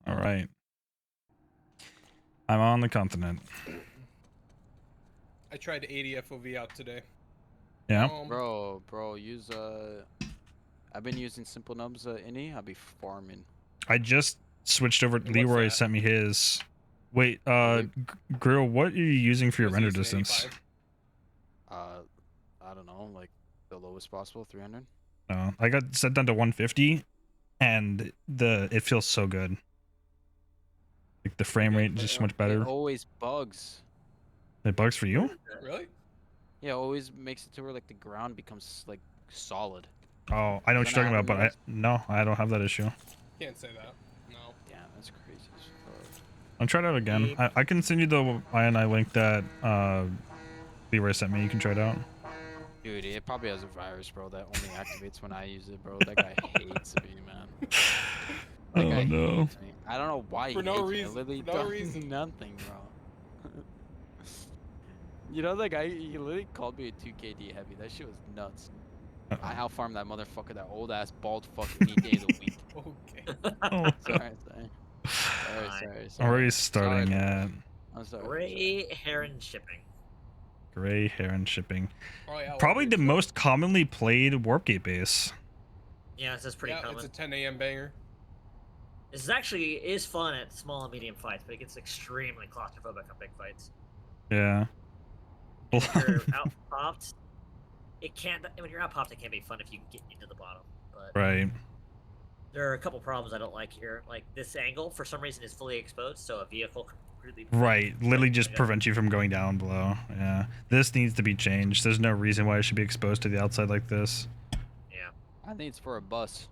All right. I'm on the continent. I tried to 80 FOV out today. Yeah. Bro, use I've been using simple nubs ini. I'll be farming. I just switched over. What's Leroy that? sent me his. Wait, Really? Grill, what are you using for your Was render using distance? 85. I don't know, like the lowest possible, 300. I got set down to 150, and it feels so good. Like the frame rate is just so much It better. always bugs. It bugs for you? Really? Yeah, it always makes it to where like the ground becomes like solid. Oh, I know what you're talking about, but I don't have that issue. Can't say that. No. Damn, that's crazy as fuck. I'll try it out again. I can send you the INI link that Leroy sent me. You can try it out. Dude, it probably has a virus, bro, that only activates when I use it, bro. That guy hates me, man. That guy hates me. I don't know why he hates me. I literally don't nothing, bro. You know that guy, he literally called me a 2KD heavy. That shit was nuts. I outfarmed that motherfucker, that old ass bald fuck, any day of the week. Okay. Oh, Sorry. already starting sorry, at I'm sorry. Gray Heron shipping. Gray Heron shipping. Oh, yeah, Probably the most commonly played Warpgate base. Yeah, this is pretty common. It's a 10 a.m. banger. This is fun at small and medium fights, but it gets extremely claustrophobic on big fights. Yeah. If you're out popped, when you're out popped, it can be fun if you can get into the bottom. But Right. there are a couple problems I don't like here. Like this angle, for some reason, is fully exposed, so a vehicle can really Literally just prevent you from going down below. Yeah. This needs to be changed. There's no reason why it should be exposed to the outside like this. Yeah. I think it's for a bus.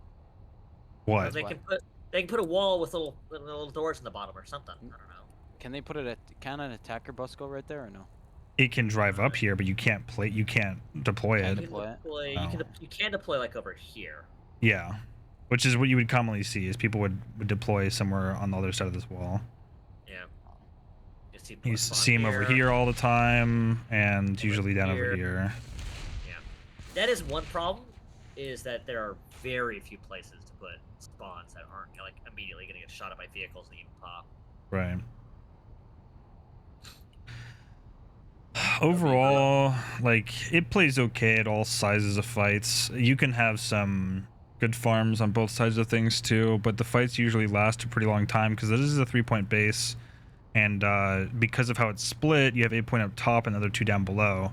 What? They can put a wall with little doors in the bottom or something. I don't know. Can they put it at? Can an attacker bus go right there or no? It can drive up here, but you can't deploy it. You can deploy like over here. Yeah. Which is what you would commonly see, is people would deploy somewhere on the other side of this wall. Yeah. You see them over here all the time, and usually down over here. Yeah. That is one problem, is that there are very few places to put spawns that aren't like immediately going to get shot at by vehicles that you can pop. Right. Overall, like, it plays okay at all sizes of fights. You can have some good farms on both sides of things too, but the fights usually last a pretty long time because this is a 3-point base, and because of how it's split, you have 8 point up top and the other 2 down below.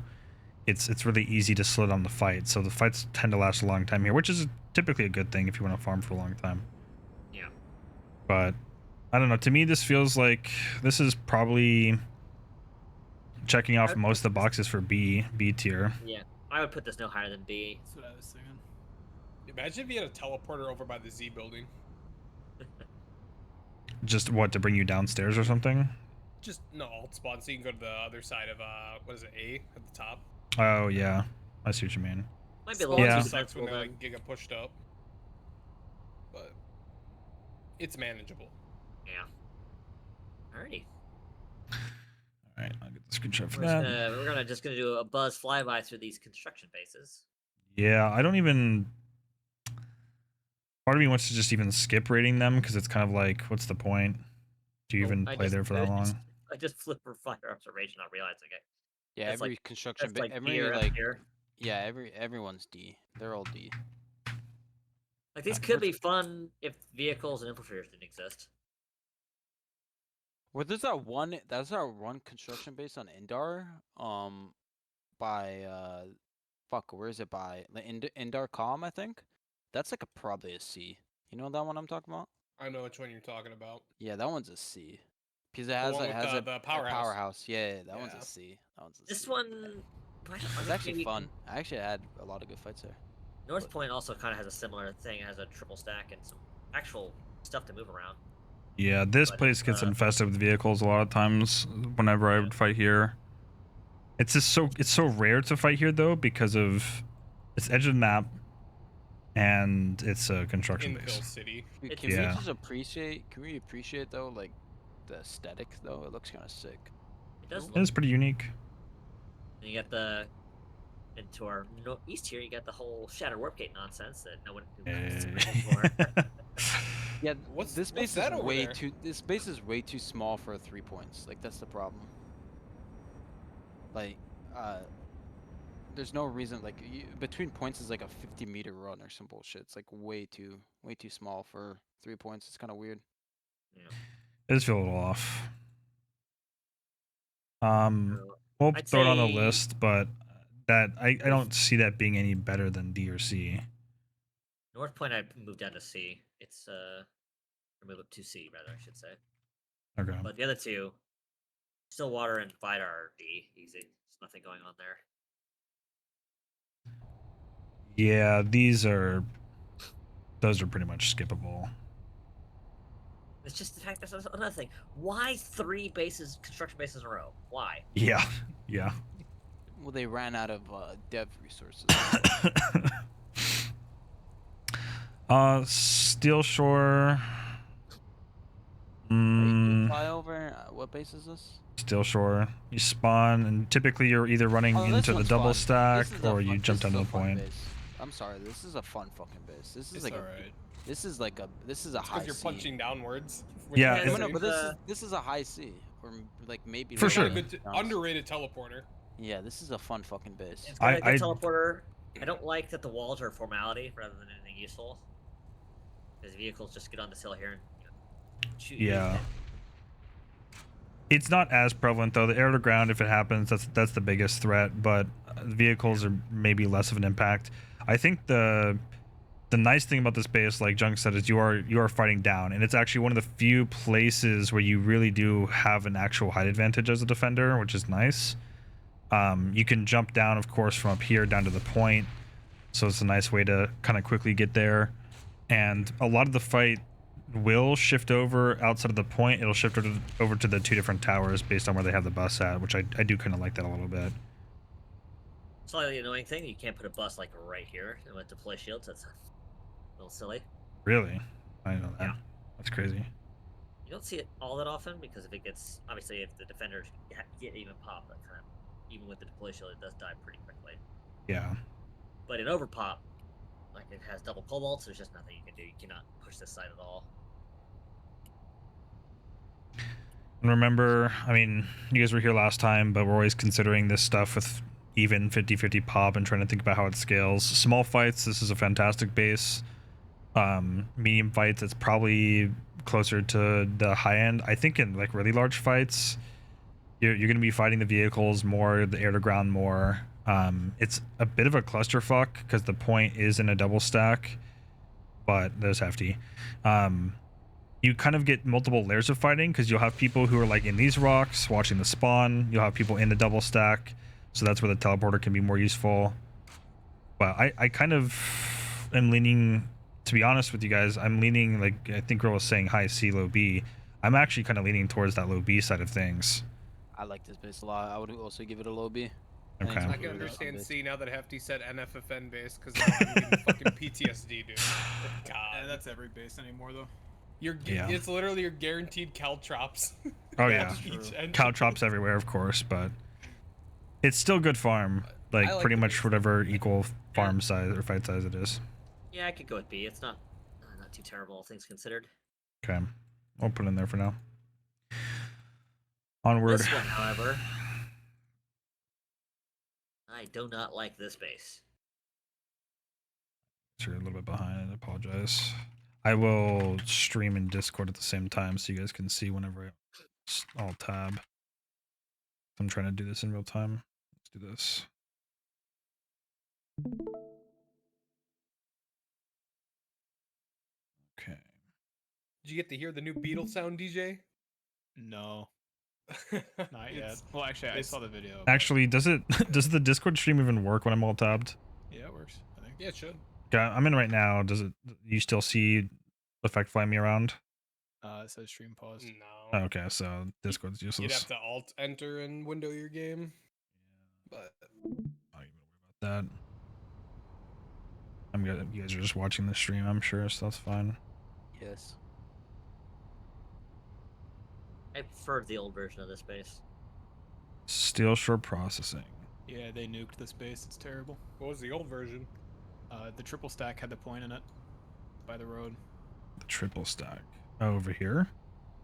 It's really easy to slow down the fight, so the fights tend to last a long time here, which is typically a good thing if you want to farm for a long time. Yeah. But I don't know, to me this feels like this is probably checking off most of the boxes for B tier. Yeah, I would put this no higher than B. That's what I was thinking. Imagine if you had a teleporter over by the Z building. Just what, to bring you downstairs or something? Just no alt spawn, so you can go to the other side of what is it, A at the top. Oh yeah, I see what you mean. Might be a little Yeah. Sucks when they like get pushed up, but it's manageable. Yeah. Alrighty. All right, I'll get the screenshot for that. We're just gonna do a buzz flyby through these construction bases. Yeah, I don't even. Part of me wants to just even skip rating them because it's kind of like, what's the point? Do you even play there for that long? I just flipped for fire observation, not realizing it. Yeah, That's every like, construction that's like every here, like here. yeah, everyone's D. They're all D. Like these could be fun if vehicles and infiltrators didn't exist. Well, there's that one construction base on Indar, by fuck, where is it by? Like Indar Com, I think. That's like probably a C. You know that one I'm talking about? I know which one you're talking about. Yeah, that one's a C. Because it has the powerhouse. Yeah, that one's a C. That one's a This C. one, it's actually fun. I actually had a lot of good fights there. North Point also kind of has a similar thing. It has a triple stack and some actual stuff to move around. Yeah, this place gets infested with vehicles a lot of times whenever I would fight here. It's so rare to fight here though because of it's edge of the map and it's a construction base. City. Can we just appreciate? Can we appreciate though, like the aesthetic though? It looks kind of sick. It does. It's pretty unique. And you got into our east here, you got the whole Shattered Warpgate nonsense that no one can for. Yeah, What's this base that is over way there? too. This base is way too small for 3 points. Like that's the problem. Like, there's no reason. Like between points is like a 50-meter run or some bullshit. It's like way too small for 3 points. It's kind of weird. Yeah. It does feel a little off. So, We'll I'd throw it on the say- list, but that I don't see that being any better than D or C. North Point I moved down to C. It's or move up to C rather, I should say. Okay. But the other two, Stillwater and Vidar are D. Easy. There's nothing going on there. Yeah, those are pretty much skippable. It's just the fact that's another thing. Why 3 bases, construction bases in a row? Why? Yeah, yeah. Well, they ran out of dev resources. Steel Shore. You fly over. What base is this? Steel Shore. You spawn, and typically you're either running into the double stack or you jump down to the point. Base. I'm sorry, this is a fun fucking base. This is It's like alright. this is a high Because you're C. punching downwards. Yeah, No, but this is a high C, or like maybe For sure. Underrated teleporter. Yeah, this is a fun fucking base. It's got a good teleporter. I don't like that the walls are a formality rather than anything useful. Because vehicles just get on this hill here and shoot you. Yeah. It's not as prevalent though. The air to ground, if it happens, that's the biggest threat. But vehicles are maybe less of an impact. I think the nice thing about this base, like Junk said, is you are fighting down, and it's actually one of the few places where you really do have an actual height advantage as a defender, which is nice. You can jump down, of course, from up here down to the point, so it's a nice way to kind of quickly get there. And a lot of the fight will shift over outside of the point. It'll shift over to the 2 different towers based on where they have the bus at, which I do kind of like that a little bit. Slightly annoying thing, you can't put a bus like right here and with deploy shields. That's a little silly. Really? I didn't know that. Yeah. That's crazy. You don't see it all that often because if it gets, obviously, if the defenders get even pop, that kind of, even with the deploy shield, it does die pretty quickly. Yeah. But in overpop, like it has double cobalts, there's just nothing you can do. You cannot push this side at all. And remember, I mean, you guys were here last time, but we're always considering this stuff with even 50-50 pop and trying to think about how it scales. Small fights, this is a fantastic base. Medium fights, it's probably closer to the high end. I think in like really large fights, you're going to be fighting the vehicles more, the air to ground more. It's a bit of a clusterfuck because the point is in a double stack, but that's hefty. You kind of get multiple layers of fighting because you'll have people who are like in these rocks watching the spawn. You'll have people in the double stack, so that's where the teleporter can be more useful. But I kind of am leaning, to be honest with you guys, I'm leaning, like I think Girl was saying, high C, low B. I'm actually kind of leaning towards that low B side of things. I like this base a lot. I would also give it a low B. Okay. I can understand C now that Hefty said NFFN base because now I'm getting fucking PTSD, dude. God. Yeah, that's every base anymore though. It's literally your guaranteed caltrops. Oh yeah, caltrops everywhere, of course, but it's still good farm. Like pretty much whatever equal farm size or fight size it is. Yeah, I could go with B. It's not too terrible, all things considered. Okay, I'll put it in there for now. Onward. This one, however, I do not like this base. Sorry, a little bit behind. I apologize. I will stream in Discord at the same time so you guys can see whenever I'll tab. I'm trying to do this in real time. Let's do this. Okay. Did you get to hear the new Beetle sound, DJ? No. Not yet. Well, actually, I saw the video. Actually, does the Discord stream even work when I'm all tabbed? Yeah, it works, I think. Yeah, it should. Yeah, I'm in right now. Does it? You still see effect fly me around? It says stream pause. No. Oh, okay, so Discord's useless. You'd have to alt enter and window your game. But I'm not even worry about that. I'm good. You guys are just watching the stream, I'm sure, so that's fine. Yes. I prefer the old version of this base. Steel Shore processing. Yeah, they nuked this base. It's terrible. what was the old version? The triple stack had the point in it by the road. The triple stack over here.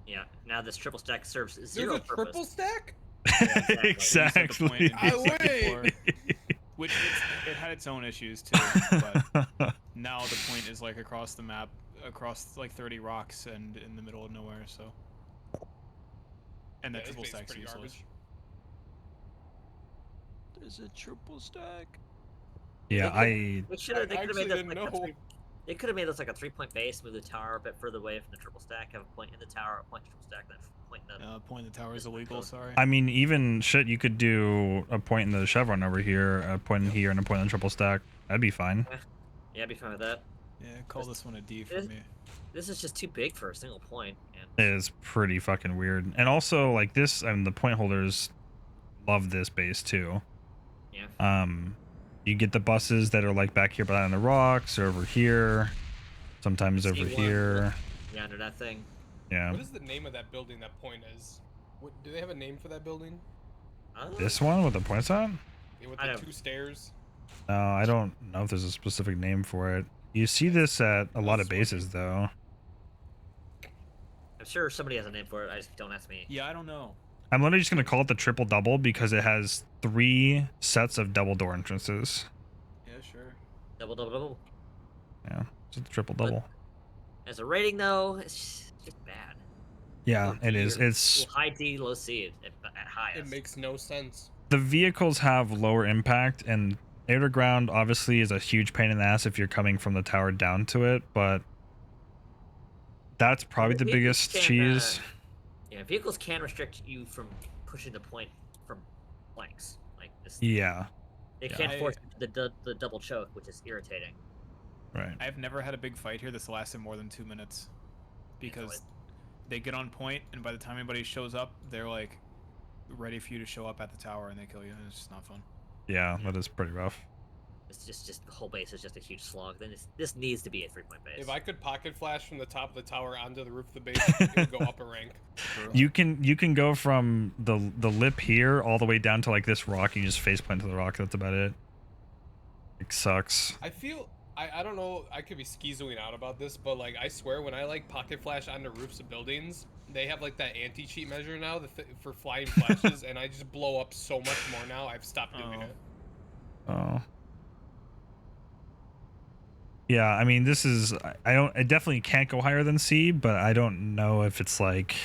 Yeah. Now this triple stack serves zero purpose. Triple stack? Yeah, Exactly. Which it had its own issues too, but now the point is like across the map, across like 30 rocks and in the middle of nowhere, so. And that triple stack's useless. Garbage. There's a triple stack. Yeah, they could have made this like they could have made this like a 3-point base, move the tower a bit further away from the triple stack, have a point in the tower, a point in the triple stack, then point in the. Point in the tower is illegal. Sorry. I mean, even shit, you could do a point in the chevron over here, a point in here, and a point in the triple stack. That'd be fine. Yeah, I'd be fine with that. Yeah, call this one a D for me. This is just too big for a single point. And It is pretty fucking weird. And also, like this, I mean, the point holders love this base too. Yeah. You get the buses that are like back here behind the rocks or over here. Sometimes over here. Yeah, under that thing. Yeah. What is the name of that building that point is? Do they have a name for that building? This one with the points on? Yeah, with the 2 stairs? No, I don't know if there's a specific name for it. You see this at a lot of bases though. I'm sure somebody has a name for it. I just don't ask me. Yeah, I don't know. I'm literally just gonna call it the triple double because it has 3 sets of double door entrances. Yeah, sure. Double. Yeah, it's a triple double. As a rating though, it's just bad. Yeah, it is. It's high D, low C at highest. It makes no sense. The vehicles have lower impact, and air to ground obviously is a huge pain in the ass if you're coming from the tower down to it, but that's probably the biggest cheese. Yeah, vehicles can restrict you from pushing the point from flanks like this. Yeah. They can't force the double choke, which is irritating. Right. I've never had a big fight here that's lasted more than 2 minutes, because they get on point, and by the time anybody shows up, they're like ready for you to show up at the tower, and they kill you. And it's just not fun. Yeah, that is pretty rough. It's just the whole base is just a huge slog. Then this needs to be a 3-point base. If I could pocket flash from the top of the tower onto the roof of the base, it would go up a rank. You can go from the lip here all the way down to like this rock. You just face plant to the rock. That's about it. It sucks. I feel I don't know. I could be skeezoing out about this, but like I swear when I like pocket flash onto roofs of buildings, they have like that anti-cheat measure now for flying flashes, and I just blow up so much more now. I've stopped doing it. Oh. Yeah, I mean, this is I definitely can't go higher than C, but I don't know if it's like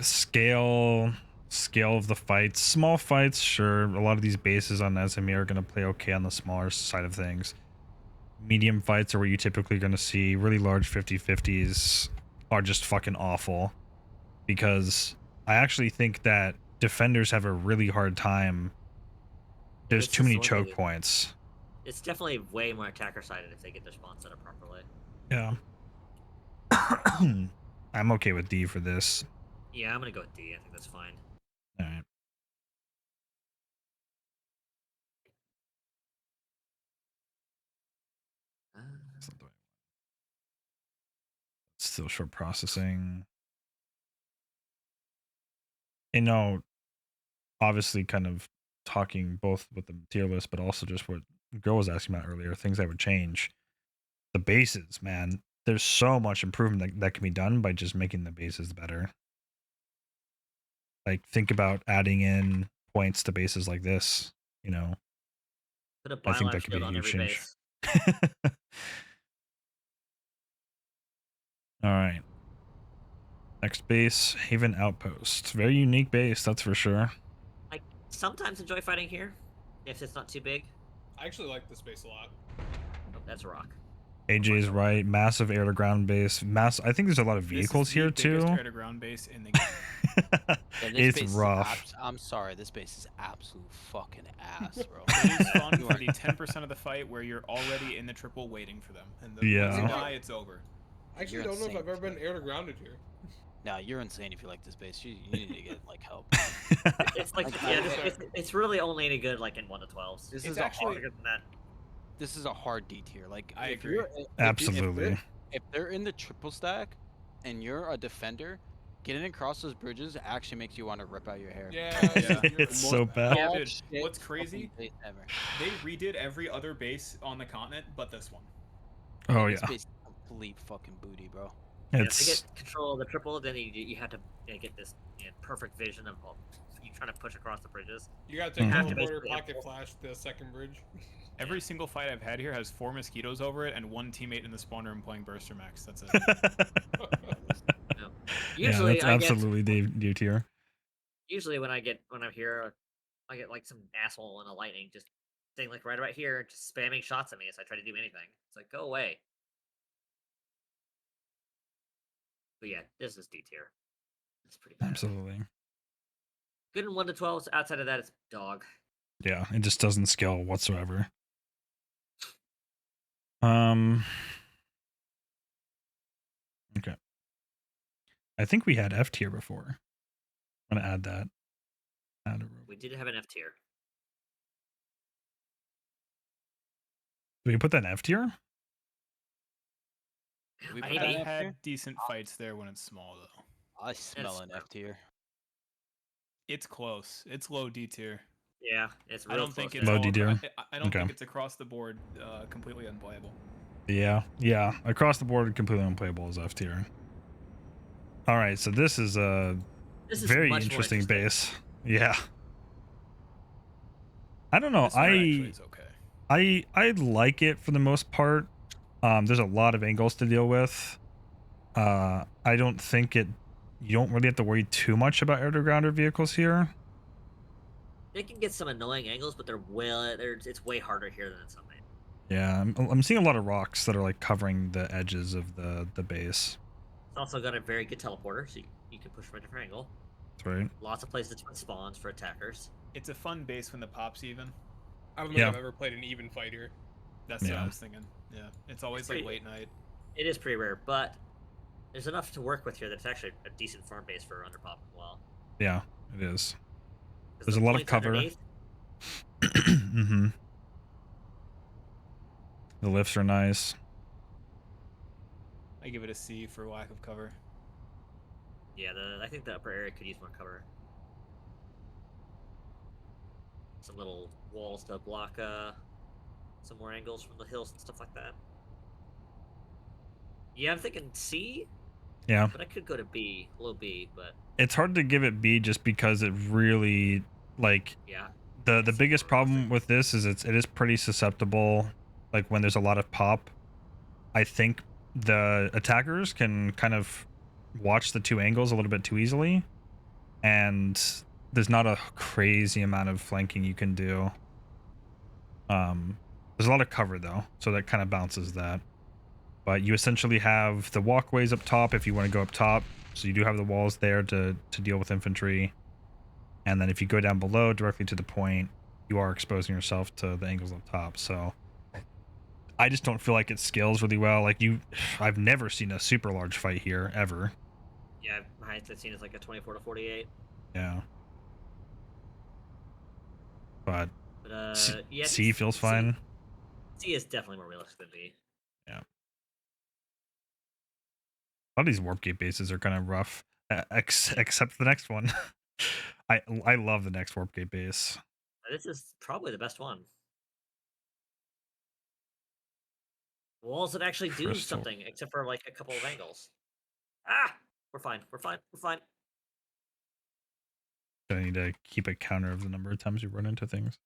scale of the fights. Small fights, sure. A lot of these bases on Esamir are going to play okay on the smaller side of things. Medium fights are where you typically going to see. Really large 50-50s are just fucking awful, because I actually think that defenders have a really hard time. There's too many choke points. It's definitely way more attacker-sided if they get their spawn set up properly. Yeah. I'm okay with D for this. Yeah, I'm gonna go with D. I think that's fine. All right. Still short processing. You know, obviously kind of talking both with the tier list, but also just what Girl was asking about earlier, things that would change. The bases, man. There's so much improvement that can be done by just making the bases better. Like, think about adding in points to bases like this, you know. Put a I think that bylash could be a on huge every change. base. All right. Next base, Haven Outpost. Very unique base, that's for sure. I sometimes enjoy fighting here, if it's not too big. I actually like this base a lot. Oh, that's a rock. AJ is right. Massive air to ground base. I think there's a lot of vehicles here too. Air to ground base in the game. It's rough. I'm sorry, this base is absolute fucking ass, bro. It is fun for the 10% of the fight where you're already in the triple waiting for them, and once you die, it's over. I actually don't know if I've ever been air to grounded here. No, you're insane if you like this base. You need to get like help. It's like it's really only any good like in 1 to 12s. This it's is actually harder than that. This is a hard D tier. Like I agree. Absolutely. If they're in the triple stack, and you're a defender, getting across those bridges actually makes you want to rip out your hair. Yeah, it's so bad. Yeah, dude, what's crazy? They redid every other base on the continent, but this one. Oh This yeah. base is complete fucking booty, bro. Yeah, It's to get control of the triple, then you have to get this perfect vision of you trying to push across the bridges. You gotta take have to teleporter, basically pocket flash the second bridge. Every single fight I've had here has 4 mosquitoes over it and 1 teammate in the spawn room playing Burster Max. That's it. Yeah. yeah, Usually that's I absolutely D tier. Usually when I'm here, I get like some asshole in a lightning just staying like right about here, just spamming shots at me as I try to do anything. It's like, go away. But yeah, this is D tier. It's pretty bad. Absolutely. Good in 1 to 12. Outside of that, it's dog. Yeah, it just doesn't scale whatsoever. Okay. I think we had F tier before. I'm gonna add that. We did have an F tier. Do we put that in F tier? We've Maybe. had decent fights there when it's small, though. I smell an F tier. It's close. It's low D tier. Yeah, it's real I don't think close it's Low all D tier? I don't Okay. think it's across the board completely unplayable. Yeah. Across the board, completely unplayable is F tier. All right, so this is a very much more interesting base. Yeah. I don't know. This one actually is okay. I like it for the most part. There's a lot of angles to deal with. I don't think you don't really have to worry too much about air-to-grounder vehicles here. They can get some annoying angles, but it's way harder here than in some ways. Yeah, I'm seeing a lot of rocks that are like covering the edges of the base. It's also got a very good teleporter, so you can push from a different angle. That's right. Lots of places to put spawns for attackers. It's a fun base when the pop's even. I don't think I've ever played an even fight here. That's what I was thinking. Yeah, it's always like late night. It is pretty rare, but there's enough to work with here that it's actually a decent farm base for underpop as well. Yeah, it is. There's a lot of cover. Mm-hmm. The lifts are nice. I give it a C for lack of cover. Yeah, I think the upper area could use more cover. Some little walls to block some more angles from the hills and stuff like that. Yeah, I'm thinking C. Yeah. But I could go to B, low B, but it's hard to give it B just because it really the biggest problem with this is it is pretty susceptible like when there's a lot of pop. I think the attackers can kind of watch the two angles a little bit too easily, and there's not a crazy amount of flanking you can do. There's a lot of cover though, so that kind of bounces that. But you essentially have the walkways up top if you want to go up top, so you do have the walls there to deal with infantry. And then if you go down below directly to the point, you are exposing yourself to the angles up top. So I just don't feel like it scales really well. Like I've never seen a super large fight here ever. Yeah, my highest I've seen is like a 24 to 48. Yeah. But yeah, C feels fine. C is definitely more realistic than B. Yeah. A lot of these warp gate bases are kind of rough, except the next one. I love the next warp gate base. This is probably the best one. Walls that actually do something, except for like a couple of angles. Ah, we're fine. We're fine. We're fine. I need to keep a counter of the number of times you run into things.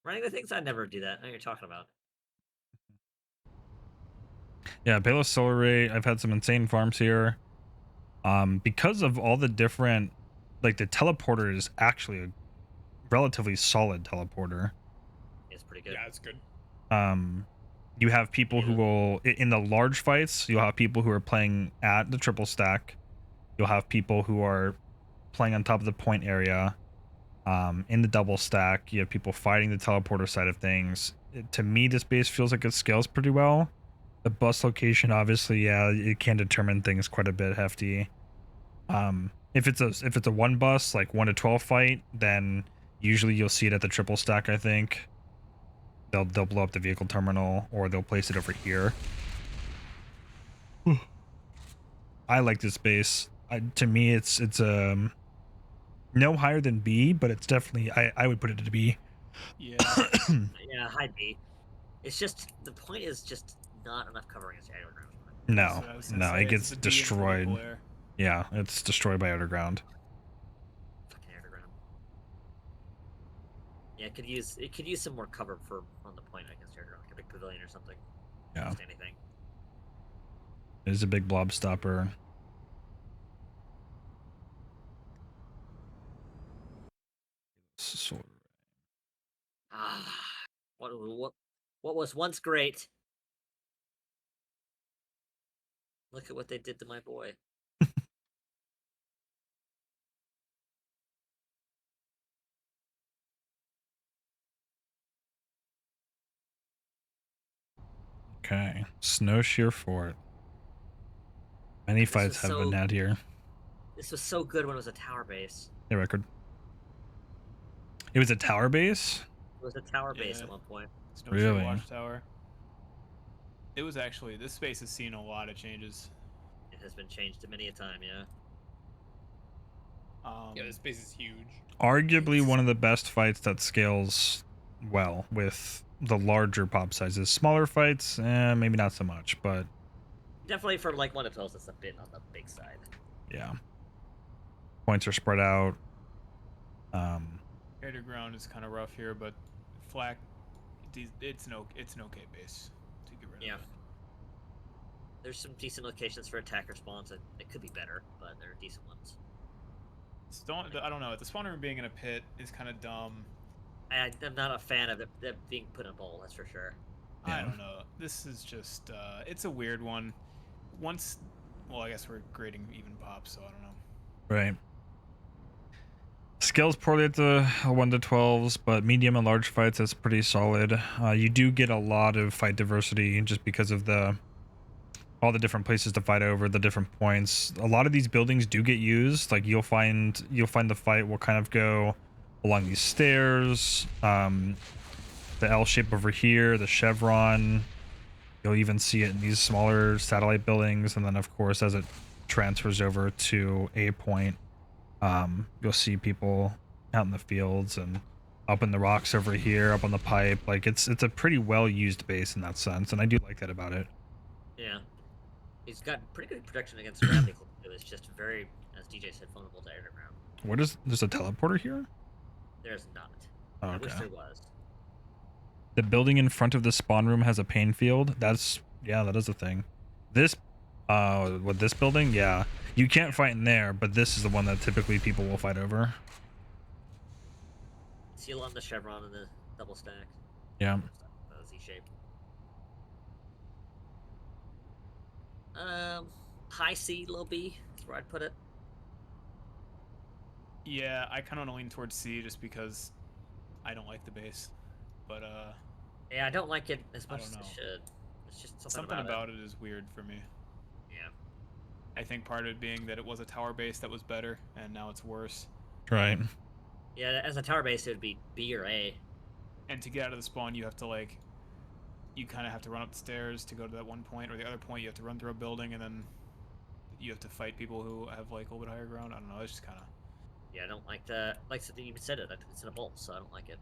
Running into things, I'd never do that. I know what you're talking about. Yeah, Palos Solar Ray, I've had some insane farms here. Because of all the different, like the teleporter is actually a relatively solid teleporter. It's pretty good. Yeah, it's good. You have people who will, in the large fights, you'll have people who are playing at the triple stack. You'll have people who are playing on top of the point area. In the double stack, you have people fighting the teleporter side of things. To me, this base feels like it scales pretty well. The bus location, obviously, yeah, it can determine things quite a bit hefty. If it's a one bus, like 1 to 12 fight, then usually you'll see it at the triple stack, I think. They'll blow up the vehicle terminal, or they'll place it over here. I like this base. To me, it's no higher than B, but it's definitely I would put it at B. Yeah. Yeah, high B. It's just the point is just not enough cover against the aggro ground. No, So I was gonna no, say, it gets it's a D in destroyed. political air. Yeah, it's destroyed by underground. Fucking aggro ground. Yeah, it could use some more cover for on the point against aggro ground, like a big pavilion or something. Yeah. Just anything. It is a big blob stopper. Sort of. Ah, what was once great. Look at what they did to my boy. Okay, Snowshear Fort. Many fights have been had here. This was so good when it was a tower base. The record. It was a tower base? It was a tower base at one point. Snowshoe Watchtower. It was actually, this space has seen a lot of changes. It has been changed many a time, yeah. Yeah, this space is huge. Arguably one of the best fights that scales well with the larger pop sizes. Smaller fights, maybe not so much, but definitely for like 1 to 12, it's a bit on the big side. Yeah. Points are spread out. Underground is kind of rough here, but flak, it's an okay base to get rid of. It. There's some decent locations for attacker spawns. It could be better, but there are decent ones. I don't know. The spawn room being in a pit is kind of dumb. I'm not a fan of it being put in a bowl, that's for sure. Yeah. I don't know. This is just, it's a weird one. Well, I guess we're grading even pop, so I don't know. Right. Scales poorly at the 1 to 12s, but medium and large fights, that's pretty solid. You do get a lot of fight diversity just because of all the different places to fight over, the different points. A lot of these buildings do get used. Like you'll find the fight will kind of go along these stairs, the L shape over here, the chevron. You'll even see it in these smaller satellite buildings, and then of course as it transfers over to a point, you'll see people out in the fields and up in the rocks over here, up on the pipe. Like it's a pretty well used base in that sense, and I do like that about it. Yeah. He's got pretty good protection against gravity. It was just very, as DJ said, vulnerable to underground. There's a teleporter here? There's not. Oh, okay. I wish there was. The building in front of the spawn room has a pain field. That is a thing. This building? Yeah. You can't fight in there, but this is the one that typically people will fight over. Seal on the chevron and the double stack. Yeah. Z shape. High C, low B. That's where I'd put it. Yeah, I kind of want to lean towards C just because I don't like the base. But yeah, I don't like it as much as I should. It's just something about it is weird for me. Yeah. I think part of it being that it was a tower base that was better, and now it's worse. Right. Yeah, as a tower base, it would be B or A. And to get out of the spawn, you have to you kind of have to run up the stairs to go to that one point, or the other point you have to run through a building, and then you have to fight people who have a little bit higher ground. I don't know. It's just kind of. Yeah, I don't like the you said it. It's in a bolt, so I don't like it.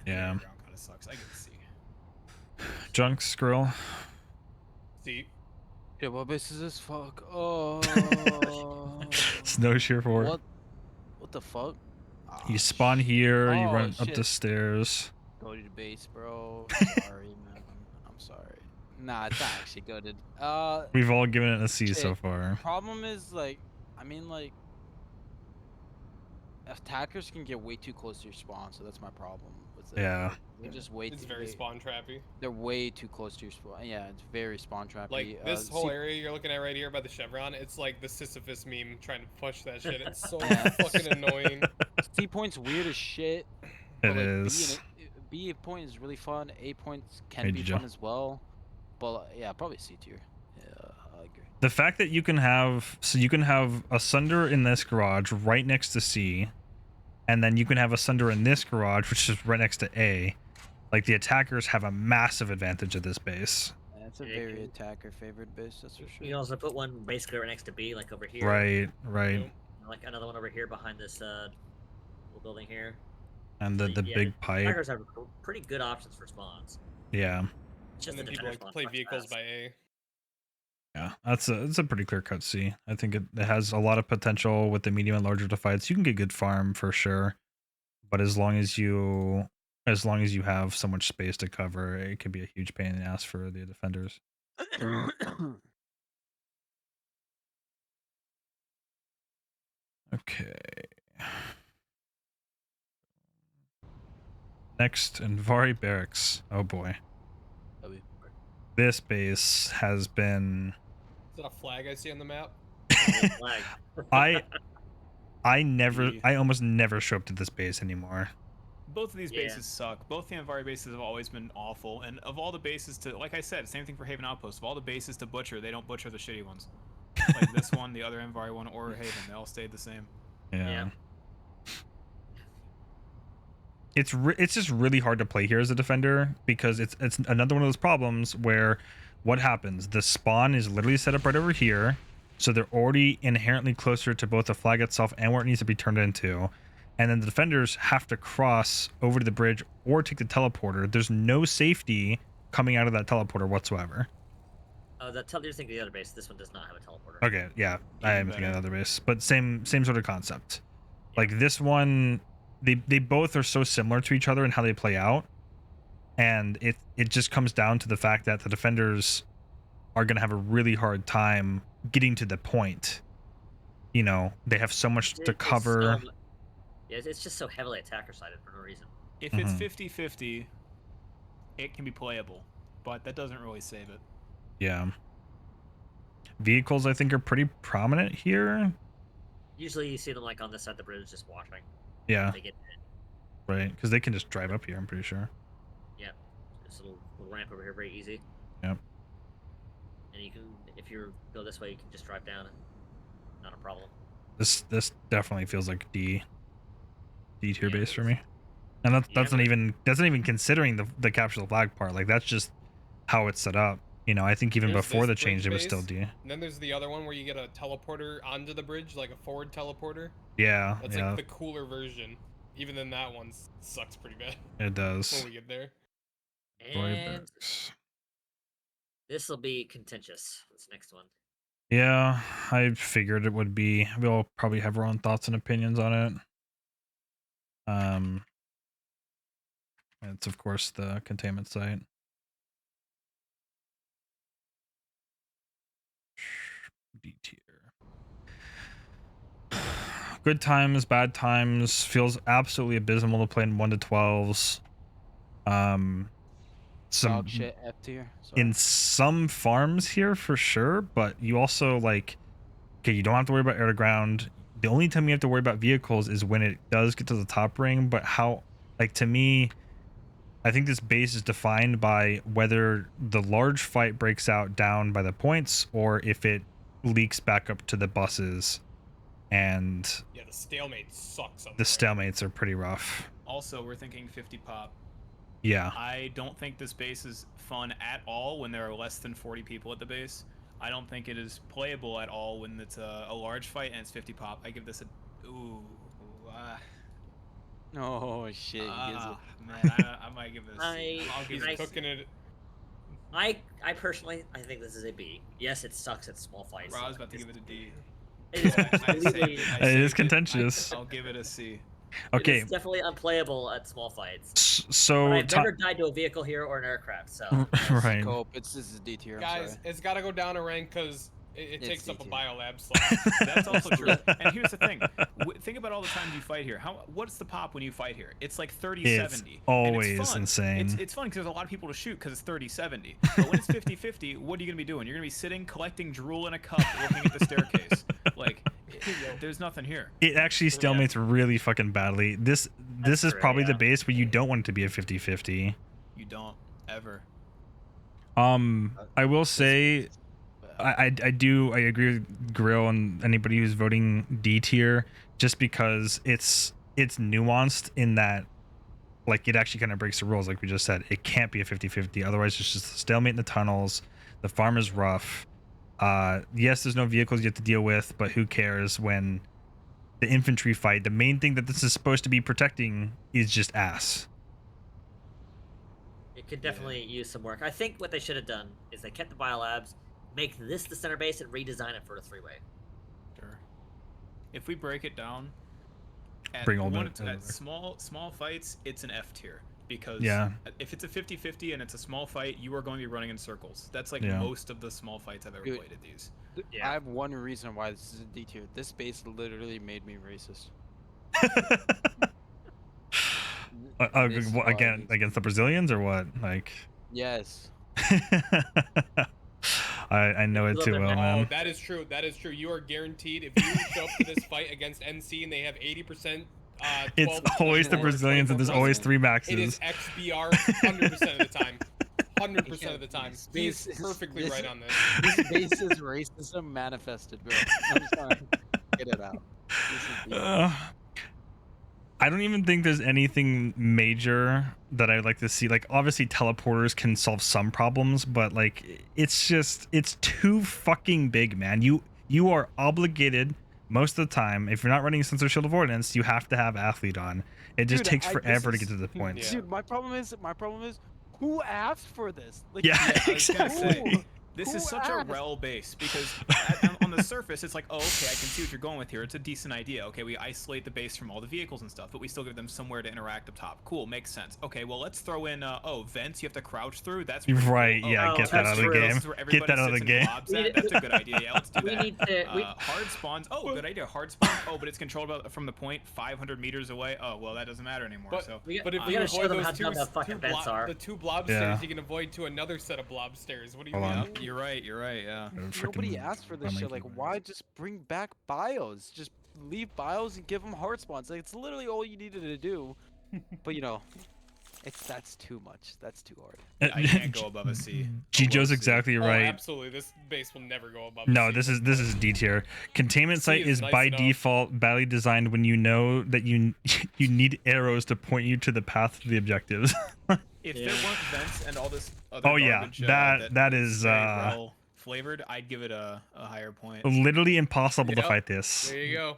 Yeah. The ground kind of sucks. I can see. Junk Skrill. See. Yeah, what base is this? Fuck. Oh. Snowshear Fort. What the fuck? Oh, you spawn here. You run shit. up the stairs. Go to the base, bro. Sorry, man. I'm sorry. Nah, it's not actually good. We've all given it a C so far. Problem is, attackers can get way too close to your spawn, so that's my problem with it. Yeah. They're just way It's very spawn trappy. They're way too close to your spawn. Yeah, it's very spawn trappy. Like this whole area you're looking at right here by the chevron, it's like the Sisyphus meme trying to push that shit. It's so fucking annoying. C point's weird as shit. It is. B point is really fun. A points can be fun as well. But yeah, probably C tier. Yeah, I agree. The fact that you can have a Sunder in this garage right next to C, and then you can have a Sunder in this garage, which is right next to A. Like the attackers have a massive advantage at this base. Yeah, it's a very attacker favored base, that's for sure. You can also put one basically right next to B, like over here. Right. Like another one over here behind this little building here. And the big pipe. Attackers have pretty good options for spawns. Yeah. Just And then the people like to defenders play want vehicles fast. by A. Yeah, it's a pretty clear cut C. I think it has a lot of potential with the medium and larger fights. You can get good farm for sure, but as long as you have so much space to cover, it could be a huge pain in the ass for the defenders. Okay. Next, Invari Barracks. Oh boy. This base has been. Is that a flag I see on the map? Flag. I almost never show up to this base anymore. Both of these bases suck. Both the Invari bases have always been awful, and of all the bases to, like I said, same thing for Haven Outpost. Of all the bases to butcher, they don't butcher the shitty ones. Like this one, the other Invari one, or Haven, they all stayed the same. Yeah. It's just really hard to play here as a defender because it's another one of those problems where what happens? The spawn is literally set up right over here, so they're already inherently closer to both the flag itself and where it needs to be turned into. And then the defenders have to cross over to the bridge or take the teleporter. There's no safety coming out of that teleporter whatsoever. You're thinking the other base. This one does not have a teleporter. Okay, yeah, I am thinking of the other base, but same sort of concept. Like this one, they both are so similar to each other in how they play out, and it just comes down to the fact that the defenders are going to have a really hard time getting to the point. You know, they have so much to cover. It's just so heavily attacker-sided for no reason. If it's 50-50, it can be playable, but that doesn't really save it. Yeah. Vehicles, I think, are pretty prominent here. Usually you see them like on this side of the bridge just watching. Yeah. They get hit. Right, because they can just drive up here, I'm pretty sure. Yeah. Just a little ramp over here, very easy. Yep. And you can, if you go this way, you can just drive down. Not a problem. This definitely feels like D tier base for me. And that's not even considering the capture the flag part. Like that's just how it's set up. You know, I think even before the change it was still D. And then there's the other one where you get a teleporter onto the bridge, like a forward teleporter. Yeah. That's like the cooler version. Even then that one sucks pretty bad. It does. When we get there. And this will be contentious. This next one. Yeah, I figured it would be. We'll probably have our own thoughts and opinions on it. It's of course the containment site. D tier. Good times, bad times. Feels absolutely abysmal to play in 1 to 12s. Some shit F tier. In some farms here for sure, but you also like, okay, you don't have to worry about air to ground. The only time you have to worry about vehicles is when it does get to the top ring. But how, like, to me, I think this base is defined by whether the large fight breaks out down by the points or if it leaks back up to the buses. And yeah, the stalemate sucks. The stalemates are pretty rough. Also, we're thinking 50 pop. Yeah. I don't think this base is fun at all when there are less than 40 people at the base. I don't think it is playable at all when it's a large fight and it's 50 pop. I give this a... Ooh. Oh, shit. Man, I might give this... I'll give it cooking it... I personally, I think this is a B. Yes, it sucks at small fights. I was about to give it a D. It is contentious. I'll give it a C. Okay. It's definitely unplayable at small fights. So but I've never died to a vehicle here or an aircraft, so right. This is D tier. Guys, it's got to go down a rank because it takes up a biolab slot. That's also true. And here's the thing: think about all the times you fight here. What's the pop when you fight here? It's like 30-70. It's always it's insane. It's fun because there's a lot of people to shoot because it's 30-70. But when it's 50-50, what are you gonna be doing? You're gonna be sitting, collecting drool in a cup, looking at the staircase. Like, there's nothing here. It actually stalemates really fucking badly. This is probably the base where you don't want it to be a 50-50. You don't ever. I will say, I agree with Grill and anybody who's voting D tier, just because it's nuanced in that, like, it actually kind of breaks the rules. Like we just said, it can't be a 50-50. Otherwise, it's just a stalemate in the tunnels. The farm is rough. Yes, there's no vehicles you have to deal with, but who cares when the infantry fight? The main thing that this is supposed to be protecting is just ass. could definitely use some work. I think what they should have done is they kept the biolabs, make this the center base, and redesign it for a 3-way. Sure. If we break it down, at small fights, it's an F tier. Because if it's a 50-50 and it's a small fight, you are going to be running in circles. That's like most of the small fights I've ever played at these. I have one reason why this is a D tier. This base literally made me racist. Again, against the Brazilians or what? Like. Yes. I know it too well, man. Oh, that is true. That is true. You are guaranteed if you show up to this fight against NC and they have 80%. It's always the Brazilians, and there's always 3 maxes. It is XBR 100% of the time. 100% of the time. He's perfectly right on this. This base is racism manifested, bro. I'm sorry. Get it out. I don't even think there's anything major that I'd like to see. Like, obviously, teleporters can solve some problems, but like, it's too fucking big, man. You are obligated. Most of the time, if you're not running Sensor Shield Avoidance, you have to have Athlete on. It just takes forever to get to the point. Dude, my problem is, who asked for this? Like, Exactly. This is such a rel base because on the surface it's like, oh, okay, I can see what you're going with here. It's a decent idea. Okay, we isolate the base from all the vehicles and stuff, but we still give them somewhere to interact up top. Cool, makes sense. Okay, well, let's throw in vents you have to crouch through. That's right. Cool. Yeah, get that out of the game. Get that out of the game. That's a good idea. Yeah, let's do that. Hard spawns. Oh, good idea. Hard spawn. Oh, but it's controlled from the point 500 meters away. Oh, well, that doesn't matter anymore. But if we avoid those the 2 blob stairs, you can avoid to another set of blob stairs. What do you mean? You're right. Yeah. Nobody asked for this shit. Like, why just bring back bios? Just leave bios and give them hard spawns. Like, it's literally all you needed to do. But you know, that's too much. That's too hard. I can't go above a C. Gijo's exactly right. Absolutely, this base will never go above. No, a C. this is D tier. Containment site is nice by default badly designed when you know that you need arrows to point you to the path to the objectives. If there weren't vents and all this other garbage, that is well flavored, I'd give it a higher point. Literally impossible to fight this. There you go.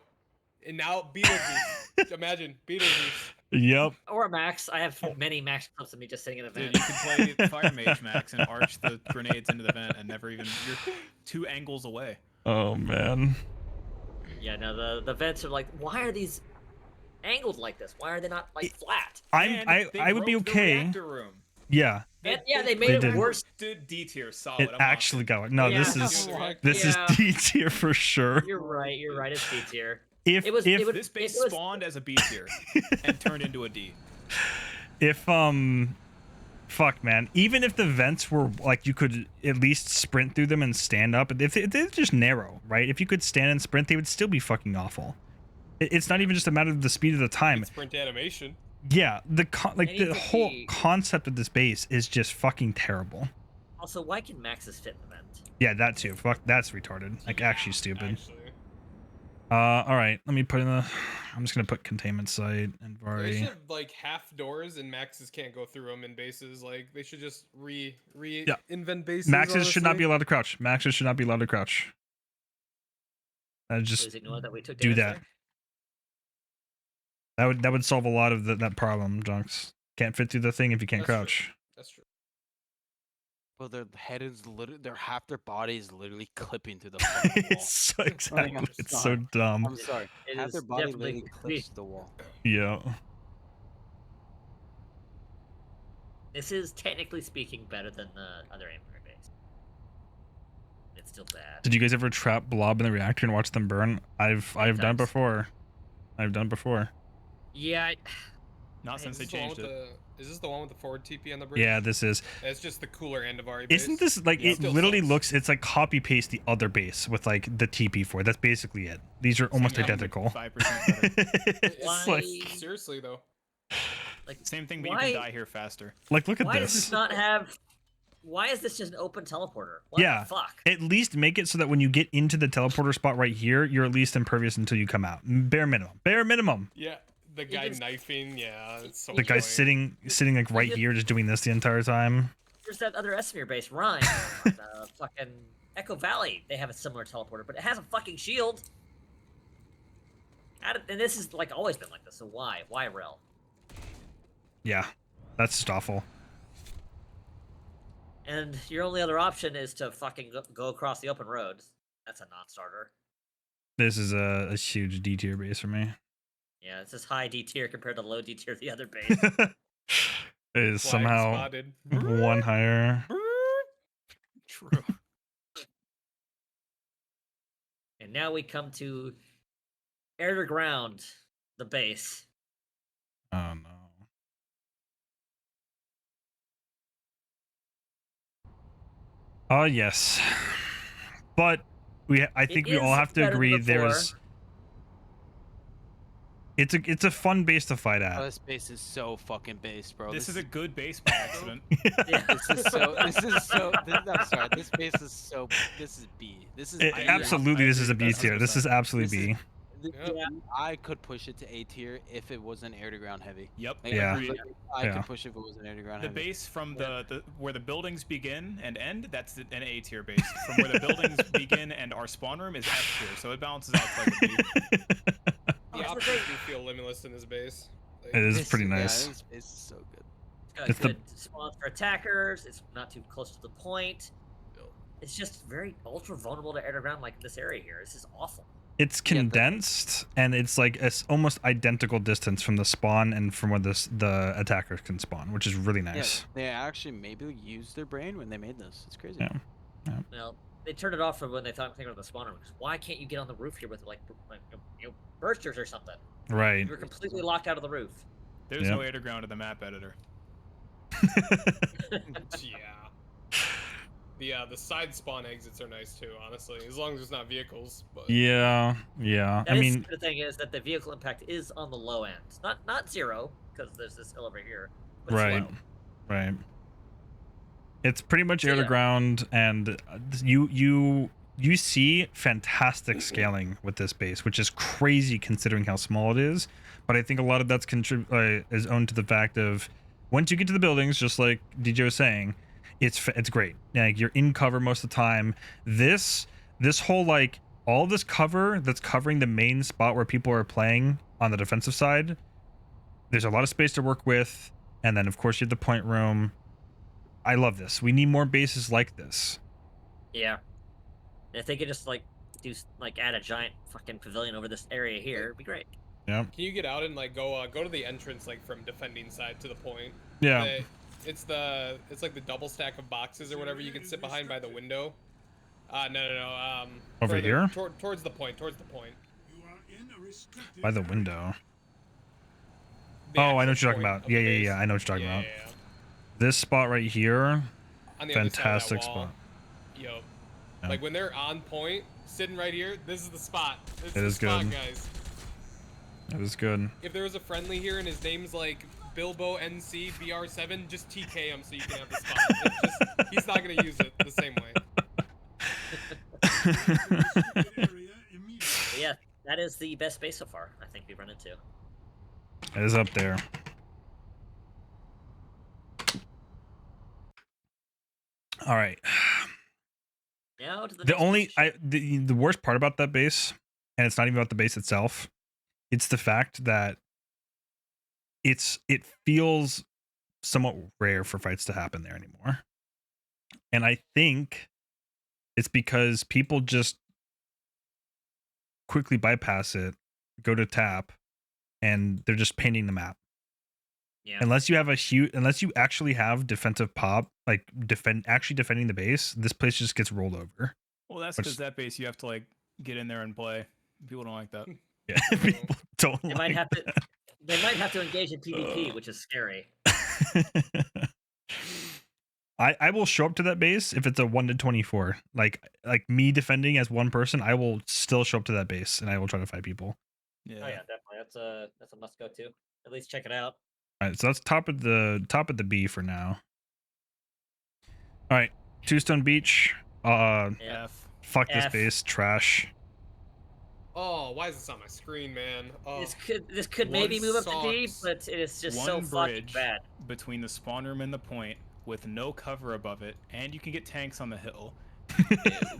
And now Beetlejuice. Imagine Beetlejuice. Yep. Or Max. I have many Max clips of me just sitting in a vent. Dude, you can play Fire Mage Max and arch the grenades into the vent and never even. You're 2 angles away. Oh man. Yeah, no, the vents are like, why are these angled like this? Why are they not like flat? I would be okay. Yeah. And, they made it worse. D tier, solid. It actually got it. No, this is D tier for sure. You're right. It's D tier. If this base spawned as a B tier and turned into a D. Fuck, man. Even if the vents were like you could at least sprint through them and stand up. If they're just narrow, right? If you could stand and sprint, they would still be fucking awful. It's not even just a matter of the speed of the time. Sprint animation. Yeah, the whole concept of this base is just fucking terrible. Also, why can Maxes fit in the vent? Yeah, that too. Fuck, that's retarded. Like, actually stupid. All right, let me put in the. I'm just gonna put containment site and Vari. They should have like half doors and Maxes can't go through them in bases. Like they should just invent bases. Maxes should not be allowed to crouch. Maxes should not be allowed to crouch. Just do that. That would solve a lot of that problem, Junks. Can't fit through the thing if you can't crouch. True. That's true. Well, their head is literally, half their body is literally clipping to the wall. It's so dumb. I'm sorry. Half their body literally clips to the wall. Yeah. This is technically speaking better than the other infantry base. It's still bad. Did you guys ever trap blob in the reactor and watch them burn? I've done before. Yeah. Not since they changed it. Is this the one with the forward TP on the bridge? Yeah, this is. It's just the cooler end of our base. Isn't this like it literally looks? It's like copy paste the other base with like the TP for it. That's basically it. These are almost identical. 5% better. It's like seriously though. Like same thing, but you can die here faster. Like look at this. Why does this not have? Why is this just an open teleporter? What the fuck? At least make it so that when you get into the teleporter spot right here, you're at least impervious until you come out. Bare minimum. Yeah. The guy knifing, it's so the guy sitting like right here, just doing this the entire time. There's that other Esamir base, Rhine, fucking Echo Valley. They have a similar teleporter, but it has a fucking shield. And this is like always been like this. So why rel? Yeah, that's just awful. And your only other option is to fucking go across the open road. That's a non-starter. This is a huge D tier base for me. Yeah, it's just high D tier compared to low D tier the other base. It is somehow one higher. True. And now we come to air to ground, the base. Oh no. Oh yes, but I think we all have to agree it's a fun base to fight at. Oh, this base is so fucking based, bro. This is a good base by accident. Yeah. I'm sorry. This base is this is B. This is absolutely. This is a B tier. This is absolutely B. Yeah, I could push it to A tier if it wasn't air to ground heavy. Yep. Like, Yeah. I could push it if it wasn't air to ground heavy. The base from the where the buildings begin and end, that's an A tier base. From where the buildings begin and our spawn room is F tier, so it balances out to like a B. The options do feel limitless in this base. Like, It is pretty nice. Yeah, this base is so good. It's got good spawns for attackers. It's not too close to the point. It's just very ultra vulnerable to air to ground like this area here. This is awful. It's condensed and it's like it's almost identical distance from the spawn and from where the attackers can spawn, which is really nice. Yeah, they actually maybe used their brain when they made this. It's crazy. Yeah. Well, they turned it off for when they thought thinking of the spawner. Because why can't you get on the roof here with like bursters or something? Right. You're completely locked out of the roof. There's no air to ground in the map editor. Yeah. The side spawn exits are nice too, honestly, as long as there's not vehicles. But... Yeah. I mean, the thing is that the vehicle impact is on the low end, not zero, because there's this hill over here. But right. It's low. Right. It's pretty much air to ground, and you see fantastic scaling with this base, which is crazy considering how small it is. But I think a lot of that's is owed to the fact of once you get to the buildings, just like DJ was saying, it's great. Like you're in cover most of the time. This whole like all this cover that's covering the main spot where people are playing on the defensive side. There's a lot of space to work with, and then of course you have the point room. I love this. We need more bases like this. Yeah. And if they could just like add a giant fucking pavilion over this area here, it'd be great. Yeah. Can you get out and like go to the entrance like from defending side to the point? Yeah. It's like the double stack of boxes or whatever you can sit behind by the window. No. Over here? Towards the point. By the window. Oh, I know what you're talking about. Yeah. I know what you're talking about. Yeah. This spot right here, on the fantastic other side of that wall. spot. Yo. Yeah. Like when they're on point, sitting right here, this is the spot. This It is the spot, good. guys. It was good. If there was a friendly here and his name's like Bilbo NC BR7, just TK him so you can have the spot. He's not gonna use it the same way. But yeah, that is the best base so far. I think we've run into. It is up there. All right. Now to the worst part about that base, and it's not even about the base itself, it's the fact that it feels somewhat rare for fights to happen there anymore. And I think it's because people just quickly bypass it, go to tap, and they're just painting the map. Yeah. Unless you actually have defensive pop, like actually defending the base, this place just gets rolled over. Well, that's because that base you have to like get in there and play. People don't like that. Yeah, people don't. They might have to engage in PvP, which is scary. I will show up to that base if it's a 1 to 24. Like me defending as one person, I will still show up to that base and I will try to fight people. Yeah. Oh yeah, definitely. That's a must go to. At least check it out. All right, so that's top of the B for now. All right, Two Stone Beach. F. Fuck this F. base, trash. Oh, why is this on my screen, man? Oh. This could maybe move up to D, but it is just so fucking bad. Between the spawn room and the point, with no cover above it, and you can get tanks on the hill.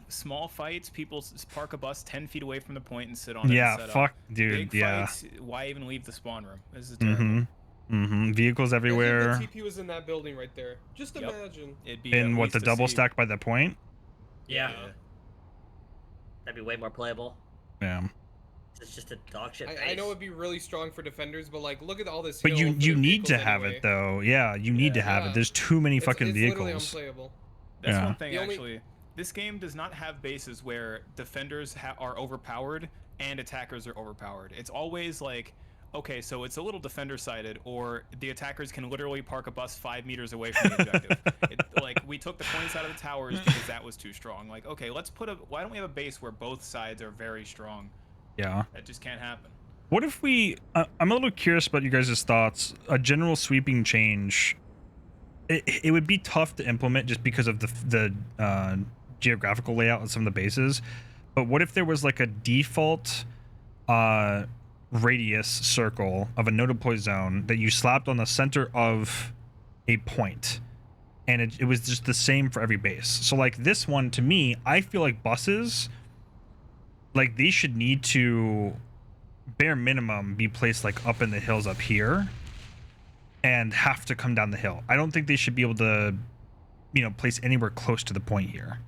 Small fights, people park a bus 10 feet away from the point and sit on it. Yeah, and set fuck, up. dude. Big yeah. Fights, why even leave the spawn room? This is terrible. Vehicles everywhere. The TP was in that building right there. Just imagine. It'd be In what, the double stack by the point? Yeah. That'd be way more playable. Yeah. It's just a dog shit. I know it'd be really strong for defenders, but like, look at all this. But you need to have it though. Yeah, you need to have it. There's too many fucking vehicles. It's literally unplayable. That's one thing actually. This game does not have bases where defenders are overpowered and attackers are overpowered. It's always like, okay, so it's a little defender-sided, or the attackers can literally park a bus 5 meters away from the objective. Like, we took the points out of the towers because that was too strong. Like, okay, why don't we have a base where both sides are very strong? Yeah. That just can't happen. What if we... I'm a little curious about you guys' thoughts. A general sweeping change... It would be tough to implement just because of the geographical layout of some of the bases. But what if there was like a default radius circle of a no deploy zone that you slapped on the center of a point, and it was just the same for every base? So like this one, to me, I feel like buses, like they should need to bare minimum be placed like up in the hills up here and have to come down the hill. I don't think they should be able to, you know, place anywhere close to the point here.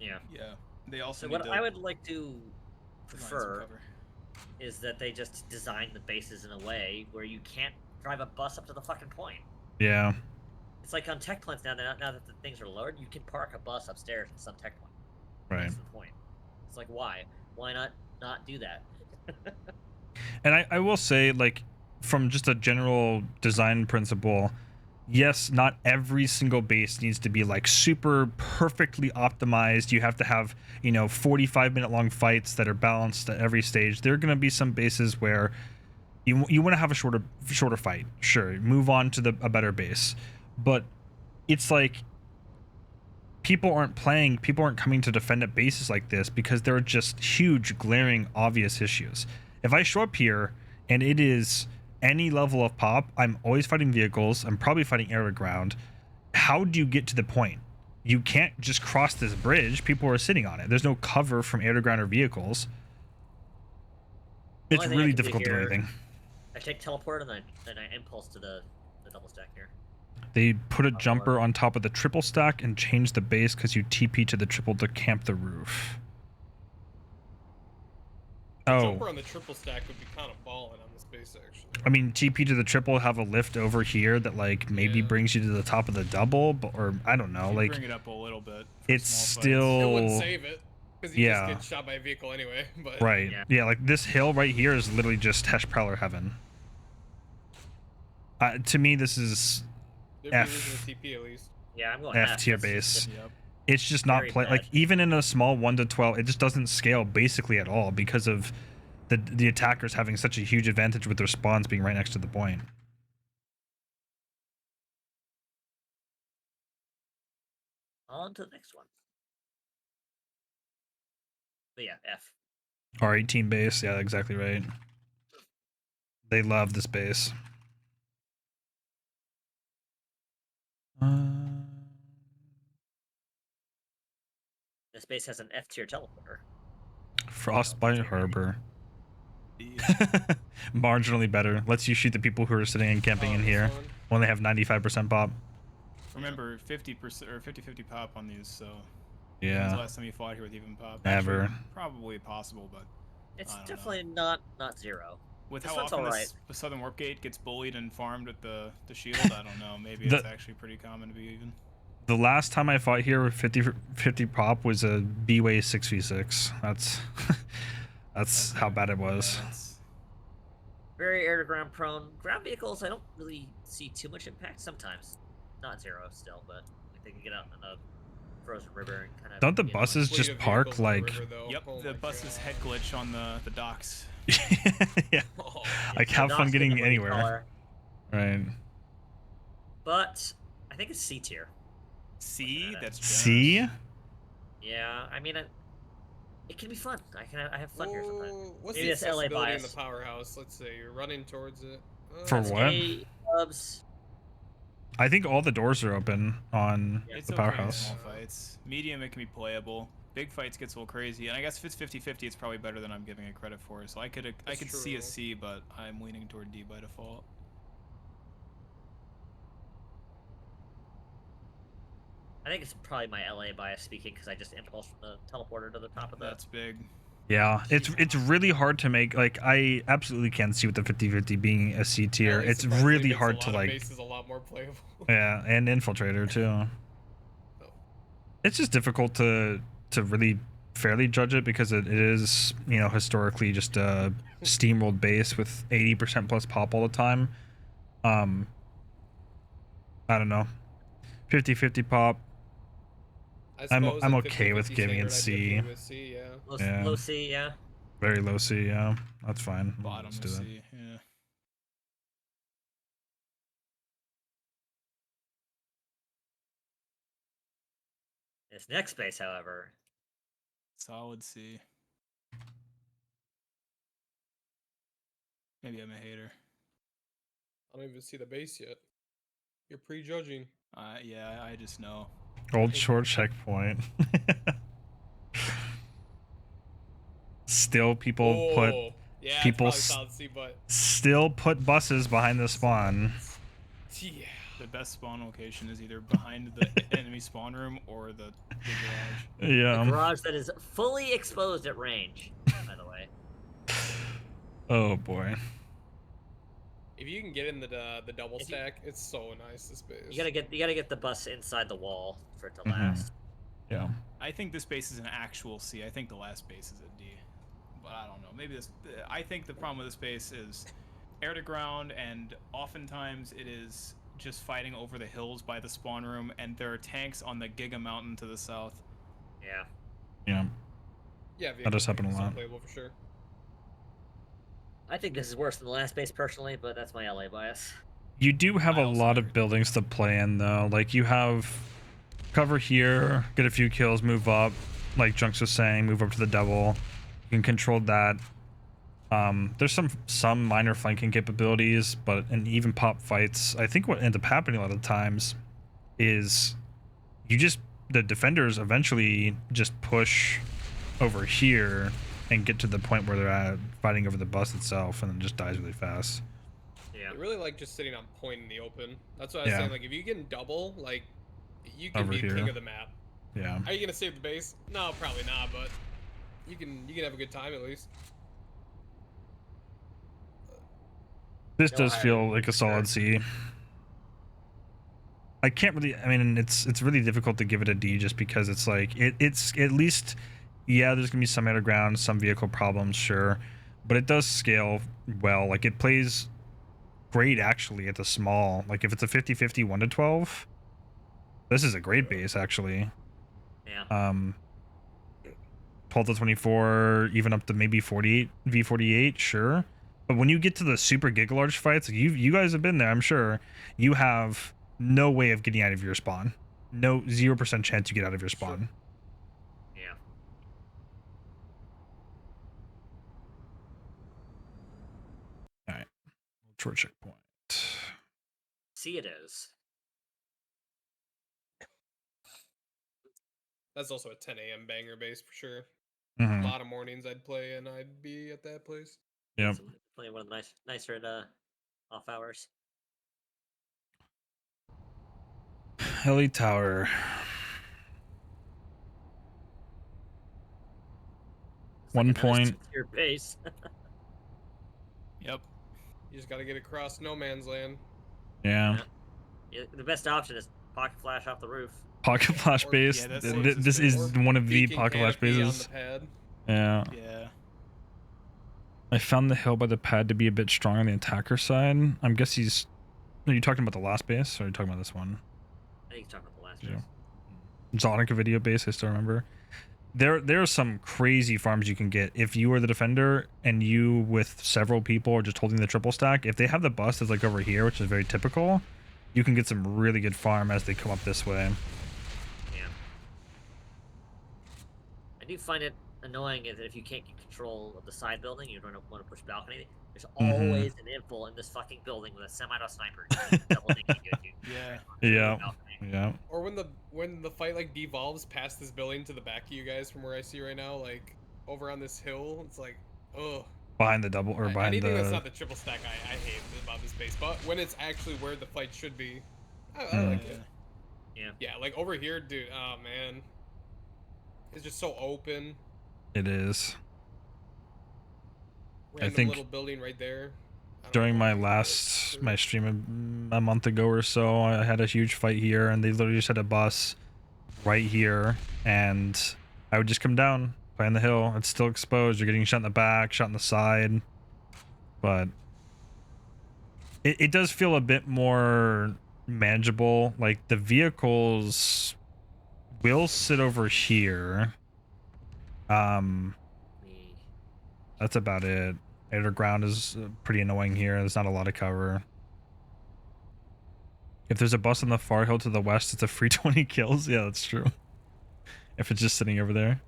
Yeah. Yeah. They also so what I would like to prefer is that they just design the bases in a way where you can't drive a bus up to the fucking point. Yeah. It's like on tech plants now that the things are lowered, you can park a bus upstairs in some tech plant. Right. That's the point. It's like, why? Why not do that? And I will say, like, from just a general design principle, yes, not every single base needs to be like super perfectly optimized. You have to have, you know, 45-minute long fights that are balanced at every stage. There are going to be some bases where you want to have a shorter fight. Sure, move on to a better base. But it's like people aren't coming to defend at bases like this because there are just huge, glaring, obvious issues. If I show up here and it is any level of pop, I'm always fighting vehicles. I'm probably fighting air to ground. How do you get to the point? You can't just cross this bridge. People are sitting on it. There's no cover from air to ground or vehicles. It's really difficult to do anything. I take teleport and I impulse to the double stack here. They put a jumper on top of the triple stack and change the base because you TP to the triple to camp the roof. The jumper on the triple stack would be kind of balling on this base, actually. I mean, TP to the triple, have a lift over here that like maybe brings you to the top of the double, or I don't know, like bring it up a little bit. It's still. It wouldn't save it because you just get shot by a vehicle anyway. But right, yeah, like this hill right here is literally just Hesh Prowler heaven. To me, this is F. TP at least. Yeah, I'm going F tier base. It's just not like even in a small 1 to 12, it just doesn't scale basically at all because of the attackers having such a huge advantage with their spawns being right next to the point. On to the next one. But yeah, F. R18 base, yeah, exactly right. They love this base. This base has an F tier teleporter. Frostbite Harbor. Marginally better. Lets you shoot the people who are sitting and camping in here when they have 95% pop. Remember, 50% or 50-50 pop on these, so. Yeah. When's the last time you fought here with even pop? Never. Actually, probably possible, but. It's definitely not zero. With this how often the Southern Warp Gate gets bullied and farmed with the shield, I don't know. Maybe it's actually pretty common to be even. The last time I fought here with 50 pop was a B-Way 6v6. That's how bad it was. Very air to ground prone. Ground vehicles, I don't really see too much impact. Sometimes, not zero still, but they can get out in the frozen river and kind of. Don't the buses just park like? Yep, the buses head glitch on the docks. Yeah, like have fun getting anywhere. Right. But I think it's C tier. C? That's generous. C? Yeah, I mean, it can be fun. I have fun here sometimes. What's Maybe the it's LA accessibility in bias. the powerhouse? Let's say you're running towards it. For what? Clubs. I think all the doors are open on the powerhouse. Small fights. Medium, it can be playable. Big fights gets a little crazy, and I guess if it's 50-50, it's probably better than I'm giving it credit for. So I could see a C, but I'm leaning toward D by default. I think it's probably my LA bias speaking because I just impulse from the teleporter to the top of the. That's big. Yeah, it's really hard to make. Like, I absolutely can't see with the 50-50 being a C tier. It's really hard to like. Base is a lot more playable. Yeah, and infiltrator too. Oh. It's just difficult to really fairly judge it because it is, you know, historically just a steamrolled base with 80% plus pop all the time. I don't know. 50-50 pop. I'm okay with giving it C. Low C, yeah. Very low C, yeah. That's fine. Bottom Let's do that. C, yeah. This next base, however. Solid C. Maybe I'm a hater. I don't even see the base yet. You're prejudging. Yeah, I just know. Old short checkpoint. Still people put still put buses behind the spawn. Yeah. The best spawn location is either behind the enemy spawn room or the garage. Yeah. The garage that is fully exposed at range, by the way. Oh boy. If you can get in the double stack, it's so nice. This base. You gotta get the bus inside the wall for it to last. Yeah. I think this base is an actual C. I think the last base is a D. But I don't know. Maybe this. I think the problem with this base is air to ground, and oftentimes it is just fighting over the hills by the spawn room, and there are tanks on the Giga Mountain to the south. Yeah. Yeah. Yeah. That does happen a lot. Playable for sure. I think this is worse than the last base personally, but that's my LA bias. You do have a lot of buildings to play in though. Like you have cover here, get a few kills, move up. Like Junks was saying, move up to the double. You can control that. There's some minor flanking capabilities, but and even pop fights. I think what ends up happening a lot of times is the defenders eventually just push over here and get to the point where they're at fighting over the bus itself, and then just dies really fast. Yeah. I really like just sitting on point in the open. That's what I was saying. Like if you get in double, like you can be king of the map. Yeah. Are you gonna save the base? No, probably not. But you can have a good time at least. This does feel like a solid C. I can't really. I mean, it's really difficult to give it a D just because it's like it's at least. Yeah, there's gonna be some underground, some vehicle problems, sure, but it does scale well. Like it plays great actually at the small. Like if it's a 50-50 1 to 12, this is a great base actually. Yeah. 12 to 24, even up to maybe 48 v48, sure. But when you get to the super gigalarge fights, like you guys have been there, I'm sure. You have no way of getting out of your spawn. No 0% chance you get out of your spawn. Sure. Short checkpoint. See, it is. That's also a 10 a.m. banger base for sure. Mm-hmm. A lot of mornings I'd play and I'd be at that place. Yeah. Playing one of the nicer off hours. Heli Tower. It's 1 point. Your base. Yep. You just gotta get across no man's land. Yeah. The best option is pocket flash off the roof. Pocket flash base. Yeah, this is one of the pocket flash bases. Yeah. Yeah. I found the hill by the pad to be a bit strong on the attacker side. I'm guessing he's. Are you talking about the last base, or are you talking about this one? I think you're talking about the last base. Zonica video base, I still remember. There are some crazy farms you can get if you are the defender and you with several people are just holding the triple stack. If they have the bus that's like over here, which is very typical, you can get some really good farm as they come up this way. Yeah. I do find it annoying is that if you can't get control of the side building, you don't want to push balcony. There's always an infil in this fucking building with a semi-auto sniper. Yeah. Or when the fight like devolves past this building to the back of you guys from where I see right now, like over on this hill, it's like, ugh. Behind the double or behind anything the. That's not the triple stack I hate about this base, but when it's actually where the fight should be, I like it. Yeah, like over here, dude. Oh man, it's just so open. It is. Random I think little building right there. During my stream a month ago or so, I had a huge fight here, and they literally just had a bus right here, and I would just come down, play on the hill. It's still exposed. You're getting shot in the back, shot in the side, but it does feel a bit more manageable. Like the vehicles will sit over here. That's about it. Underground is pretty annoying here. There's not a lot of cover. If there's a bus on the far hill to the west, it's a free 20 kills. Yeah, that's true. If it's just sitting over there.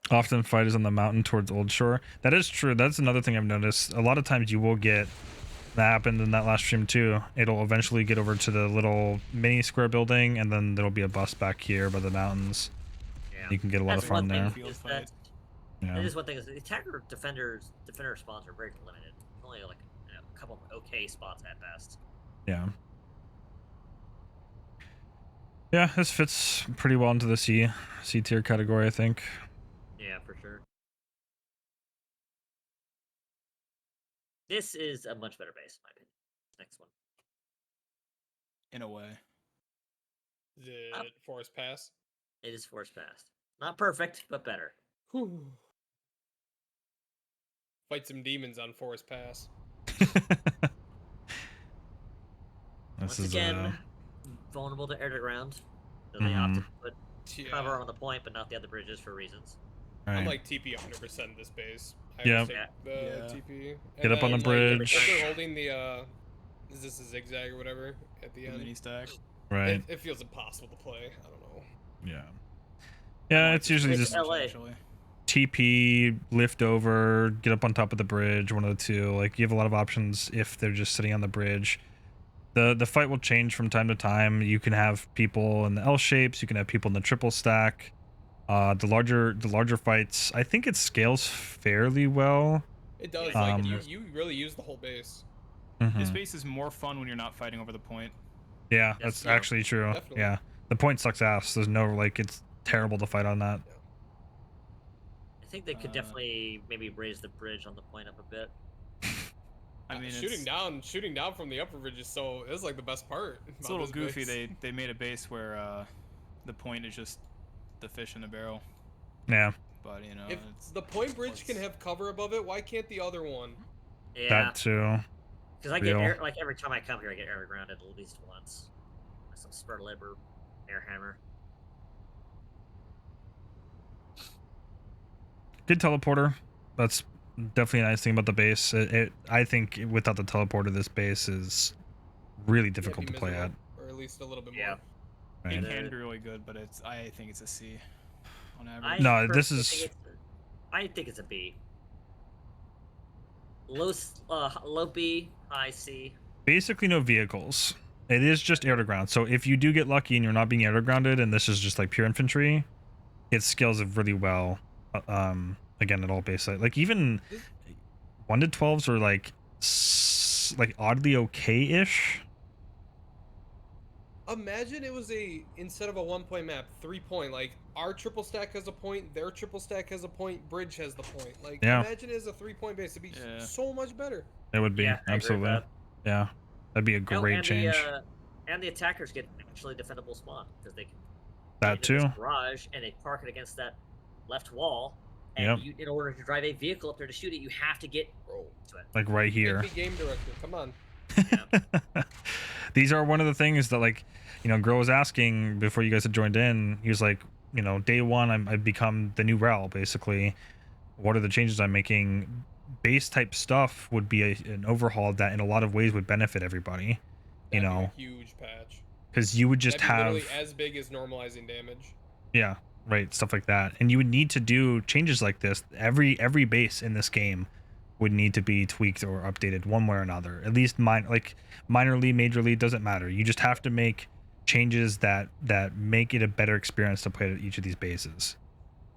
Often fight is on the mountain towards Old Shore. That is true. That's another thing I've noticed. A lot of times you will get, that happened in that last stream too. It'll eventually get over to the little mini square building, and then there'll be a bus back here by the mountains. Yeah. You can get a lot of fun there. That is one thing. Is the attacker defender spawns are very limited. Only like a couple of okay spots at best. Yeah. Yeah, this fits pretty well into the C tier category, I think. Yeah, for sure. This is a much better base, in my opinion. Next one. In a way. Is it Forest Pass? It is Forest Pass. Not perfect, but better. Whew. Fight some demons on Forest Pass. Once again, vulnerable to air to ground. So they opt to put cover on the point, but not the other bridges for reasons. Right. I'm like TP 100% this base. Yeah. TP. Get up on the bridge. If they're holding the is this a zigzag or whatever at the end? Mini stack. Right. It feels impossible to play. I don't know. Yeah. Yeah, it's usually just LA. TP, lift over, get up on top of the bridge, one of the two. Like, you have a lot of options if they're just sitting on the bridge. The fight will change from time to time. You can have people in the L shapes, you can have people in the triple stack. The larger fights, I think it scales fairly well. It does. Like you really use the whole base. This base is more fun when you're not fighting over the point. Yeah, that's actually true. Definitely. Yeah, the point sucks ass. There's no, like, it's terrible to fight on that. I think they could definitely maybe raise the bridge on the point up a bit. I mean, shooting down from the upper bridge is it's like the best part. It's a little goofy. They made a base where the point is just the fish in the barrel. Yeah. But you know, if the point bridge can have cover above it, why can't the other one? Yeah. That too. Because I get like every time I come here, I get air grounded at least once. Some spur lib or air hammer. Good teleporter. That's definitely a nice thing about the base. I think without the teleporter, this base is really difficult to play at. Or at least a little bit more. Right. It can be really good, but I think it's a C on average. I think it's a B. Low B, high C. Basically no vehicles. It is just air to ground. So if you do get lucky and you're not being air to grounded, and this is just like pure infantry, it scales really well. Again, at all base site. Like even 1 to 12s are like oddly okay-ish. Imagine it was instead of a 1-point map, 3-point. Like our triple stack has a point, their triple stack has a point, bridge has the point. Like imagine it as a 3-point base. It'd be so much better. It would be absolutely. Yeah, that'd be a great change. And the attackers get actually defendable spawn because they can. That too. Garage and they park it against that left wall. And in order to drive a vehicle up there to shoot it, you have to get to it. Like right here. Game director, come on. These are one of the things that, like, you know, Girl was asking before you guys had joined in. He was like, you know, day one, I've become the new rel, basically. What are the changes I'm making? Base type stuff would be an overhaul that in a lot of ways would benefit everybody. That'd be a huge patch. Because you would just have literally as big as normalizing damage. Yeah. Right, stuff like that. And you would need to do changes like this. Every base in this game would need to be tweaked or updated one way or another. At least minorly, majorly, doesn't matter. You just have to make changes that make it a better experience to play at each of these bases.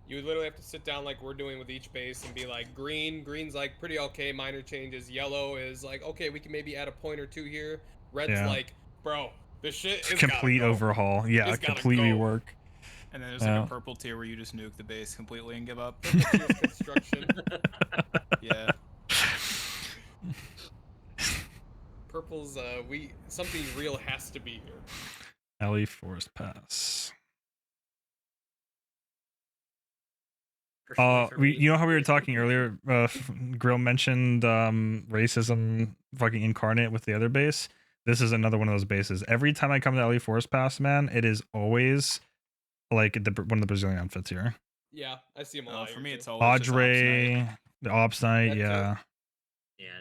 You would literally have to sit down like we're doing with each base and be like, green's like pretty okay, minor changes. Yellow is like, okay, we can maybe add a point or two here. Red's like, bro, This shit is complete overhaul. Yeah, complete rework. And then there's like a purple tier where you just nuke the base completely and give up. Purple tier's construction. Yeah. Purple's something real has to be here. Alley Forest Pass. You know how we were talking earlier? Grill mentioned racism fucking incarnate with the other base. This is another one of those bases. Every time I come to LE Forest Pass, man, it is always like one of the Brazilian outfits here. Yeah, I see them a lot. For me, it's always Audrey, the Ops Knight, yeah. Yeah,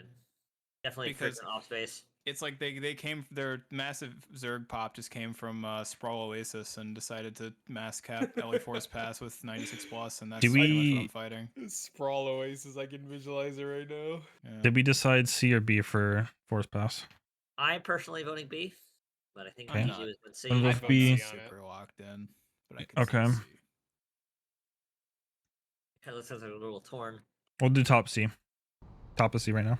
definitely because Ops base. It's like they came, their massive Zerg pop just came from Sprawl Oasis and decided to mass cap LA Forest Pass with 96 plus, and that's pretty much what I'm fighting. Sprawl Oasis, I can visualize it right now. Yeah. Did we decide C or B for Forest Pass? I'm personally voting B, but I think okay. BG was with C. I'm with B. Super locked in, but I can okay. See. Kind of sounds like a little torn. We'll do top C. Top of C right now.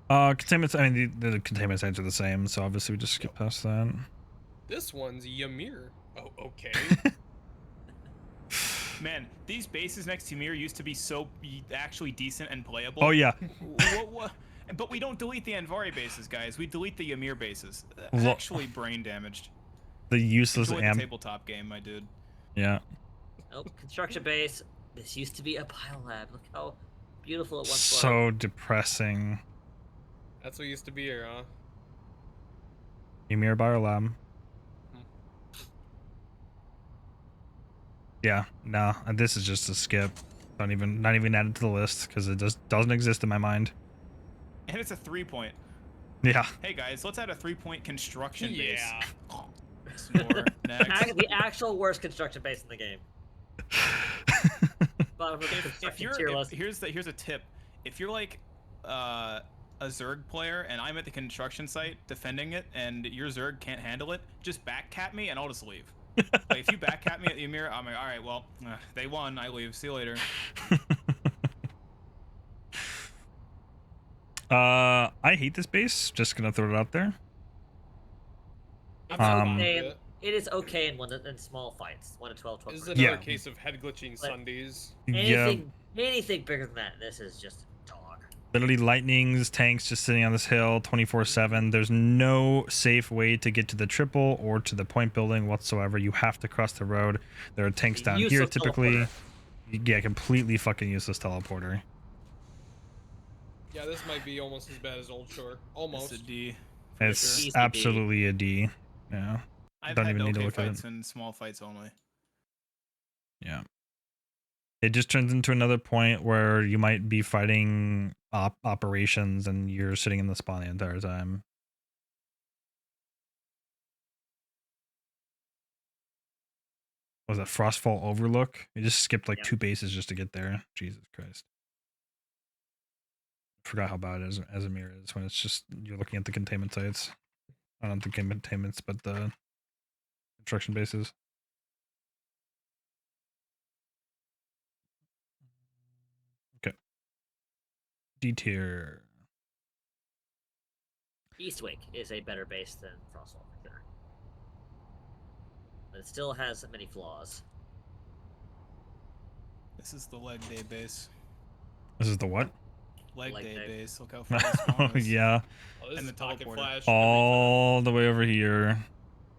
Containments. I mean, the containment sites are the same, so obviously we just skip past that. This one's Ymir. Oh, okay. Man, these bases next to Ymir used to be so actually decent and playable. Oh yeah. But we don't delete the Anvari bases, guys. We delete the Ymir bases. Actually, brain damaged. The useless the tabletop game, my dude. Yeah. Oh, construction base. This used to be a pile lab. Look how beautiful it was. So depressing. That's what used to be here, huh? Ymir Biolab. Yeah, no, this is just a skip. Not even added to the list because it just doesn't exist in my mind. And it's a 3-point. Yeah. Hey guys, let's add a 3-point construction base. Yeah. Next. The actual worst construction base in the game. Here's a tip. If you're like a Zerg player and I'm at the construction site defending it and your Zerg can't handle it, just backcap me and I'll just leave. Like, if you backcap me at Ymir, I'm like, all right, well, they won. I leave. See you later. I hate this base. Just gonna throw it out there. It is okay in small fights, 1 to 12. This is another case of head glitching Sundays. Anything bigger than that, this is just dog. Literally lightnings, tanks just sitting on this hill 24/7. There's no safe way to get to the triple or to the point building whatsoever. You have to cross the road. There are tanks down here typically. Yeah, completely fucking useless teleporter. Yeah, this might be almost as bad as Old Shore. Almost. It's a D. It's absolutely a D. Yeah. I've had okay fights and small fights only. Yeah. It just turns into another point where you might be fighting operations and you're sitting in the spawn the entire time. What was that Frostfall Overlook? You just skipped like 2 bases just to get there. Jesus Christ. Forgot how bad Esamir is when it's just you're looking at the containment sites. I don't think containments, but the construction bases. Okay. D tier. Eastwick is a better base than Frostfall for sure. But it still has many flaws. This is the leg day base. This is the what? Leg day base. Look how far it is. Yeah. Oh, this and the pocket flash. All the way over here.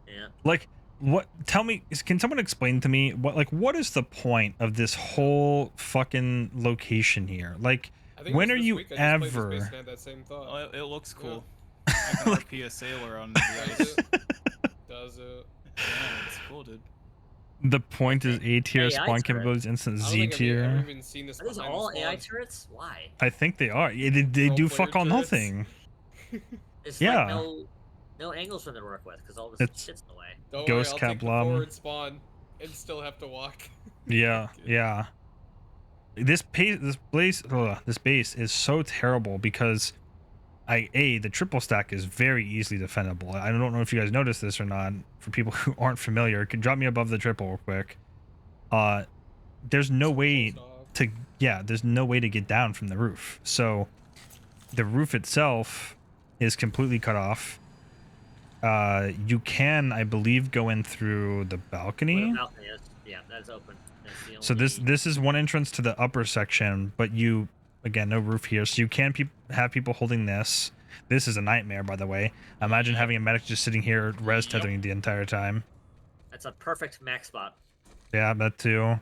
Yeah. Like, what? Tell me, can someone explain to me what is the point of this whole fucking location here? Like, when are you ever? Oh, it looks cool. Yeah. I can RP a sailor on the ice. Does it? Yeah, it's cool, dude. The point is A tier spawn capabilities, instant Z tier. Are these all AI turrets? Why? I think they are. They do fuck all nothing. It's yeah. Like no angles for them to work with because all this shit's in the way. Don't Ghost worry, Cat I'll take Blob. the forward spawn and still have to walk. Yeah, yeah. This base is so terrible because the triple stack is very easily defendable. I don't know if you guys noticed this or not. For people who aren't familiar, it can drop me above the triple real quick. There's no way to get down from the roof. So the roof itself is completely cut off. You can, I believe, go in through the balcony. Where the balcony is. Yeah, that's open. That's the So only... this is one entrance to the upper section, but you, again, no roof here, so you can have people holding this. This is a nightmare, by the way. Imagine having a medic just sitting here res tethering the entire time. That's a perfect max spot. Yeah, that too.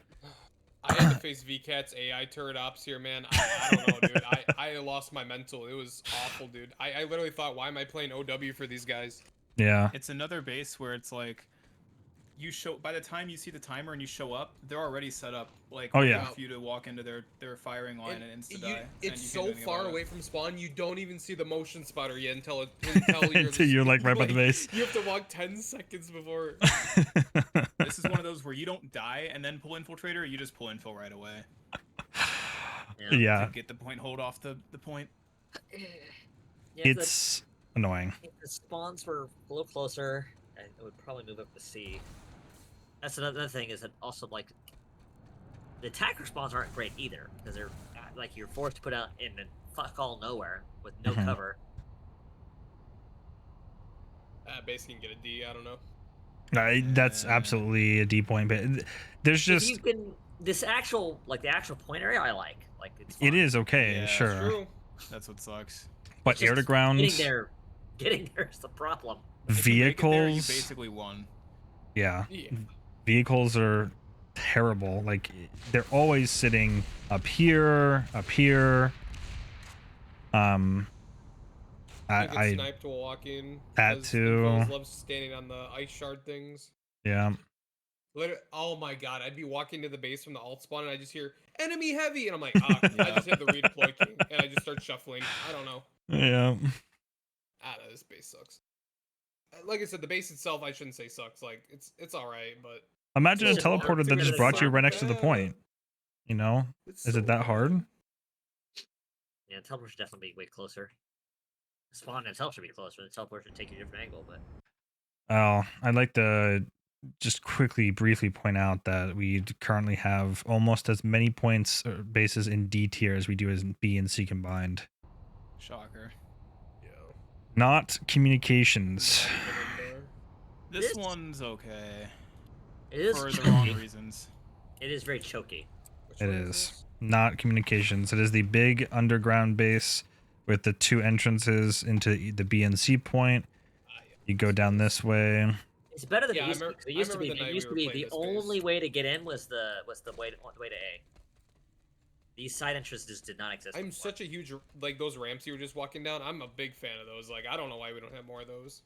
I had to face VCAT's AI turret ops here, man. I don't know, dude. I lost my mental. It was awful, dude. I literally thought, why am I playing OW for these guys? Yeah. It's another base where it's like, you show, by the time you see the timer and you show up, they're already set up, like, oh yeah, for you to walk into their firing line and insta die. It's so far away from spawn, you don't even see the motion spotter yet until you're like right by the base. You have to walk 10 seconds before. This is one of those where you don't die and then pull infiltrator, you just pull info right away. Yeah. To get the point hold off the point. Yeah, it's annoying. If the spawns were a little closer, it would probably move up to C. That's another thing, is that also, like, the attacker spawns aren't great either, because they're, like, you're forced to put out in fuck all nowhere with no cover. Base can get a D, I don't know. That's absolutely a D point, but there's just... If you can, this actual, like, the actual point area I like it's fine. It is okay, yeah, sure. That's true. That's what sucks. But air to ground... Getting there is the problem. Vehicles... There, you basically won. Yeah. Vehicles are terrible. Like, they're always sitting up here. I sniped while walking. That too. Love standing on the ice shard things. Yeah. Literally, oh my god, I'd be walking to the base from the alt spawn and I just hear enemy heavy, and I'm like, I just hit the redeploy key and I just start shuffling. I don't know. Yeah. No, this base sucks. Like I said, the base itself, I shouldn't say sucks. Like, it's all right, but imagine a teleporter that just brought you right next to the point. You know, is it that hard? Yeah, the teleporter should definitely be way closer. The spawn itself should be closer. The teleporter should take you a different angle, but. Oh, I'd like to just briefly point out that we currently have almost as many points or bases in D tier as we do as in B and C combined. Shocker. Not communications. This one's okay. It is for the wrong reasons. It is very choky. It is not communications. It is the big underground base with the two entrances into the B and C point. You go down this way. It's better than it used to be. It used to be the only way to get in was the way to A. These side entrances did not exist. I'm such a huge, like, those ramps you were just walking down, I'm a big fan of those. Like, I don't know why we don't have more of those.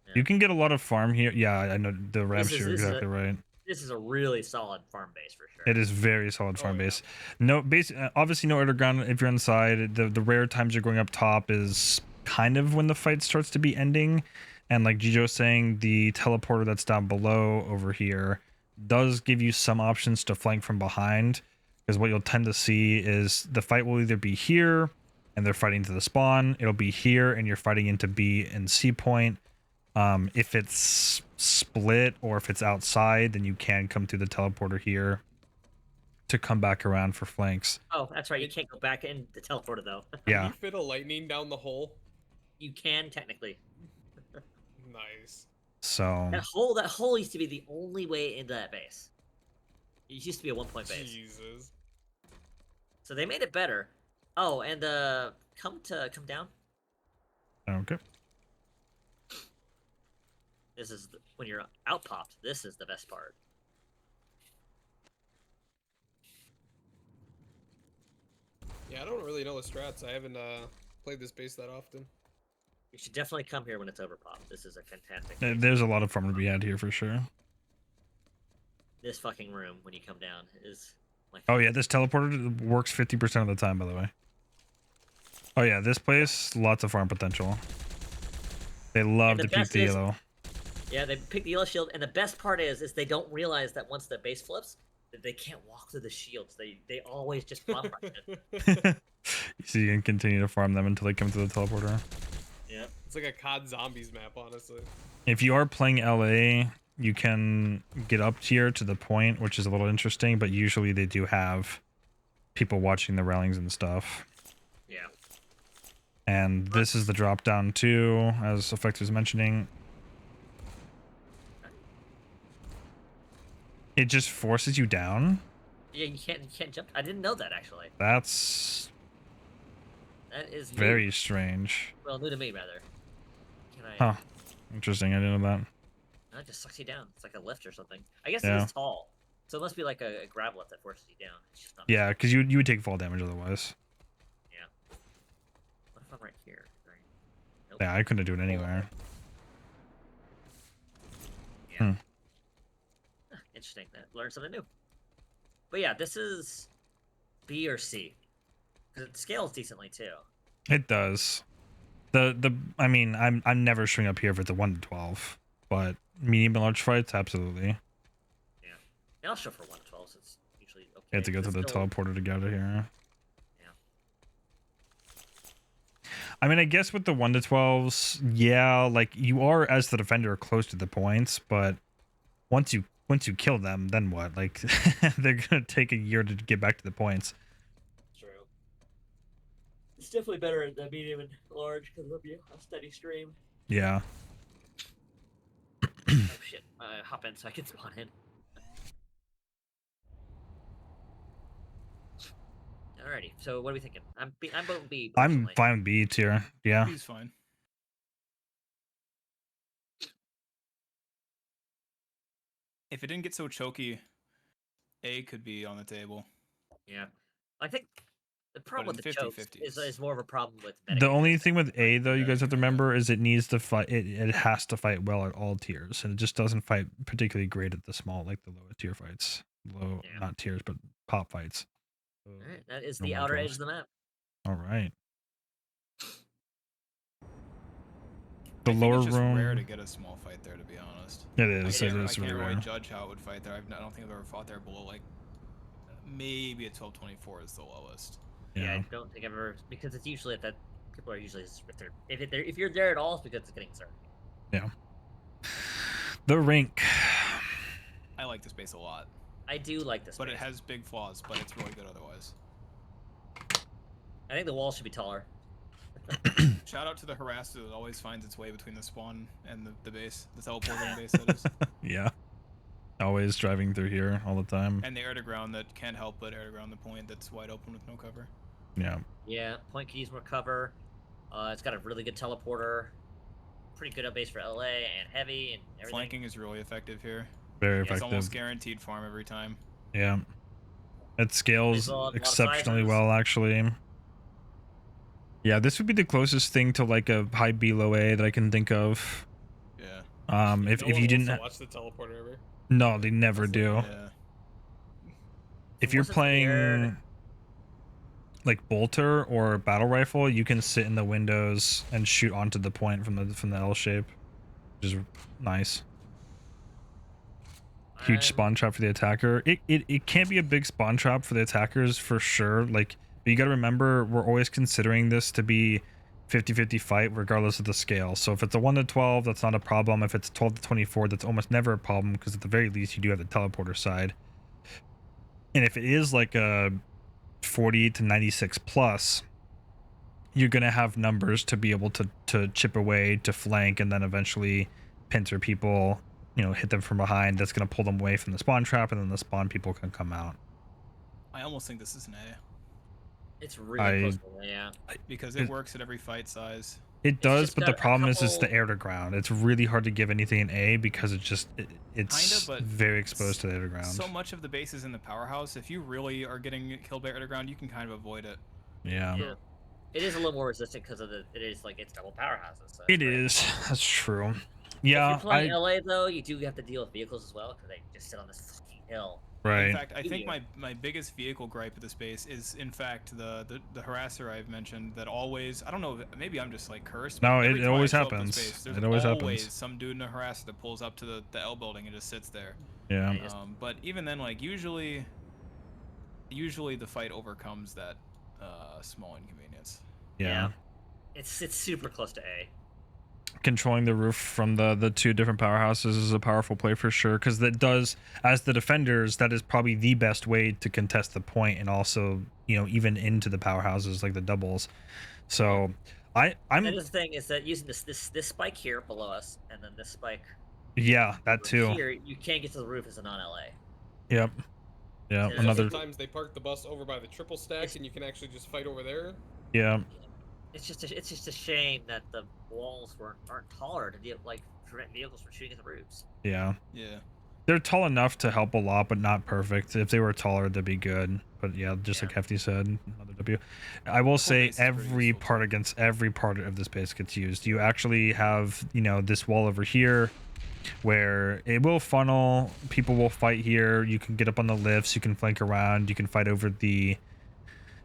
Yeah. You can get a lot of farm here. Yeah, I know the ramps, you're exactly right. This is a really solid farm base for sure. It is very solid farm base. No base, obviously no underground if you're inside. The rare times you're going up top is kind of when the fight starts to be ending. And like Gijo was saying, the teleporter that's down below over here does give you some options to flank from behind. Because what you'll tend to see is the fight will either be here and they're fighting to the spawn. It'll be here and you're fighting into B and C point. If it's split or if it's outside, then you can come through the teleporter here to come back around for flanks. Oh, that's right. You can't go back in the teleporter though. Yeah. Can you fit a lightning down the hole? You can technically. Nice. So that hole used to be the only way into that base. It used to be a 1-point base. Jesus. So they made it better. Oh, and come down. okay. This is when you're out popped. This is the best part. Yeah, I don't really know the strats. I haven't played this base that often. You should definitely come here when it's over popped. This is a fantastic. There's a lot of farm to be had here for sure. This fucking room when you come down is. Oh yeah, this teleporter works 50% of the time, by the way. Oh yeah, this place, lots of farm potential. They love to peek the yellow. Yeah, they pick the yellow shield, and the best part is they don't realize that once the base flips, that they can't walk through the shields. They always just bump right in. So you can continue to farm them until they come to the teleporter. Yeah, it's like a COD Zombies map, honestly. If you are playing LA, you can get up tier to the point, which is a little interesting, but usually they do have people watching the railings and stuff. Yeah. And this is the drop down too, as Effect was mentioning. It just forces you down. Yeah, you can't jump. I didn't know that actually. That is very new. strange. Well, new to me rather. Huh. Interesting. I didn't know that. No, it just sucks you down. It's like a lift or something. I guess Yeah. it is tall, so it must be like a grab lift that forces you down. It's just not. Yeah, because you would take fall damage otherwise. Yeah. What if I'm right here? Right. Nope. Yeah, I couldn't do it anywhere. Yeah. Interesting. Learn something new. But yeah, this is B or C because it scales decently too. It does. I mean, I'm never showing up here for the 1 to 12, but medium and large fights, absolutely. Yeah, and I'll show for 1 to 12. So it's usually okay. You have to go through the teleporter to get out of here. Yeah. I mean, I guess with the 1 to 12s, yeah, like you are as the defender close to the points, but once you kill them, then what? Like they're gonna take a year to get back to the points. True. It's definitely better at the medium and large because it'll be a steady stream. Yeah. Oh shit! Hop in so I can spawn in. Alrighty. So what are we thinking? I'm voting B. I'm fine with B tier. Yeah. B's fine. If it didn't get so choky, A could be on the table. Yeah, I think the problem with the chokes is more of a problem with. The only thing with A though, you guys have to remember, is it needs to fight. It has to fight well at all tiers, and it just doesn't fight particularly great at the small, like the lower tier fights. Not tiers, but pop fights. All right, that is the outer edge of the map. All right. The lower room. It's rare to get a small fight there, to be honest. It is. I can't really judge how it would fight there. I don't think I've ever fought there below like maybe a 1224 is the lowest. Yeah, I don't think I've ever, because it's usually at that people are usually if you're there at all, it's because it's getting started. Yeah. The rink. I like this base a lot. I do like this. But it has big flaws, but it's really good otherwise. I think the wall should be taller. Shout out to the harasser that always finds its way between the spawn and the base, the teleporting base that is. Yeah. Always driving through here all the time. And the air to ground that can't help but air to ground the point that's wide open with no cover. Yeah. Yeah, point can use more cover. It's got a really good teleporter. Pretty good up base for LA and heavy and everything. Flanking is really effective here. Very effective. It's almost guaranteed farm every time. Yeah. It scales exceptionally well, actually. Yeah, this would be the closest thing to like a high B low A that I can think of. Yeah. If you didn't watch the teleporter ever. No, they never do. Yeah. If you're playing like bolter or battle rifle, you can sit in the windows and shoot onto the point from the L shape, which is nice. Huge spawn trap for the attacker. It can't be a big spawn trap for the attackers for sure. Like, but you got to remember, we're always considering this to be 50-50 fight regardless of the scale. So if it's a 1 to 12, that's not a problem. If it's 12 to 24, that's almost never a problem, because at the very least you do have the teleporter side. And if it is like a 40 to 96 plus, you're gonna have numbers to be able to chip away, to flank, and then eventually pincer people, you know, hit them from behind. That's gonna pull them away from the spawn trap, and then the spawn people can come out. I almost think this is an A. It's really close to A, yeah. Because it works at every fight size. It does, but the problem is it's the air to ground. It's really hard to give anything an A because it's Kinda, very exposed to the air to ground. So much of the base is in the powerhouse. If you really are getting killed by air to ground, you can kind of avoid it. Yeah. It is a little more resistant because of it's double powerhouses. So it is. That's true. Yeah. If you're playing LA though, you do have to deal with vehicles as well because they just sit on this fucking hill. Right. In fact, I think my biggest vehicle gripe at this base is, in fact, the harasser I've mentioned that always, I don't know, maybe I'm just like cursed. No, it always happens. It always happens. Some dude in a harasser that pulls up to the L building and just sits there. Yeah. But even then, like usually the fight overcomes that small inconvenience. Yeah. It's super close to A. Controlling the roof from the two different powerhouses is a powerful play for sure, because that does, as the defenders, that is probably the best way to contest the point, and also, you know, even into the powerhouses like the doubles. So I'm the thing is that using this spike here below us, and then this spike. Yeah, that too. Here, you can't get to the roof as a non-LA. Yep. Yeah. So another. Sometimes they park the bus over by the triple stack, and you can actually just fight over there. Yeah. It's just a shame that the walls aren't taller to prevent vehicles from shooting at the roofs. Yeah. Yeah. They're tall enough to help a lot, but not perfect. If they were taller, that'd be good. But yeah, just like Hefty said, another W. I will say every part against every part of this base gets used. You actually have, this wall over here where it will funnel. People will fight here. You can get up on the lifts. You can flank around. You can fight over the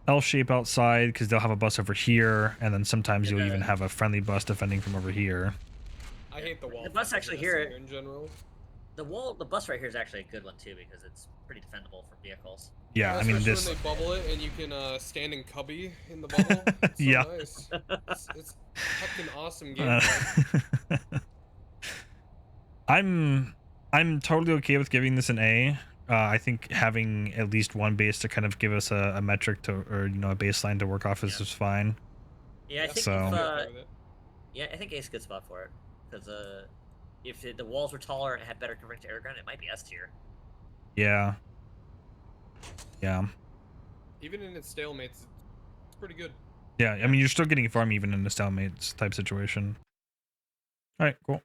L shape outside because they'll have a bus over here. And then sometimes you'll even have a friendly bus defending from over here. I hate the wall. The bus actually here in general. The bus right here is actually a good one too because it's pretty defendable for vehicles. Yeah, I mean this. When they bubble it and you can stand in cubby in the bubble. It's so yeah. Nice. It's fucking awesome game. I'm totally okay with giving this an A. I think having at least one base to kind of give us a metric to, or a baseline to work off is just fine. Yeah, I think so. I think A's a good spot for it because if the walls were taller and had better conversion to air ground, it might be S tier. Yeah. Yeah. Even in its stalemates, it's pretty good. Yeah, I mean you're still getting farm even in the stalemates type situation. All right, cool.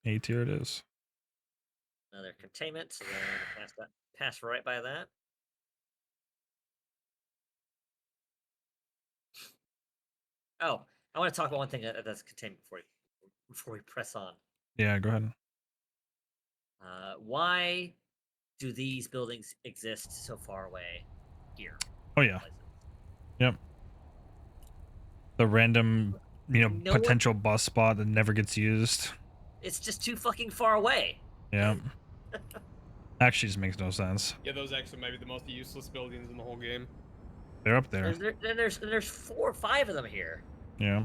A tier it is. Another containment, so then pass right by that. Oh, I want to talk about one thing that's containment before we press on. Yeah, go ahead. Why do these buildings exist so far away here? Oh yeah. Yep. The random, potential bus spot that never gets used. It's just too fucking far away. Yeah. Actually, just makes no sense. Yeah, those actually might be the most useless buildings in the whole game. They're up there. There's 4 or 5 of them here. Yeah.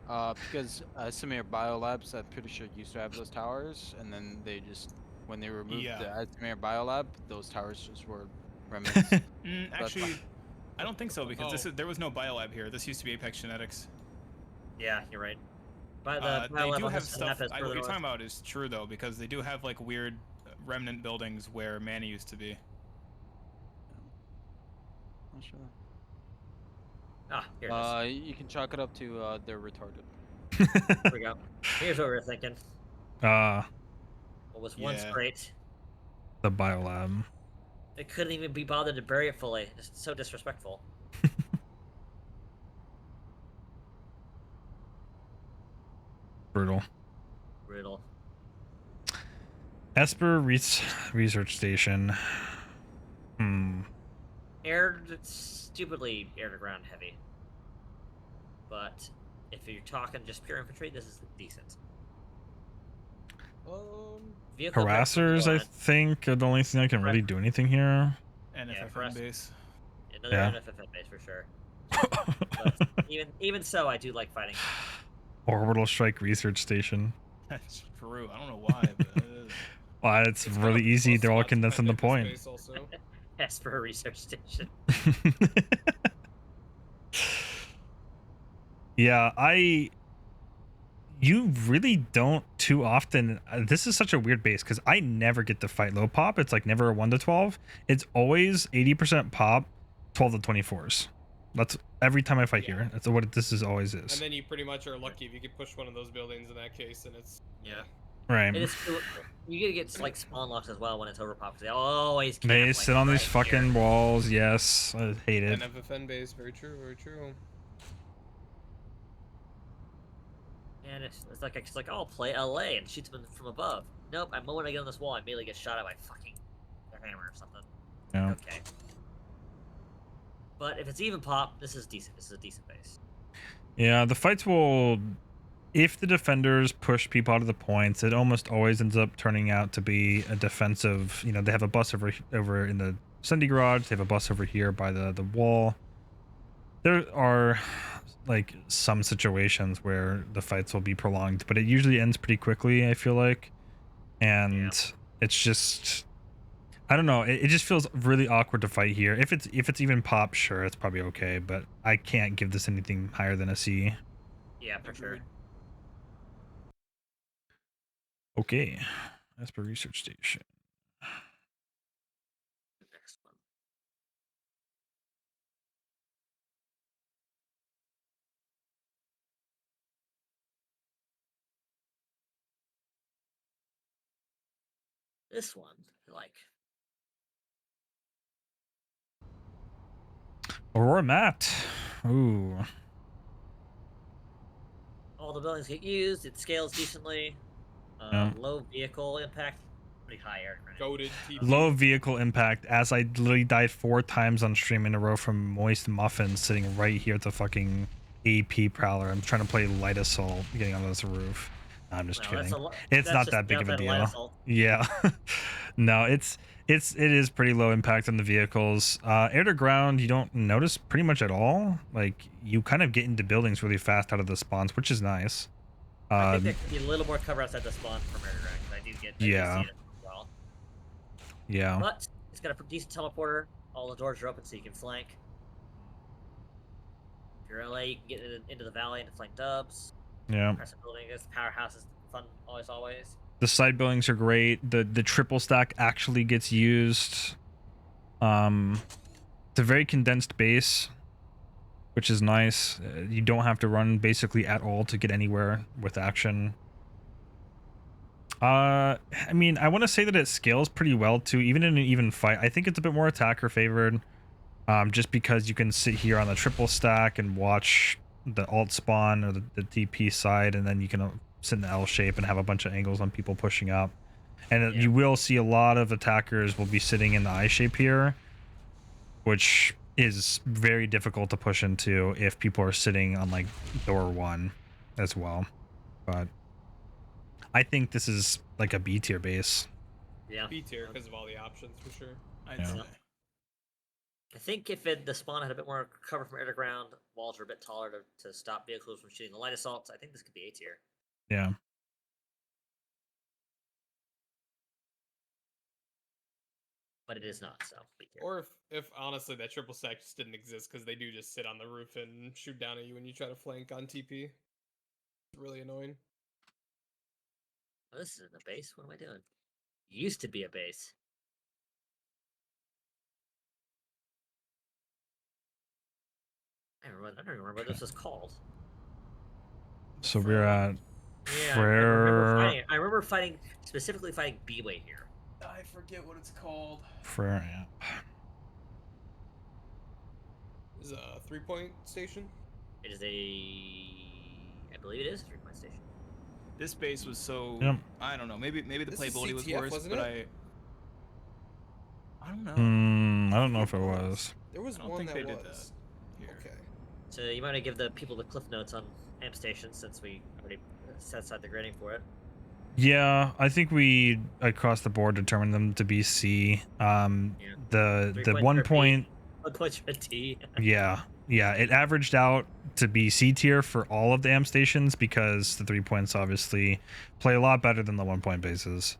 Because Esamir Biolabs, I'm pretty sure used to have those towers, and then they just, when they removed the Esamir Biolab, those towers just were remnants. Actually, I don't think so because there was no Biolab here. This used to be Apex Genetics. Yeah, you're right. They do have stuff. What you're talking about is true though, because they do have like weird remnant buildings where Mana used to be. Not sure. Here it is. You can chalk it up to they're retarded. Here we go. Here's what we were thinking. What was once great. The Biolab. They couldn't even be bothered to bury it fully. It's so disrespectful. Brutal. Esper Research Station. Stupidly air to ground heavy. But if you're talking just pure infantry, this is decent. Harassers, I think, are the only thing that can really do anything here. NFFN base. Another NFFN base for sure. But even so, I do like fighting. Orbital Strike Research Station. That's true. I don't know why, but well, it's really easy. They're all condensed on the point. Esper Research Station. Yeah, you really don't too often. This is such a weird base because I never get to fight low pop. It's like never a 1 to 12. It's always 80% pop, 12 to 24s. That's every time I fight here. That's what this always is. And then you pretty much are lucky if you can push one of those buildings in that case, and it's right. You gotta get like spawn locks as well when it's overpopped. They always they sit on these fucking walls. Yes, I hate it. NFFN base, very true, very true. And it's like, oh, I'll play LA and shoot them from above. Nope, I'm when I get on this wall, I immediately get shot at by fucking a hammer or something. Yeah. Okay. But if it's even pop, this is decent. This is a decent base. Yeah, the fights will. If the defenders push people out of the points, it almost always ends up turning out to be a defensive. They have a bus over in the Sunday garage. They have a bus over here by the wall. There are like some situations where the fights will be prolonged, but it usually ends pretty quickly, I feel like. And it's just I don't know. It just feels really awkward to fight here. If it's even pop, sure, it's probably okay. But I can't give this anything higher than a C. Yeah, for sure. Okay, as per research station. Next one. This one, like. Aurora Matte. Ooh. All the buildings get used. It scales decently. Yeah. Low vehicle impact, pretty high air grenade. Goated TP. Low vehicle impact, as I literally died 4 times on stream in a row from Moist Muffin sitting right here at the fucking AP Prowler. I'm trying to play Light Assault getting on this roof. No, I'm just kidding. It's not that big of a deal. Yeah. No, it is pretty low impact on the vehicles. Air to ground, you don't notice pretty much at all. Like, you kind of get into buildings really fast out of the spawns, which is nice. I think there could be a little more cover outside the spawn from air to ground, because I do see it as well. Yeah. But it's got a decent teleporter. All the doors are open, so you can flank. If you're LA, you can get into the valley and flank dubs. Yeah. Crescent building is powerhouse is fun always. The side buildings are great. The triple stack actually gets used. It's a very condensed base, which is nice. You don't have to run basically at all to get anywhere with action. I mean, I want to say that it scales pretty well too, even in an even fight. I think it's a bit more attacker favored, just because you can sit here on the triple stack and watch the alt spawn or the TP side, and then you can sit in the L shape and have a bunch of angles on people pushing up. And you will see a lot of attackers will be sitting in the I shape here, which is very difficult to push into if people are sitting on like door 1 as well. But I think this is like a B tier base. Yeah. B tier because of all the options for sure. I'd say. I think if the spawn had a bit more cover from air to ground, walls are a bit taller to stop vehicles from shooting the light assaults, I think this could be A tier. Yeah. But it is not, so B tier. Or if honestly that triple stack just didn't exist, because they do just sit on the roof and shoot down at you when you try to flank on TP. It's really annoying. Oh, this isn't a base. What am I doing? Used to be a base. I don't remember what this was called. So we're at I remember specifically fighting B-Way here. I forget what it's called. Frere Amp. Is it a 3-point station? It is I believe it is a 3-point station. This base was so I don't know. Maybe the playability was worse, but I don't know. I don't know if it was. There was one that was. Okay. So you might want to give the people the cliff notes on amp stations, since we already set aside the grading for it. Yeah, I think we across the board determined them to be C. The 1 point. 1 point for T. Yeah, it averaged out to be C tier for all of the amp stations, because the 3 points obviously play a lot better than the 1 point bases.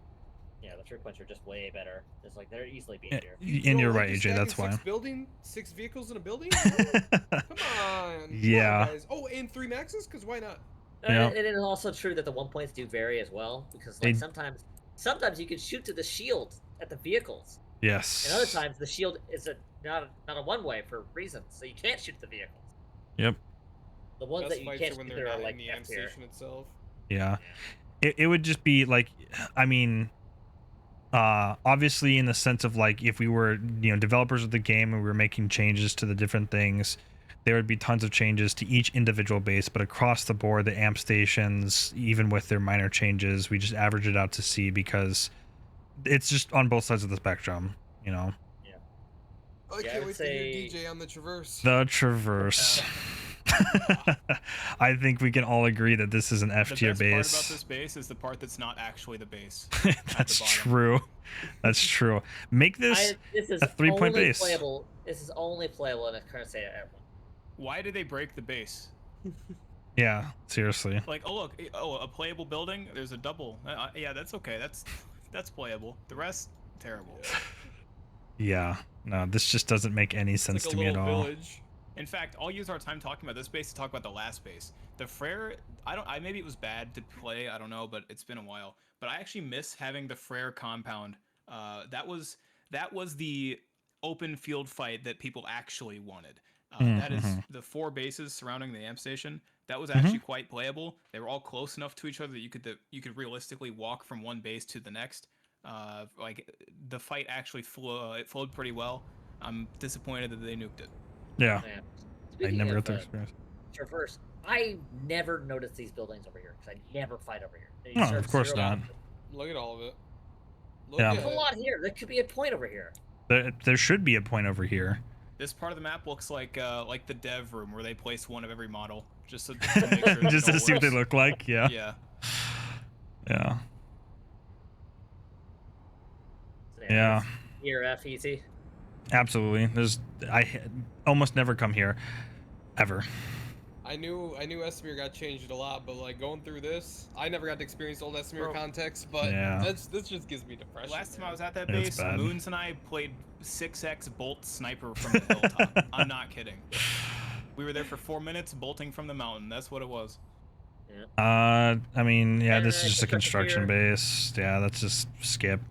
Yeah, the 3 points are just way better. It's like they're easily B tier. And you're right, AJ. That's why. 6 vehicles in a building. Come on. Yeah. Come on, guys. Oh, and 3 maxes, because why not? Yeah. And it is also true that the 1 points do vary as well, because like sometimes you can shoot to the shield at the vehicles. Yes. And other times the shield is not a one-way for reasons, so you can't shoot the vehicles. Yep. The ones that you can't shoot there are like the amp station itself. Yeah. It would just be like, I mean, obviously in the sense of like, if we were, developers of the game and we were making changes to the different things, there would be tons of changes to each individual base, but across the board, the amp stations, even with their minor changes, we just average it out to C, because it's just on both sides of the spectrum, Yeah. I can't wait to hear DJ on the Traverse. The Traverse. I think we can all agree that this is an F tier base. The best part about this base is the part that's not actually the base. That's true. That's true. Make this a 3-point base. This is only playable in a current state of everyone. Why did they break the base? Yeah, seriously. Like, a playable building. There's a double. Yeah, that's okay. That's playable. The rest, terrible. Yeah. No, this just doesn't make any sense like to me at all. Village. In fact, I'll use our time talking about this base to talk about the last base. The Frere, maybe it was bad to play, I don't know, but it's been a while. But I actually miss having the Frere compound. That was the open field fight that people actually wanted. That is the 4 bases surrounding the amp station. That was actually quite playable. They were all close enough to each other that you could realistically walk from one base to the next. Like the fight actually flowed pretty well. I'm disappointed that they nuked it. Yeah. I never got the experience. Traverse. I never noticed these buildings over here because I never fight over here. No, of course not. Look at all of it. There's a lot here. There could be a point over here. There should be a point over here. This part of the map looks like the dev room where they place one of every model just to make sure just to see what they look like. Yeah. Yeah. Yeah. Yeah. Here, FET. Absolutely. I almost never come here, ever. I knew Esamir got changed a lot, but like going through this, I never got to experience old Esamir context, but this just gives me depression. Last time I was at that base, Moons and I played 6x bolt sniper from the hilltop. I'm not kidding. We were there for 4 minutes bolting from the mountain. That's what it was. I mean, yeah, this is just a construction base. Yeah, let's just skip.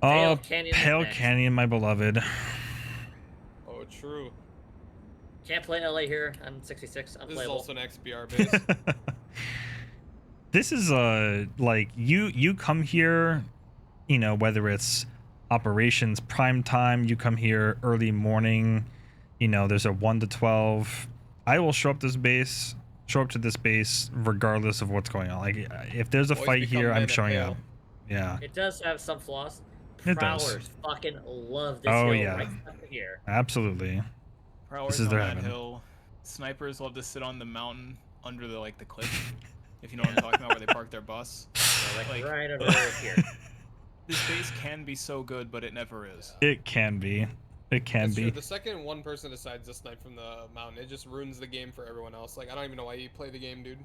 Oh, Pale Canyon, my beloved. Oh, true. Can't play LA here. I'm 66. I'm This is also an XBR base. This is like you come here, you know, whether it's operations prime time, you come here early morning, you know, there's a 1 to 12. I will show up to this base regardless of what's going on. Like if there's a fight here, I'm showing up. Yeah. It does have some flaws. It Prowlers does. fucking love this hill right here. Absolutely. Prowlers on that hill. Snipers love to sit on the mountain under the cliff. If you know what I'm talking about, where they park their bus. Like right over here. This base can be so good, but it never is. It can be. It can be. True. The second one person decides to snipe from the mountain, it just ruins the game for everyone else. Like I don't even know why you play the game, dude.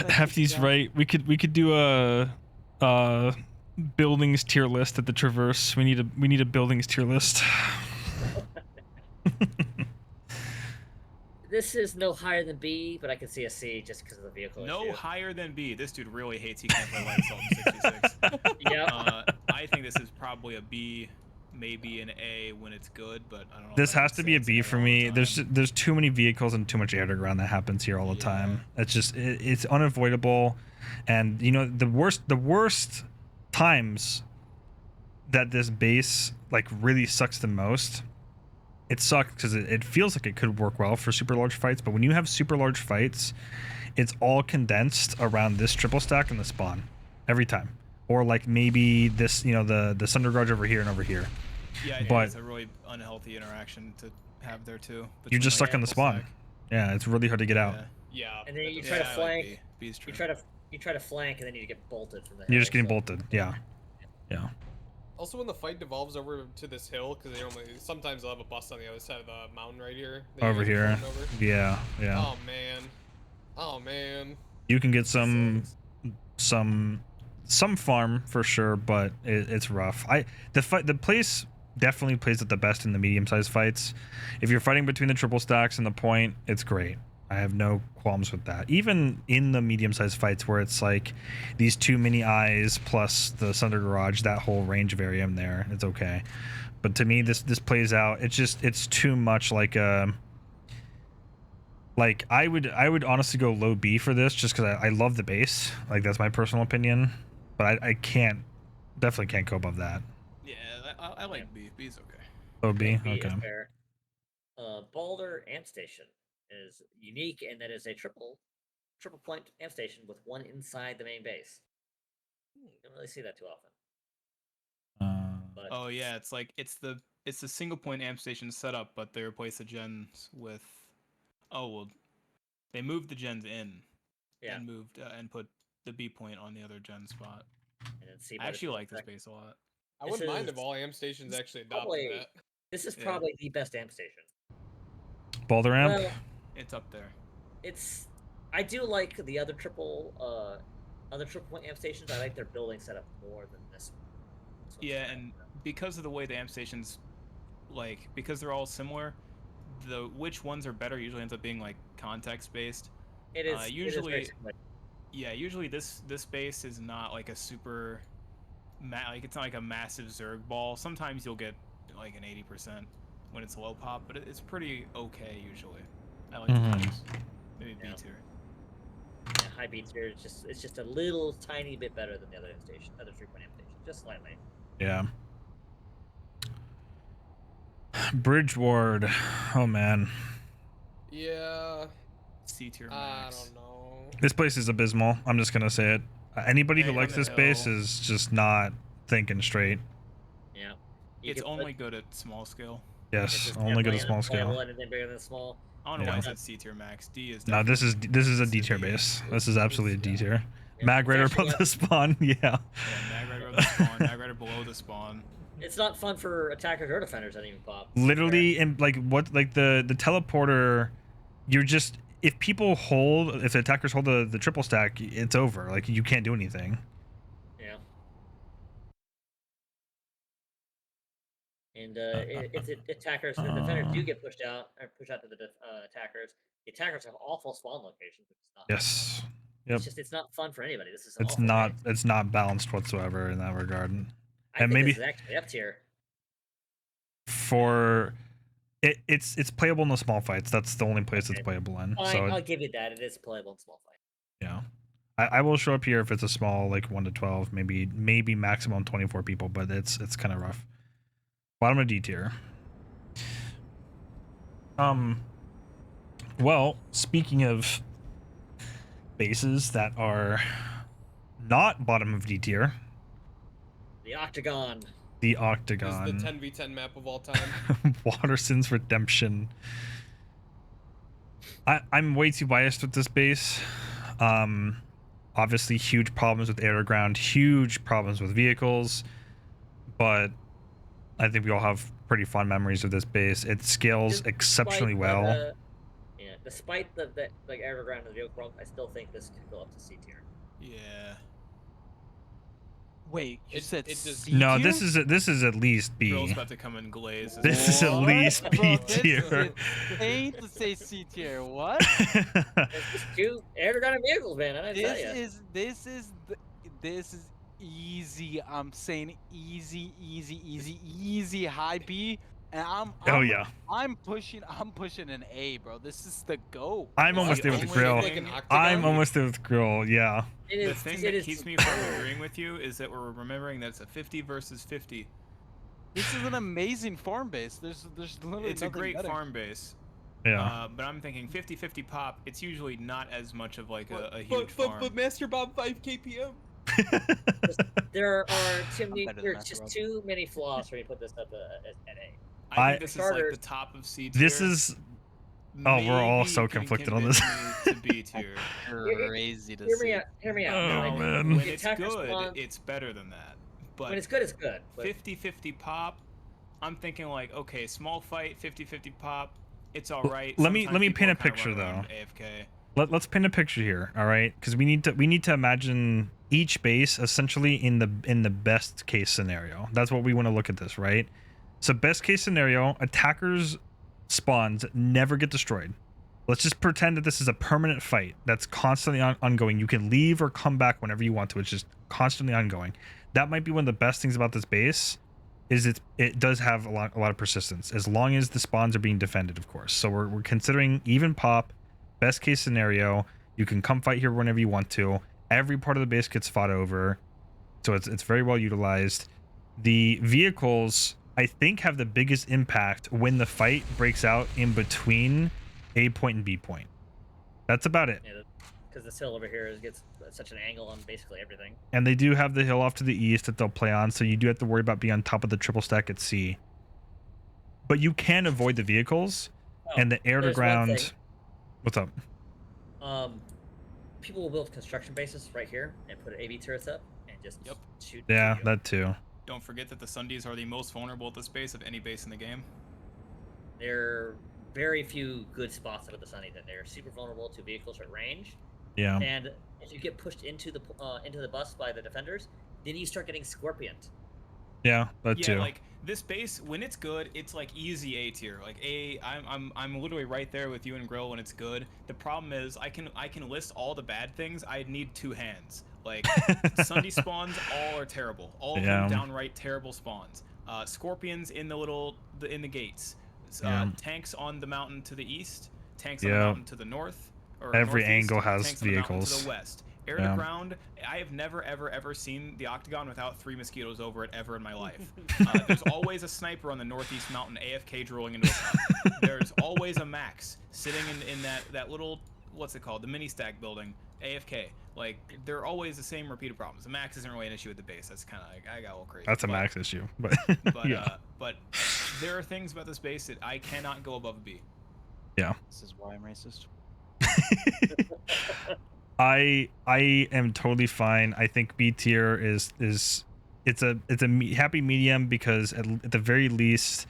Hefty's right. We could do a buildings tier list at the Traverse. We need a buildings tier list. This is no higher than B, but I can see a C just because of the vehicle No issue. higher than B. This dude really hates he can't play Light Assault in 66. Yeah. I think this is probably a B, maybe an A when it's good, but I don't know. This has to be a B for me. There's too many vehicles and too much air to ground that happens here all the time. It's just it's unavoidable, and you know the worst times that this base like really sucks the most. It sucks because it feels like it could work well for super large fights, but when you have super large fights, it's all condensed around this triple stack and the spawn every time, or like maybe this, you know, the Thunder Garage over here and over here. Yeah, but it's a really unhealthy interaction to have there too. You're just stuck in the spawn. Yeah, it's really hard to get out. Yeah. And then you try to flank. You try to flank, and then you get bolted from the hill. You're just getting bolted. Yeah. Yeah. Also, when the fight devolves over to this hill, because sometimes they'll have a bus on the other side of the mountain right here. Over here. Yeah. Yeah. Oh man. Oh man. You can get some farm for sure, but it's rough. The place definitely plays at the best in the medium-sized fights. If you're fighting between the triple stacks and the point, it's great. I have no qualms with that. Even in the medium-sized fights where it's like these 2 mini eyes plus the Thunder Garage, that whole range of area in there, it's okay. But to me, this plays out. It's too much like a. Like I would honestly go low B for this just because I love the base. Like that's my personal opinion, but I definitely can't go above that. Yeah, I like B. B's okay. Oh B, B okay. Is fair. Boulder Amp Station is unique, and that is a triple point amp station with one inside the main base. You don't really see that too often. Oh yeah, it's like it's the single point amp station setup, but they replace the gens with. Oh well, they moved the gens in. Yeah. And moved and put the B point on the other gen spot. And then C I actually like this base a lot. I wouldn't mind if all amp stations actually adopted that. This is probably the best amp station. Boulder amp. Well, it's up there. I do like the other triple point amp stations. I like their building setup more than this Yeah, and because of the way the amp stations, like, because they're all similar, which ones are better usually ends up being like context based. It is usually. Yeah, usually this base is not like a super, like it's not like a massive Zerg ball. Sometimes you'll get like an 80% when it's low pop, but it's pretty okay usually. I like the base. Maybe B tier. Yeah, high B tier it's just a little tiny bit better than the other station, other 3-point amp station, just slightly. Yeah. Bridge Ward. Oh man. Yeah. C tier max. I don't know. This place is abysmal. I'm just gonna say it. Anybody who likes this base is just not thinking straight. Yeah. It's only good at small scale. Yes, only good at small scale. Anything bigger than small. I don't know why it's at C tier max. D is. No, this is a D tier base. This is absolutely a D tier. Mag Raider above the spawn. Yeah. Yeah, Mag Raider above the spawn. Mag Raider below the spawn. It's not fun for attackers or defenders that even pop. Literally, and like the teleporter, you're just, if the attackers hold the triple stack, it's over. Like you can't do anything. Yeah. And if attackers and defenders do get pushed out or push out to the attackers, the attackers have awful spawn locations. Which is not Yes. Yep. It's not fun for anybody. This is it's not balanced whatsoever in that regard. I think this is actually up tier. For it's playable in the small fights. That's the only place it's playable in. Fine, so I'll give you that. It is playable in small fights. Yeah. I will show up here if it's a small, like 1 to 12, maybe maximum 24 people, but it's kind of rough. Bottom of D tier. Well, speaking of bases that are not bottom of D tier, the Octagon. The Octagon. This is the 10v10 map of all time. Waterson's Redemption. I'm way too biased with this base. Obviously huge problems with air to ground, huge problems with vehicles, but I think we all have pretty fond memories of this base. It scales exceptionally well. Despite the like air to ground and the vehicle problem, I still think this could go up to C tier. Yeah. Wait, you said C no? tier? This is at least B. Girl's about to come in glaze. This is at least B tier. They to say C tier. What? It's just two air to ground vehicles, man. I tell you. This is easy. I'm saying easy high B. And I'm pushing an A, bro. This is the go. I'm almost there with the grill. I'm almost there with the grill. Yeah. The thing that keeps me from agreeing with you is that we're remembering that it's a 50 versus 50. This is an amazing farm base. There's literally it's a great farm base. Yeah. But I'm thinking 50-50 pop. It's usually not as much of like a huge farm. But Master Bob 5 KPM. There are just too many flaws when you put this up at A. I think this is like the top of C tier. This is. Oh, we're all so conflicted on this. To B tier. Crazy to see. Hear me out. Oh man. When it's good, it's better than that. But when it's good, it's good. 50-50 pop. I'm thinking like, okay, small fight, 50-50 pop. It's all right. Let me paint a picture though. AFK. Let's paint a picture here, all right? Because we need to imagine each base essentially in the best case scenario. That's what we want to look at this, right? So best case scenario, attackers spawns never get destroyed. Let's just pretend that this is a permanent fight that's constantly ongoing. You can leave or come back whenever you want to. It's just constantly ongoing. That might be one of the best things about this base, is it does have a lot of persistence, as long as the spawns are being defended, of course. So we're considering even pop, best case scenario. You can come fight here whenever you want to. Every part of the base gets fought over, so it's very well utilized. The vehicles, I think, have the biggest impact when the fight breaks out in between A point and B point. That's about it. Yeah, because this hill over here gets such an angle on basically everything. And they do have the hill off to the east that they'll play on, so you do have to worry about being on top of the triple stack at C. But you can avoid the vehicles and the air to ground. What's up? People will build construction bases right here and put AV turrets up and just shoot. Yeah, that too. Don't forget that the Sundays are the most vulnerable at this base of any base in the game. There are very few good spots out of the Sundays, and they're super vulnerable to vehicles at range. Yeah. And if you get pushed into the bus by the defenders, then you start getting scorpioned. Yeah, that yeah, too. like this base when it's good, it's like easy A tier. Like I'm literally right there with you and Grill when it's good. The problem is I can list all the bad things. I need 2 hands. Like Sunday spawns all are terrible. All of them downright terrible spawns. Scorpions in the gates. Tanks on the mountain to the east. Tanks on the mountain to the north. Or every northeast, angle has tanks vehicles. On the mountain to the west. Air to ground. I have never ever seen the octagon without 3 mosquitoes over it ever in my life. There's always a sniper on the northeast mountain AFK drilling into a cup. There's always a max sitting in that little, what's it called, the mini stack building AFK. Like they're always the same repeated problems. The max isn't really an issue with the base. That's kind of like, I got a little crazy. That's a max issue, but but there are things about this base that I cannot go above a B. Yeah. This is why I'm racist. I am totally fine. I think B tier is it's a happy medium because at the very least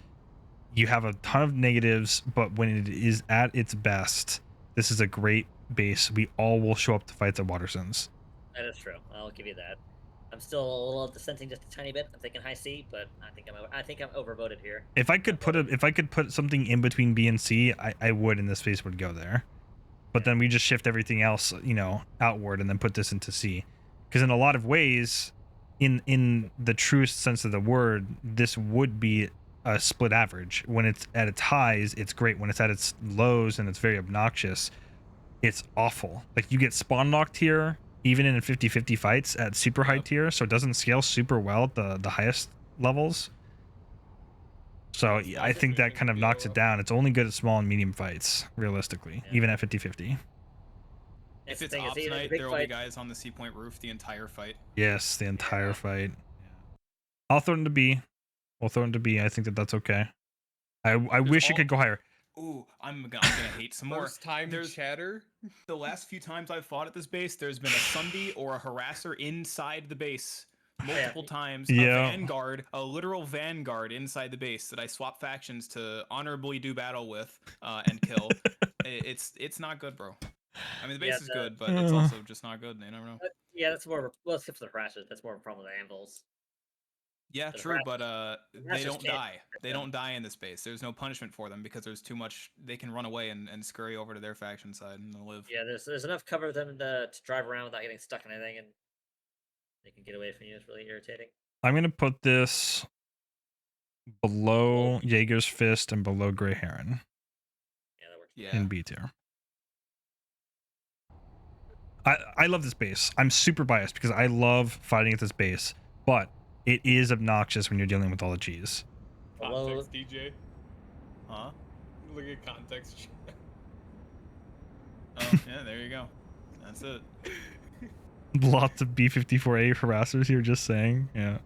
you have a ton of negatives, but when it is at its best, this is a great base. We all will show up to fights at Watersons. That is true. I'll give you that. I'm still a little dissenting just a tiny bit. I'm thinking high C, but I think I'm overvoted here. If I could put something in between B and C, I would, and this base would go there. But then we just shift everything else, outward and then put this into C. Because in a lot of ways, in the truest sense of the word, this would be a split average. When it's at its highs, it's great. When it's at its lows and it's very obnoxious, it's awful. Like you get spawn locked here, even in 50-50 fights at super high tier, so it doesn't scale super well at the highest levels. So I think that kind of knocks it down. It's only good at small and medium fights, realistically, even at 50-50. If it's ops night, there will be guys on the C point roof the entire fight. Yes, the entire fight. I'll throw it into B. We'll throw it into B. I think that's okay. I wish it could go higher. Ooh, I'm gonna hate some more. First time there's chatter. The last few times I've fought at this base, there's been a Sunday or a harasser inside the base. Multiple times, a literal vanguard inside the base that I swap factions to honorably do battle with and kill. It's not good, bro. I mean, the base is good, but it's also just not good. You never know. Yeah, that's more. Well, except for the harassers, that's more of a problem with the anvils. Yeah, true, but they don't die. They don't die in this base. There's no punishment for them because there's too much. They can run away and scurry over to their faction side and live. Yeah, there's enough cover for them to drive around without getting stuck in anything, and they can get away from you. It's really irritating. I'm gonna put this below Jaeger's Fist and below Grey Heron. Yeah, that works. Yeah. In B tier. I love this base. I'm super biased because I love fighting at this base, but it is obnoxious when you're dealing with all the G's. Context, DJ. Huh? Look at context. Oh, yeah, there you go. That's it. Lots of B-54A harassers here, just saying. Yeah.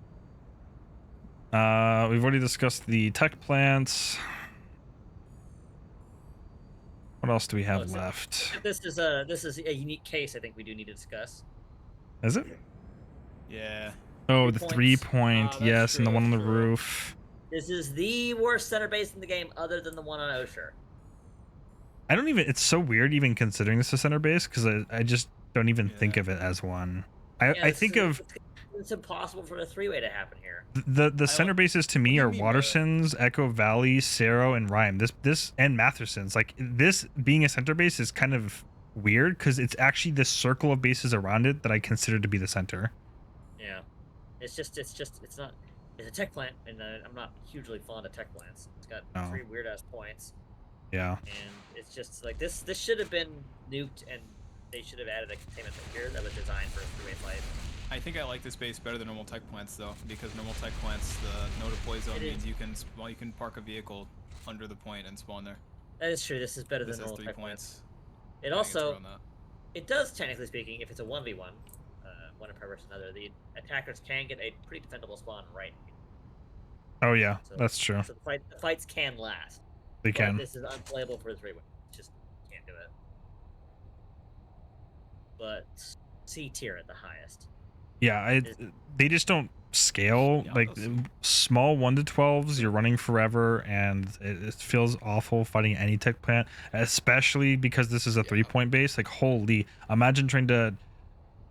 We've already discussed the tech plants. What else do we have left? This is a unique case I think we do need to discuss. Is it? Yeah. Oh, the 3-point, yes, and the one on the roof. This is the worst center base in the game other than the one on Osher. I don't even, it's so weird even considering this a center base because I just don't even think of it as one. I think it's impossible for a 3-way to happen here. The center bases to me are Watersons, Echo Valley, Cerro, and Rhyme. This and Matherson's. Like this being a center base is kind of weird because it's actually this circle of bases around it that I consider to be the center. Yeah, it's not. It's a tech plant, and I'm not hugely fond of tech plants. It's got 3 weird ass points. Yeah. And it's just like this should have been nuked, and they should have added a containment here that was designed for a 3-way fight. I think I like this base better than normal tech plants though, because normal tech plants, the no deploy zone means you can park a vehicle under the point and spawn there. That is true. This is better than normal tech plants. It also, it does technically speaking, if it's a 1v1, one empire versus another, the attackers can get a pretty defendable spawn right. Oh yeah, that's true. So the fights can last. They can. This is unplayable for the 3-way. Just can't do it. But C tier at the highest. Yeah, they just don't scale. Like small 1-12s, you're running forever, and it feels awful fighting any tech plant, especially because this is a 3-point base. Like holy, imagine trying to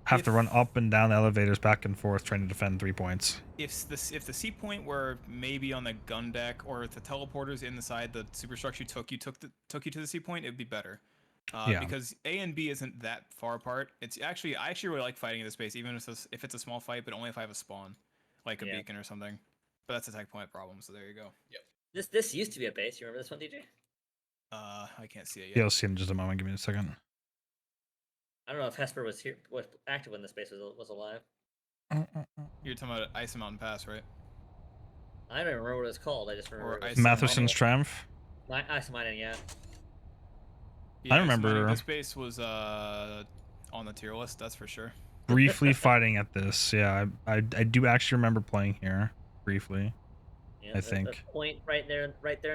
have to run up and down the elevators back and forth trying to defend 3 points. If the C point were maybe on the gun deck, or if the teleporters inside the superstructure took you to the C point, it'd be better. Yeah. Because A and B isn't that far apart. I actually really like fighting in this space, even if it's a small fight, but only if I have a spawn, like a beacon or something. But that's a tech point problem, so there you go. Yep. This used to be a base. You remember this one, DJ? I can't see it yet. Yeah, I'll see in just a moment. Give me a second. I don't know if Hesper was active when this base was alive. You're talking about Ice Mountain Pass, right? I don't even remember what it's called. I just remember Matheson's Triumph. Ice Mining, yeah. I remember this base was on the tier list, that's for sure. Briefly fighting at this. Yeah, I do actually remember playing here briefly. Yeah, I think. a point right there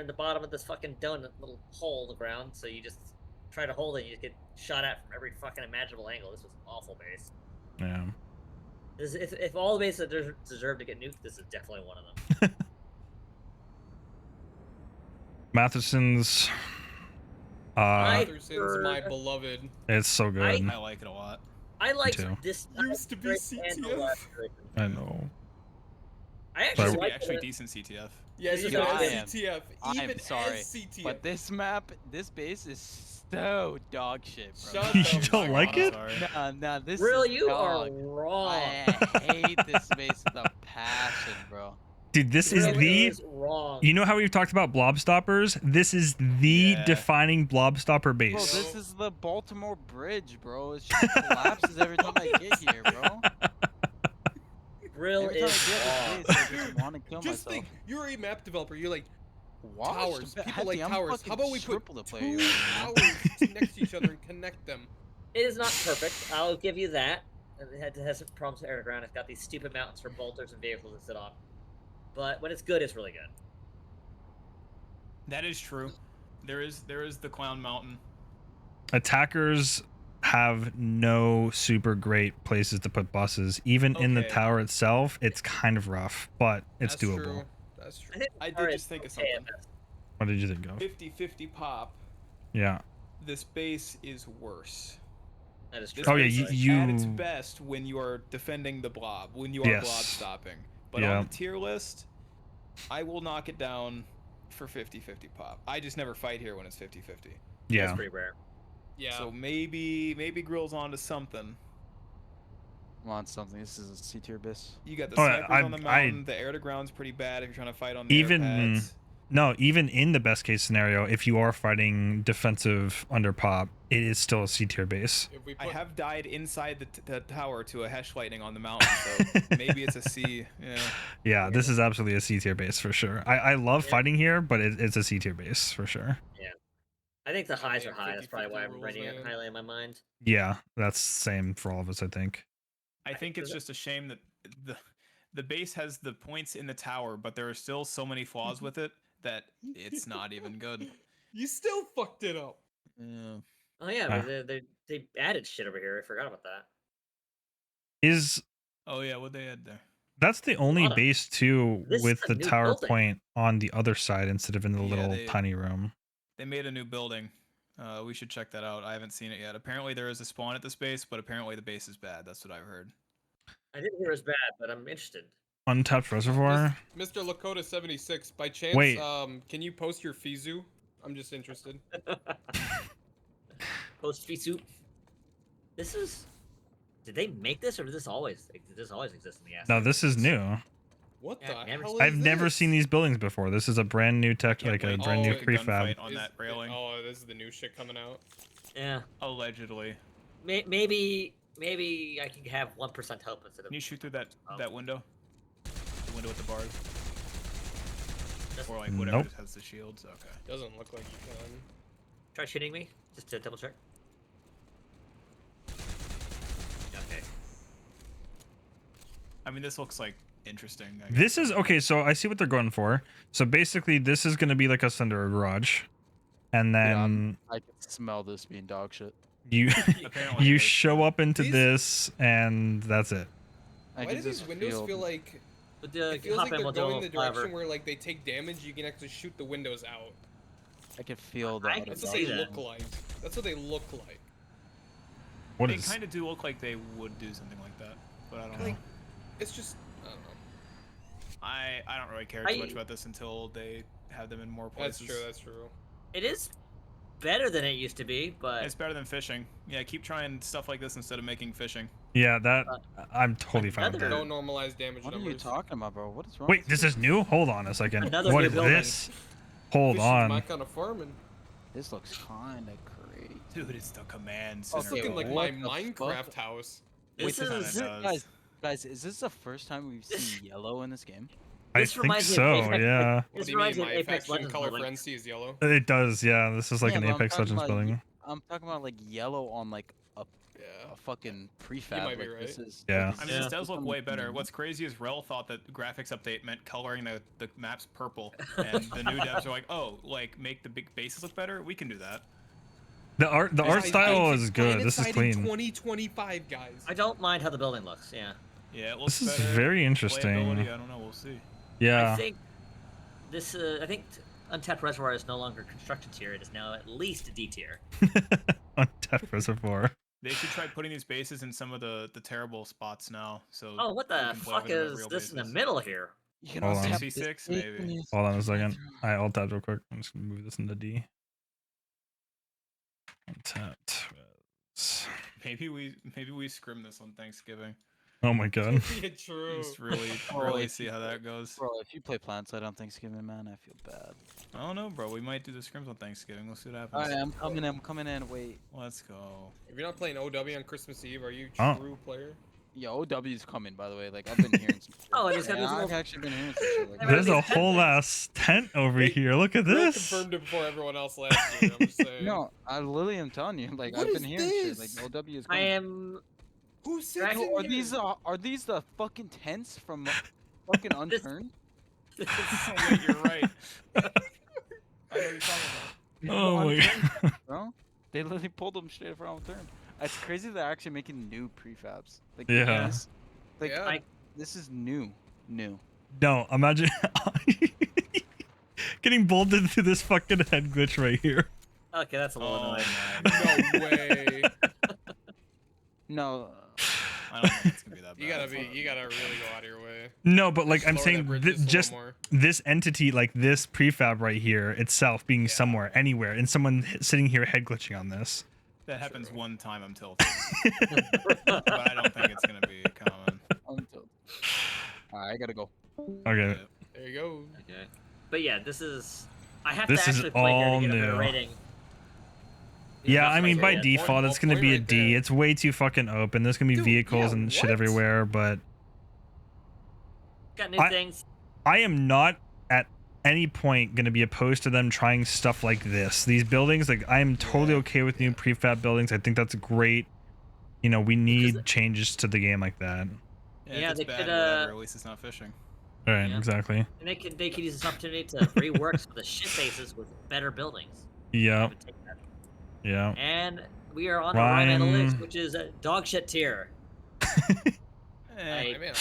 in the bottom of this fucking donut little hole in the ground. So you just try to hold it, and you get shot at from every fucking imaginable angle. This was an awful base. Yeah. If all the bases deserve to get nuked, this is definitely one of them. Matheson's. Matheson's my beloved. It's so good. I like it a lot. I liked this. Used to be CTF. I know. I But- actually decent CTF. Yeah, This is even what I as CTF. Even I'm sorry, as CTF. but this map, this base is so dog shit, bro. Shut You the don't fuck like up. it? Nah, this Really, is you dog. are wrong. I hate this base with a passion, bro. Dude, this is Really the. wrong. You know how we've talked about blob stoppers? This is the Yeah. defining blob stopper Bro, base. this is the Baltimore Bridge, bro. It just collapses every time I get here, bro. Real Every time is I wrong. get this base, I just want to kill Just myself. think, you're a map developer. You're like, Watch towers. the- People like I'm towers. fucking How about we put triple the player two right now. towers next to each other and connect them? It is not perfect. I'll give you that. It has some problems with air to ground. It's got these stupid mountains for bolters and vehicles to sit on. But when it's good, it's really good. That is true. There is the Clown Mountain. Attackers have no super great places to put buses. Even in the Okay. tower itself, it's kind of rough, but it's That's doable. True. That's true. I Alright, did just think of okay, something. What did you think of? 50-50 pop. Yeah. This base is worse. That is true. This Oh, yeah, base you- is at its best when you are defending the blob, when you are Yes. blob stopping. But Yeah. on the tier list, I will knock it down for 50-50 pop. I just never fight here when it's 50-50. Yeah. That's pretty rare. Yeah. So maybe Grill's onto something. I'm on something. This is a C tier base. You got the Oh, snipers I- on the I- mountain. The air to ground's pretty bad if you're trying to fight on the Even airpads. no, even in the best case scenario, if you are fighting defensive under pop, it is still a C tier base. If we I put, have died inside the tower to a Hesh lightning on the mountain, so maybe it's a C. Yeah. Yeah, this is absolutely a C tier base for sure. I love Yeah. fighting here, but it's a C tier base for sure. I think the highs Yeah, are high. That's probably 50-50 why I'm rules, rating it man. highly in my mind. Yeah, that's same for all of us, I think. I think it's just a shame that the base has the points in the tower, but there are still so many flaws with it that it's not even good. you still fucked it up. Yeah. Oh yeah, Ah. but they added shit over here. I forgot about that. Is Oh yeah, what they had there. that's the only lot of- base too This is with a the new tower building. point on the other side instead of in the Yeah, little they- tiny room. They made a new building. We should check that out. I haven't seen it yet. Apparently there is a spawn at this base, but apparently the base is bad. That's what I've heard. I didn't hear it was bad, but I'm interested. Untapped reservoir. Mr. Lakota 76, by chance, Wait. can you post your Fizu? I'm just interested. Post suit. This is. Did they make this, or did this always exist in the ass? No, this is new. What Yeah, the never hell seen- is I've never this? seen these buildings before. This is a brand new tech, Can't like a wait brand to new see a prefab. gunfight on that railing. Oh, this is the new shit coming out. Yeah. Allegedly. Maybe I can have 1% hope instead of. Can you shoot through that Oh. window? The window with the bars? Just Or like whatever Nope. just has the shields? Okay. Doesn't look like you can. try shooting me, just to double check. Okay. I mean, this looks like interesting. I This is okay. So I see what they're going for. So basically, this is going to be like us under a garage, and then I can smell this being dog shit. you Apparently you it is. show up into These- this, and that's it. I Why can do these just windows feel like... But the It feels like they're will going do the direction however. where like they take damage, you can actually shoot the windows out. I can feel the I other can That's dog what they see shit. that. look like. That's what they look like. What they is? kind of do look like they would do something like that, but I don't know. It's just I don't know. I don't really care too much about this until they have them in more places. That's true. That's true. It is better than it used to be, but It's better than fishing. Yeah, keep trying stuff like this instead of making fishing. Yeah, that I'm totally fine with that. Don't normalize damage What numbers. are you talking about, bro? What is wrong? Wait, this is new? Hold on a second. Another What new is building. this? Hold Fishing's on. my kind of farming. This looks kind of crazy. Dude, it's the command It's center. looking like what my the Minecraft fuck? house. this Wait, is Guys, is this the first time we've seen yellow in this game? I this think reminds me of so, Apex- yeah. What This do you reminds mean? me of My Apex faction Legends color building. frenzy is yellow. It does, yeah. This is like Yeah, an but I'm Apex talking Legends about building. I'm talking about like yellow on like a Yeah. fucking prefab. might be like, right. This is, Yeah. like, I mean, Yeah. this does look way better. What's crazy is Rel thought that graphics update meant coloring the maps purple, and the new devs are like, oh, like make the big bases look better. We can do that. The art style is good. This is Planetside in clean. 2025, guys. I don't mind how the building looks. Yeah. Yeah, it looks This is better. very interesting. Playability, I don't know. We'll see. Yeah. I think this. I think Untapped Reservoir is no longer construction tier. It is now at least a D tier. Untapped Reservoir. They should try putting these bases in some of the terrible spots now. So Oh, what we the can play fuck over them at is real this in the bases. middle here? You can Hold also on. have 66 this maybe. in this Hold on a second. bathroom. I alt tabbed real quick. I'm just gonna move this into D. Untapped. Maybe we scrim this on Thanksgiving. Oh my god. Yeah, true. Just really Oh, if see you how play- that goes. Bro, if you play Planetside on Thanksgiving, man, I feel bad. I don't know, bro. We might do the scrims on Thanksgiving. We'll see what happens. Alright, I'm coming in. Wait. Let's go. If you're not playing OW on Christmas Eve, are you Oh. true player? Yo, OW's coming, by the way. Like, I've been hearing some shit. Oh, and it's got Yeah, this I've little- actually been hearing some shit like Hey, that. There's a these tent whole things. ass tent over Hey, here. Look at Bro this. confirmed it before everyone else last year. I'm just saying. No, I literally am telling you. Like, What I've been is hearing shit. this? Like, OW is I coming. am. Who sits Right, in Yo, here? are these the fucking tents from fucking This- Unturned? Wait, you're right. I know what you're talking about. Oh my Unturned, god. bro. They literally pulled them straight from Unturned. It's crazy they're actually making new prefabs. Like, Yeah. Like, Yeah. this is new. No, imagine getting bolted through this fucking head glitch right here. Okay, that's a little Oh annoying. my No way. No. I don't think it's gonna be that bad. You gotta really go out of your way. No, but like I'm Lower that saying, bridge just a little just more. this entity, like this prefab right here itself, being Yeah. somewhere, anywhere, and someone sitting here head glitching on this. That happens True. one time, I'm tilted. But I don't think it's gonna be common. Alright, I gotta go. Okay. There you go. Okay. But yeah, this is. I have This to is actually play here all to get a better new. rating. Yeah, I mean by Yeah. default it's One gonna be a right D. there. It's way too fucking open. There's gonna be Dude, vehicles yeah, and shit what? everywhere, but Got new I- things. I am not at any point going to be opposed to them trying stuff like this. These buildings, like I am totally Yeah, okay with new prefab buildings. I think that's great. You know, we need changes to the game like that. Yeah, Yeah, if it's they bad, could, whatever, at least it's not fishing. All right, Yeah. exactly. And they could use this opportunity to rework some of the shit bases with better buildings. Yeah, Would take that. yeah. And we are on to Rhyme Rhyme. Analytics, which is a dog shit tier. Eh, I mean,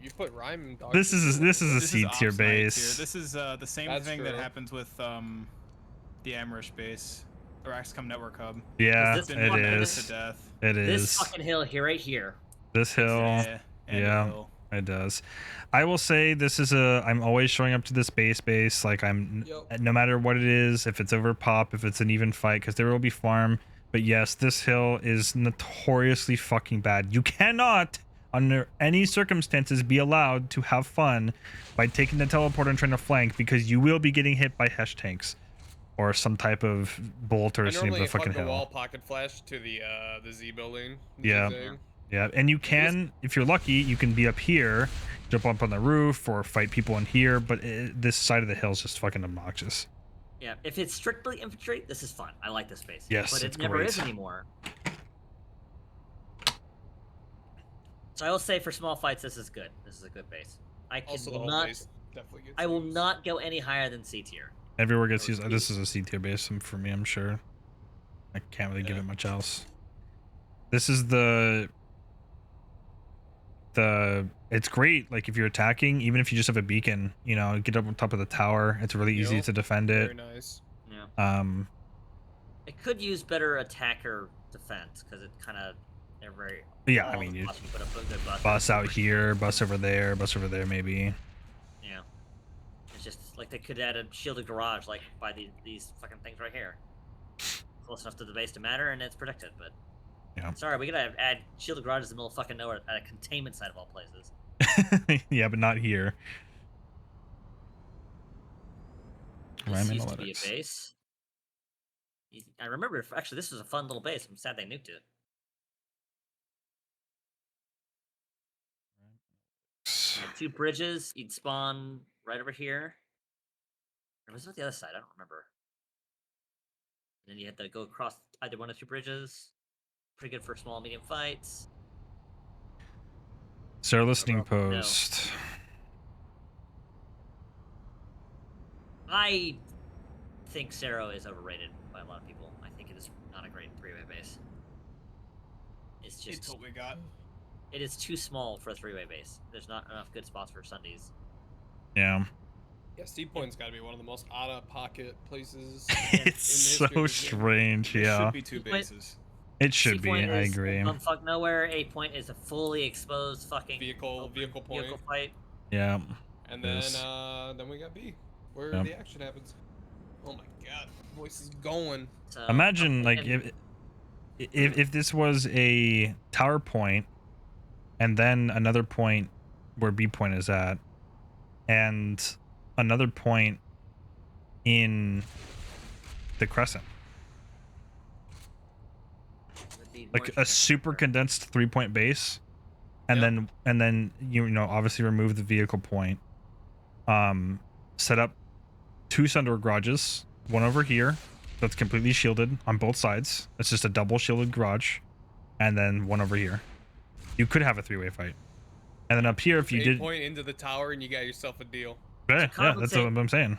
you put rhyme in dog This shit is too. this is a this C ops tier night base. This is the same That's thing that true. happens with the Amrish base or XCOM Network Hub. Yeah, Is this it fucking- is. To death. It This is. fucking hill here, right here. This hill. Yeah. and yeah. Hill. It does. I will say this is I'm always showing up to this base. Like Yep. no matter what it is, if it's over pop, if it's an even fight, because there will be farm. But yes, this hill is notoriously fucking bad. You cannot, under any circumstances, be allowed to have fun by taking the teleporter and trying to flank, because you will be getting hit by hesh tanks or some type of bolt or I something of normally the fucking hug the hill. wall pocket flash to the Z building. Yeah. zig. Yeah, and you can, if you're lucky, you can be up here, jump up on the roof, or fight people in here. But this side of the hill is just fucking obnoxious. Yeah, if it's strictly infantry, this is fun. I like this base. Yes, but it's it never great. is anymore. So I will say for small fights, this is good. This is a good base. I can, Also, the will whole not. base definitely gets I will used. not go any higher than C tier. Everywhere gets used. This is a C tier base for me, I'm sure. I can't really give Yeah. it much else. This is it's great. Like if you're attacking, even if you just have a beacon, you know, get up on top of the tower. It's really easy Yep. to defend Very it. nice. Yeah. It could use better attacker defense because it kind of they're very. Yeah, I mean, you put up a good bus out here, bus over there, maybe. Yeah, it's just like they could add a shielded garage like by these fucking things right here, close enough to the base to matter, and it's protected. But yeah, sorry, we gotta add shielded garages in the middle of fucking nowhere at a containment site of all places. Yeah, but not here. This used to be a base. I remember, actually, this was a fun little base. I'm sad they nuked it. 2 bridges. You'd spawn right over here. Or was it on the other side? I don't remember. And then you had to go across either one of 2 bridges. Pretty good for small, medium fights. Sir, listening post. No. I think Cerro is overrated by a lot of people. I think it is not a great 3-way base. It's just... It's what we got. It is too small for a 3-way base. There's not enough good spots for Sundays. Yeah. Yeah, C Point's got to be one of the most out-of-pocket places. It's so strange, yeah. It should be 2 bases. It should be, I agree. Fuck nowhere. 8 Point is a fully exposed fucking vehicle point. Vehicle fight. Yeah. And then we got B, where the action happens. Oh my god, voice is going. So, imagine like if this was a tower point, and then another point where B point is at, and another point in the crescent. Like a super condensed 3-point base, and then you know obviously remove the vehicle point. Set up 2 Sundoor garages, one over here that's completely shielded on both sides. It's just a double shielded garage, and then one over here. You could have a 3-way fight, and then up here if you did point into the tower and you got yourself a deal. Yeah, that's what I'm saying.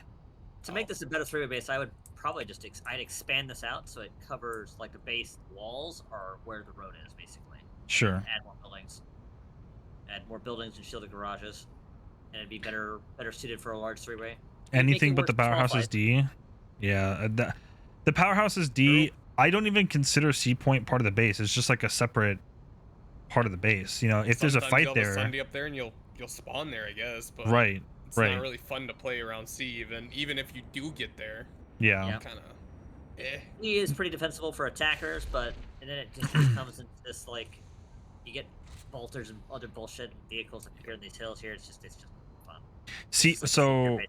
To make this a better 3-way base, I would probably just I'd expand this out so it covers like the base walls are where the road is basically. Sure. Add more buildings. Add more buildings and shielded garages, and it'd be better suited for a large 3-way. Anything but the powerhouse is D. Yeah, the powerhouse is D. True. I don't even consider C point part of the base. It's just like a separate part of the base. You know, if there's a fight there, Sunday up there, and you'll spawn there, I guess. But right. It's not really fun to play around C, even if you do get there. Yeah. Kind of. E is pretty defensible for attackers, but and then it just comes into this like, you get bolters and other bullshit vehicles that appear in these hills here. It's just fun. See, like so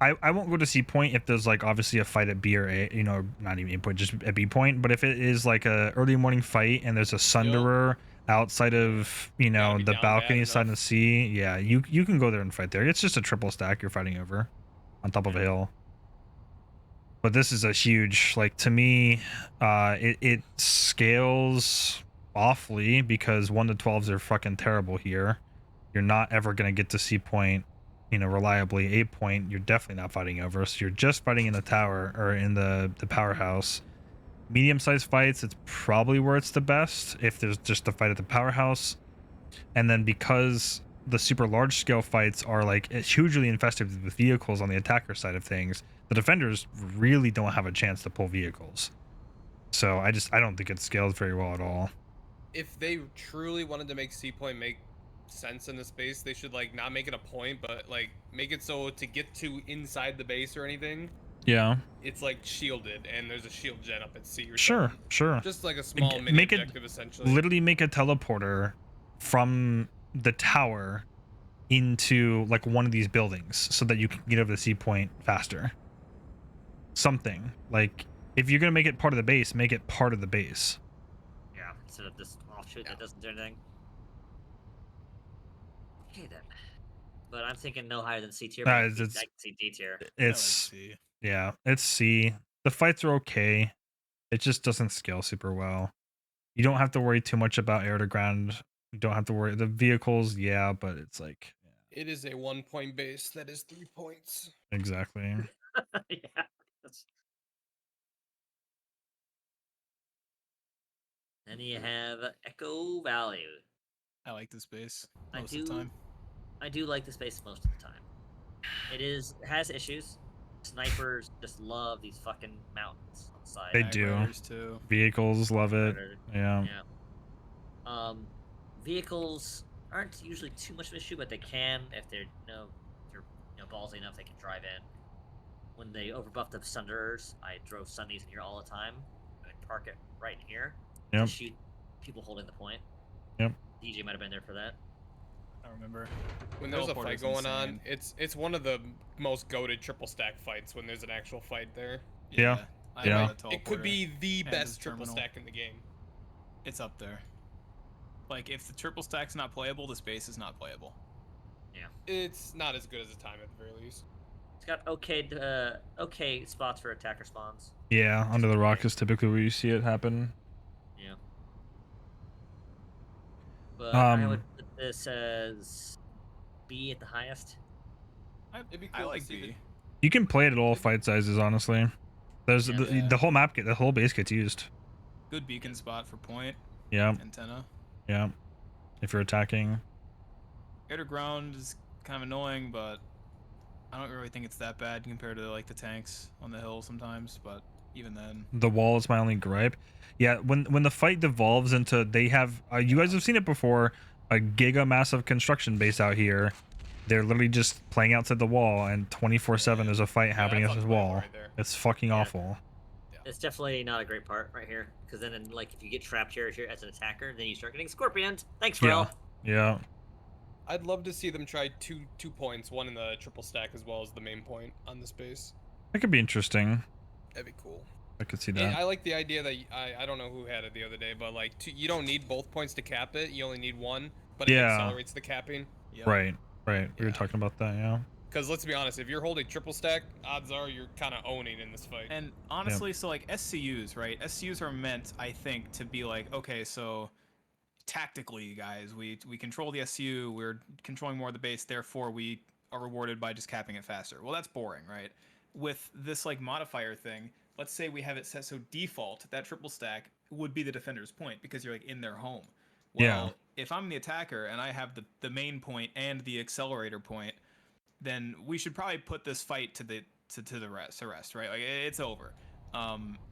I won't go to C point if there's like obviously a fight at B or A. You know, not even A point, just at B point. But if it is like a early morning fight and there's a Sunderer outside of the balcony side of C, yeah, you can go there and fight there. It's just a triple stack you're fighting over on top of a hill. But this is a huge, like, to me, it scales awfully because 1 to 12s are fucking terrible here. You're not ever gonna get to C point, reliably. A point, you're definitely not fighting over. So you're just fighting in the tower or in the powerhouse. Medium-sized fights, it's probably where it's the best if there's just a fight at the powerhouse. And then because the super large scale fights are like hugely infested with vehicles on the attacker side of things, the defenders really don't have a chance to pull vehicles. So I don't think it scales very well at all. If they truly wanted to make C point make sense in the space, they should like not make it a point, but like make it so to get to inside the base or anything, it's like shielded and there's a shield gen up at C or something. Sure. Just like a small mini objective essentially. Literally make a teleporter from the tower into like one of these buildings so that you can get over the C point faster. Something like, if you're gonna make it part of the base, make it part of the base. Yeah, instead of this offshoot that doesn't do anything. Okay then, but I'm thinking no higher than C tier. I can see D tier. It's C. The fights are okay. It just doesn't scale super well. You don't have to worry too much about air to ground. You don't have to worry the vehicles, but it's like it is a 1-point base that is 3 points. Exactly. Yeah. Then you have Echo Valley. I like this base most of the time. I do like this base most of the time. It has issues. Snipers just love these fucking mountains. side. They do. Too. Vehicles love it. Yeah. Vehicles aren't usually too much of an issue, but they can if they're ballsy enough. They can drive in. When they overbuffed the Sunderers, I drove Sunnies in here all the time. I'd park it right in here to shoot people holding the point. Yep. DJ might have been there for that. I remember. When there's a fight going on, it's one of the most goated triple stack fights when there's an actual fight there. Yeah. It could be the best triple stack in the game. It's up there. Like, if the triple stack's not playable, the space is not playable. Yeah. It's not as good as a time at the very least. It's got okay spots for attacker spawns. Yeah, under the rock is typically where you see it happen. Yeah. But I would put this as B at the highest. I like B. You can play it at all fight sizes, honestly. There's the whole map the whole base gets used. Good beacon spot for point. Yeah. Antenna. Yeah. If you're attacking. Air to ground is kind of annoying, but I don't really think it's that bad compared to like the tanks on the hill sometimes, but even then. The wall is my only gripe. Yeah, when the fight devolves into they have you guys have seen it before, a giga massive construction base out here. They're literally just playing outside the wall, and 24/7 there's a fight happening at this wall. Right, it's fucking awful. It's definitely not a great part right here, because then like if you get trapped here as an attacker, then you start getting scorpioned. Thanks, Phil. Yeah. I'd love to see them try two points, one in the triple stack as well as the main point on this base. That could be interesting. That'd be cool. I could see that. And I like the idea that I don't know who had it the other day, but like you don't need both points to cap it. You only need one, but it accelerates the capping. Yep. Right. We were talking about that, yeah. Because let's be honest, if you're holding triple stack, odds are you're kind of owning in this fight. And honestly, so like SCUs, right? SCUs are meant, I think, to be like, okay, so tactically, guys, we control the SCU, we're controlling more of the base, therefore we are rewarded by just capping it faster. Well, that's boring, right? With this like modifier thing, let's say we have it set so default that triple stack would be the defender's point because you're like in their home. Well, if I'm the attacker and I have the main point and the accelerator point, then we should probably put this fight to the rest, right? Like it's over.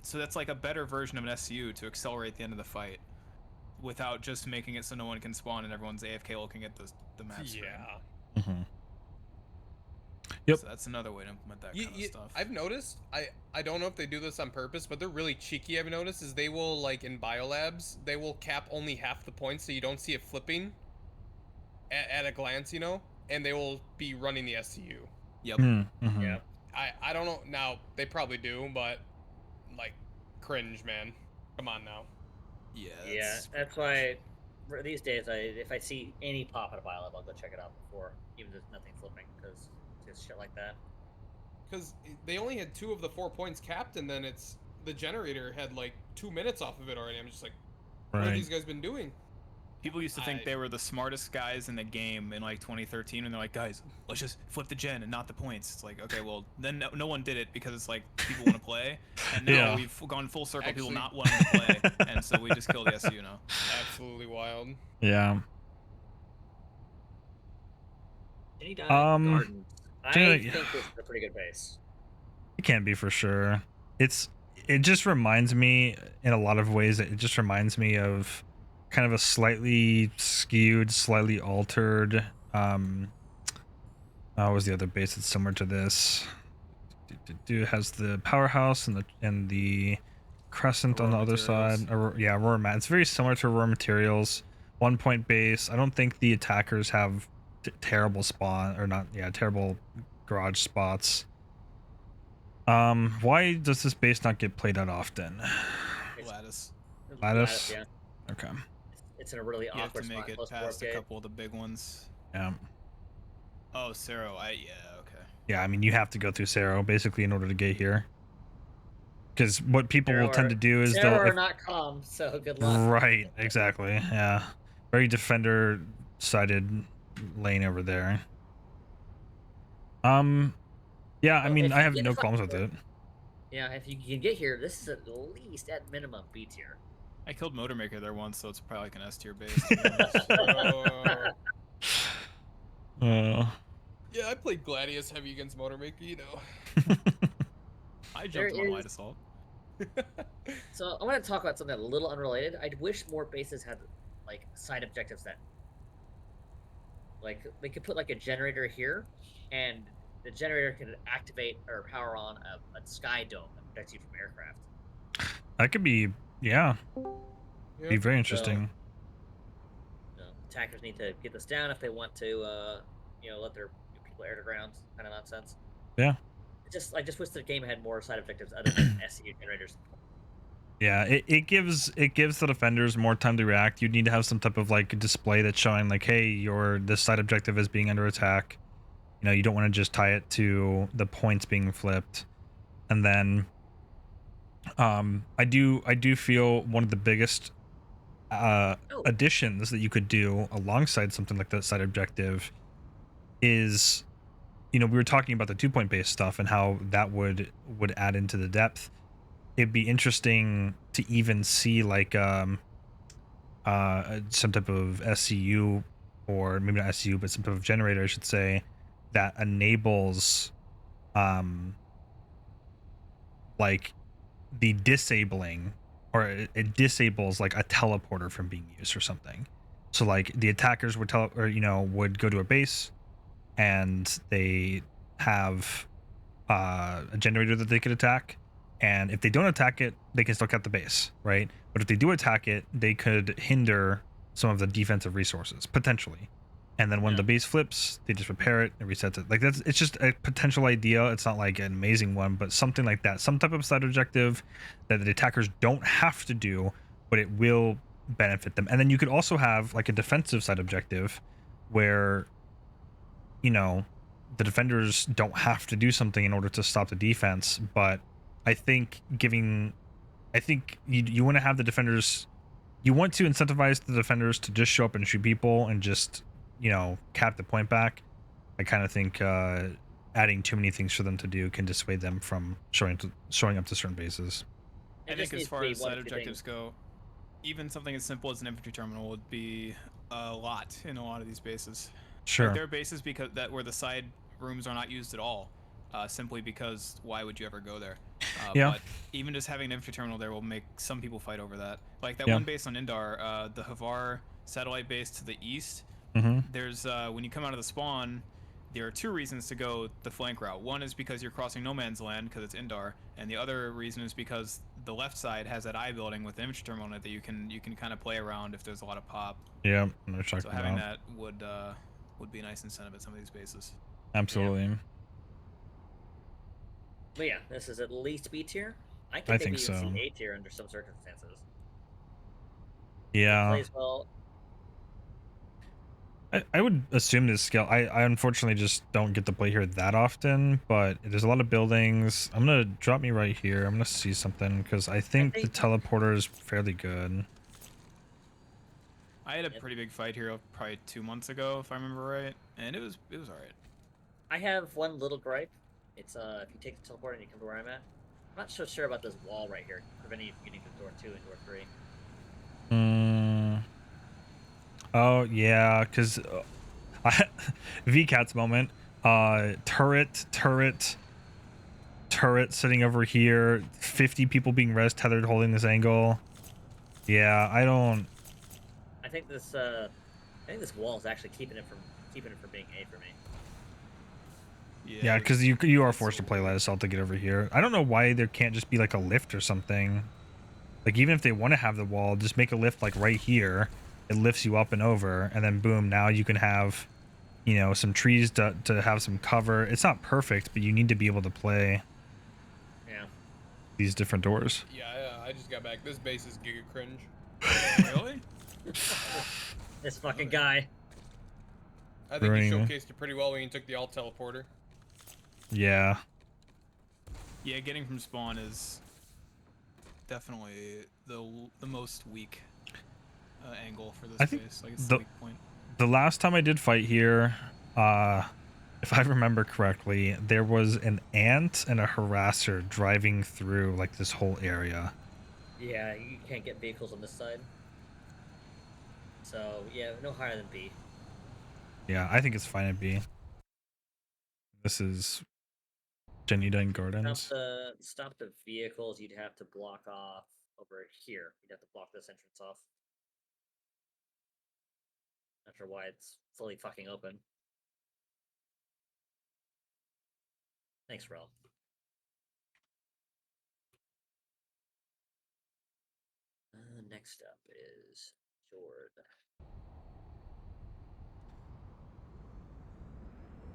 So that's like a better version of an SCU to accelerate the end of the fight, without just making it so no one can spawn and everyone's AFK looking at the map screen. Yeah. Mm-hmm. Yep. So that's another way to implement that kind of stuff. I've noticed, I don't know if they do this on purpose, but they're really cheeky. I've noticed is they will, like in biolabs, they will cap only half the points so you don't see it flipping at a glance, you know, and they will be running the SCU. Yep. Mm-hmm. Yeah. I don't know. Now, they probably do, but like cringe, man. Come on now. Yeah. That's why these days if I see any pop at a biolab, I'll go check it out before, even if there's nothing flipping, because just shit like that. Because they only had 2 of the 4 points capped, and then the generator had like 2 minutes off of it already. I'm just like, what have these guys been doing? People used to think they were the smartest guys in the game in like 2013, and they're like, guys, let's just flip the gen and not the points. It's like, okay, well, then no one did it because it's like people want to play, and now we've gone full circle, people not wanting to play, and so we just kill the SU now. Absolutely wild. Yeah. Garden. I think this is a pretty good base. It can be for sure. It just reminds me in a lot of ways. It just reminds me of kind of a slightly skewed, slightly altered. What was the other base that's similar to this? It has the powerhouse and the crescent on the other side. Aurora Mat. It's very similar to Aurora Materials. 1 point base. I don't think the attackers have terrible spawn or not. Yeah, terrible garage spots. Why does this base not get played out often? Lattice. Yeah. Okay. It's in a really awkward spot. You have to make it past a couple of the big ones. Yeah. Oh, Cerro. Okay. Yeah, I mean, you have to go through Cerro basically in order to get here. Because what people will tend to do is they'll are not calm, so good luck. Right, exactly. Yeah. Very defender-sided lane over there. Yeah, I mean, I have no qualms with it. Yeah, if you can get here, this is at least at minimum B tier. I killed Motormaker there once, so it's probably like an S tier base. Yeah, I played Gladius heavy against Motormaker, you know. I jumped on Light Assault. So I want to talk about something a little unrelated. I wish more bases had like side objectives that, like, they could put like a generator here, and the generator could activate or power on a sky dome that protects you from aircraft. That could be, yeah, be very interesting. So, attackers need to get this down if they want to, let their people air to ground, kind of nonsense. Yeah. I just wish the game had more side objectives other than SCU generators. Yeah, it gives the defenders more time to react. You need to have some type of like display that's showing like, hey, this side objective is being under attack. You know, you don't want to just tie it to the points being flipped. And then I do feel one of the biggest additions that you could do alongside something like that side objective is, we were talking about the 2-point based stuff and how that would add into the depth. It'd be interesting to even see like some type of SCU, or maybe not SCU, but some type of generator, I should say, that enables like the disabling, or it disables like a teleporter from being used or something. So like the attackers would would go to a base and they have a generator that they could attack, and if they don't attack it, they can still cut the base, right? But if they do attack it, they could hinder some of the defensive resources potentially, and then when the base flips, they just repair it and resets it. Like it's just a potential idea. It's not like an amazing one, but something like that, some type of side objective that the attackers don't have to do, but it will benefit them. And then you could also have like a defensive side objective where the defenders don't have to do something in order to stop the defense. But I think you want to have the defenders, you want to incentivize the defenders to just show up and shoot people and just cap the point back. I kind of think adding too many things for them to do can dissuade them from showing up to certain bases. I think as far as side objectives go, even something as simple as an infantry terminal would be a lot in a lot of these bases. Sure. Like, there are bases where the side rooms are not used at all, simply because why would you ever go there? But even just having an infantry terminal there will make some people fight over that. Like that one base on Indar, the Havar satellite base to the east. There's when you come out of the spawn, there are two reasons to go the flank route. One is because you're crossing no man's land because it's Indar, and the other reason is because the left side has that eye building with the infantry terminal in it that you can kind of play around if there's a lot of pop. Yeah, so having that would be a nice incentive at some of these bases. Absolutely. Yeah. But yeah, this is at least B tier. I think so. See A tier under some circumstances. Yeah. It plays well. I would assume this scale. I unfortunately just don't get to play here that often, but there's a lot of buildings. I'm gonna drop me right here. I'm gonna see something because I think the teleporter is fairly good. I had a pretty big fight here probably 2 months ago, if I remember right, and it was alright. I have one little gripe. It's if you take the teleporter and you come to where I'm at. I'm not so sure about this wall right here, preventing you from getting to door 2 and door 3. Oh yeah, because VCAT's moment. Turret sitting over here. 50 people being res tethered, holding this angle. Yeah, I think this wall is actually keeping it from being A for me. Yeah, because you are forced to play light assault to get over here. I don't know why there can't just be like a lift or something. Like even if they want to have the wall, just make a lift like right here. It lifts you up and over, and then boom, now you can have, some trees to have some cover. It's not perfect, but you need to be able to play these different doors. Yeah, I just got back. This base is giga cringe. Really? This fucking guy. I think you showcased it pretty well when you took the alt teleporter. Yeah. Yeah, getting from spawn is definitely the most weak angle for this base. Like it's the weak point. The last time I did fight here, if I remember correctly, there was an ant and a harasser driving through like this whole area. Yeah, you can't get vehicles on this side. So yeah, no higher than B. Yeah, I think it's fine at B. This is Genida Gardens. Stop the vehicles. You'd have to block off over here. You'd have to block this entrance off. Not sure why it's fully fucking open. Thanks, Rel. Next up is Jord.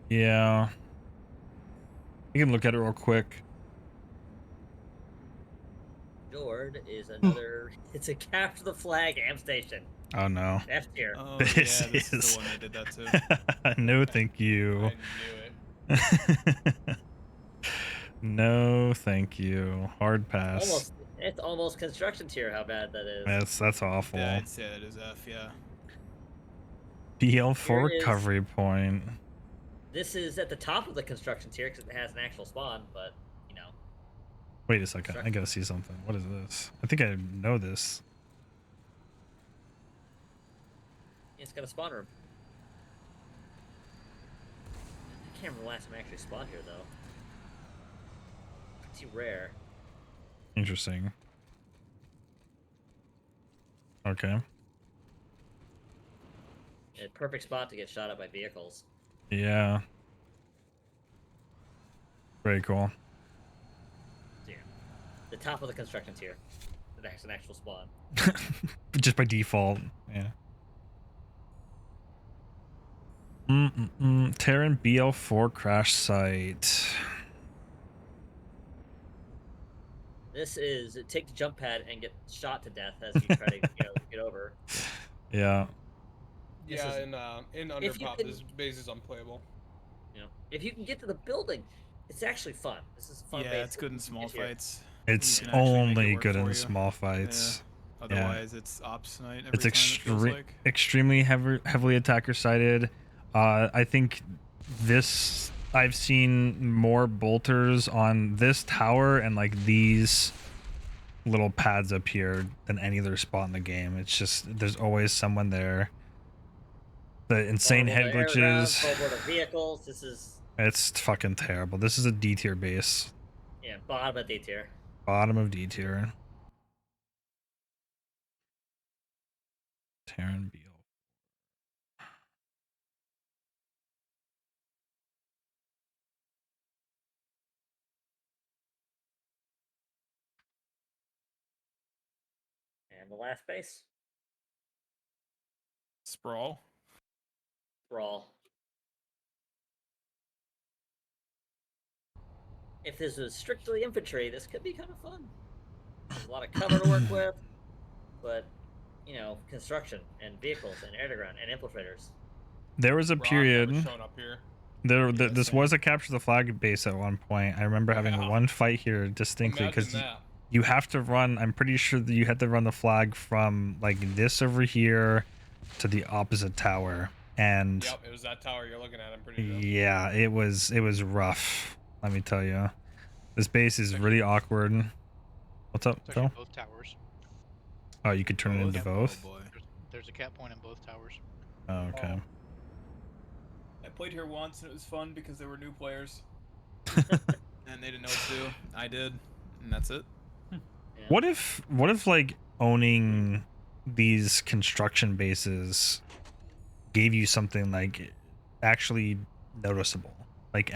Yeah. You can look at it real quick. Jord is another. It's a capture the flag amp station. Oh no. F tier. Oh This yeah, this is is- the one that did that too. No, thank you. I knew it. No, thank you. Hard pass. It's almost construction tier. How bad that is. That's awful. Yeah, I'd say that is F. Yeah. BL4 Here is- recovery point. This is at the top of the construction tier because it has an actual spawn, but you know. Wait a second. I gotta see something. What is this? I think I know this. It's got a spawn room. I can't remember the last time I actually spawned here though. Pretty rare. Interesting. Okay. A perfect spot to get shot at by vehicles. Yeah. Very cool. So, yeah. The top of the construction tier. That's an actual spawn. Just by default. Yeah. Terran BL4 crash site. This is take the jump pad and get shot to death as you try to get over. Yeah. Yeah, in Underpop, this base is unplayable. You know, if you can get to the building, it's actually fun. This is a fun. Yeah, base it's good in small fights. It's You can actually make it only work good for in you. small fights. Yeah. Otherwise, it's ops night every It's time, it feels like. extremely heavily attacker sided. I think I've seen more bolters on this tower and like these little pads up here than any other spot in the game. It's just there's always someone there. The insane head glitches. Vehicles. This is. It's fucking terrible. This is a D tier base. Yeah, bottom of D tier. Bottom of D tier. Terran BL. And the last base. Sprawl. Brawl. If this was strictly infantry, this could be kind of fun. There's a lot of cover to work with, but you know, construction and vehicles and air to ground and infiltrators. There was a period. Shown up here. This was a capture the flag base at one point. I remember having one fight here distinctly because you have to run. I'm pretty sure that you had to run the flag from like this over here to the opposite tower. And yep, it was that tower you're looking at. I'm pretty sure. Yeah, it was rough. Let me tell you, this base is really awkward. What's up, Phil? Both towers. Oh, you could turn it into both. Oh boy. There's a cap point in both towers. Oh, okay. I played here once and it was fun because there were new players. And they didn't know what to do. I did, and that's it. Yeah. What if like owning these construction bases gave you something like actually noticeable? Like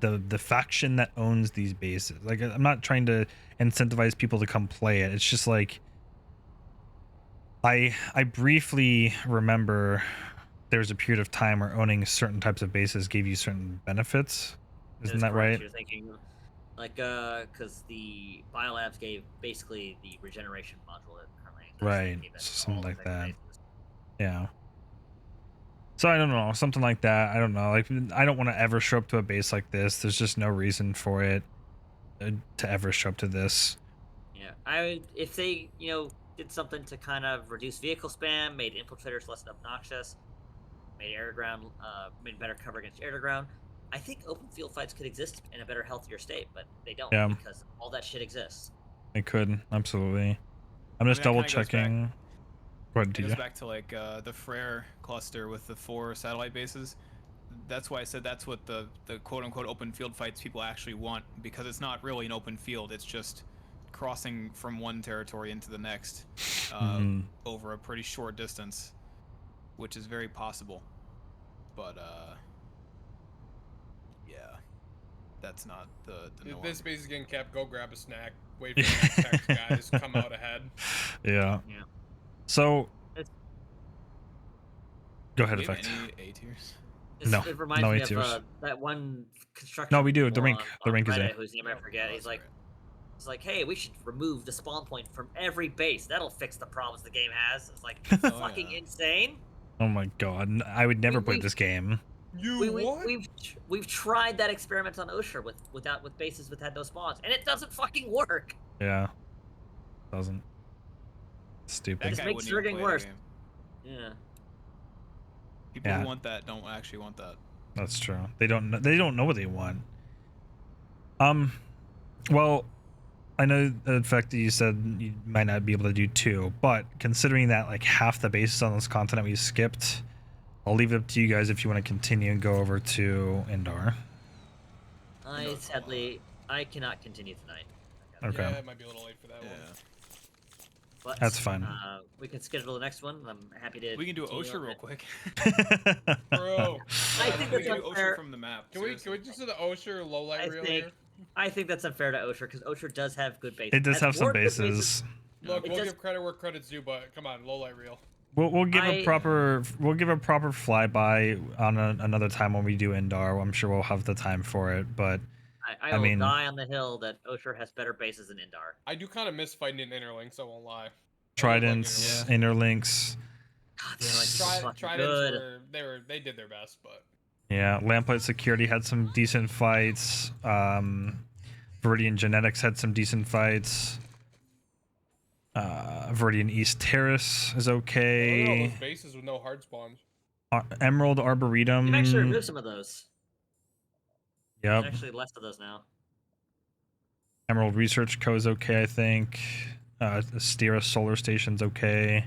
the faction that owns these bases. Like I'm not trying to incentivize people to come play it. It's just like I briefly remember there was a period of time where owning certain types of bases gave you certain benefits. Isn't that right? You're thinking, like, because the biolabs gave basically the regeneration module that currently exists. Right, Gave that to something all like that. bases. Yeah. So I don't know, something like that. I don't know. Like I don't want to ever show up to a base like this. There's just no reason for it to ever show up to this. Yeah, if they did something to kind of reduce vehicle spam, made infiltrators less obnoxious, made air to ground, made better cover against air to ground. I think open field fights could exist in a better, healthier state, but they don't because all that shit exists. It could, absolutely. I'm just double checking. What It goes back to like the Frere cluster with the 4 satellite bases. that's why I said that's what the quote-unquote open field fights people actually want, because it's not really an open field. It's just crossing from one territory into the next over a pretty short distance, which is very possible. But yeah, that's not the norm. If this base is getting kept, go grab a snack. Wait for the next guys come out ahead. Yeah. So go ahead, Do we have Effect. any A tiers? No, It reminds no me A-tiers. of that one construction. No, we do. The people rink. on The rink is Reddit A. whose name I forget. He's like, right. hey, we should remove the spawn point from every base. That'll fix the problems the game has. It's like fucking insane. Oh my god, I would never play this game. We've tried that experiment on Osher with bases that had no spawns, and it doesn't fucking work. Yeah, doesn't. Stupid. It just makes rigging worse. Yeah. People who want that don't actually want that. That's true. They don't know what they want. Well, I know the fact that you said you might not be able to do 2, but considering that like half the bases on this continent we skipped, I'll leave it up to you guys if you want to continue and go over to Indar. Sadly, I cannot continue tonight. Okay. Yeah, it might be a little late for that one. But, that's fine. We can schedule the next one. I'm happy to. We can do Osher real quick. Bro, I think we that's can do unfair. Osher from the map. Can we just do the Osher low light reel here? I think that's unfair to Osher because Osher does have good bases. It does have some bases. Look, we'll give credit where credit's due, but come on, low light reel. We'll give a proper flyby on another time when we do Indar. I'm sure we'll have the time for it, but I will die on the hill that Osher has better bases than Indar. I do kind of miss fighting in Interlinks, I won't lie. Tridents, Interlinks. God, Tridents they did their best, but yeah, Lamplight Security had some decent fights. Viridian Genetics had some decent fights. Viridian East Terrace is okay. Those bases with no hard spawns. Emerald Arboretum. You can actually remove some of those. Yep. There's actually less of those now. Emerald Research Co. is okay, I think. Astera Solar Station's okay.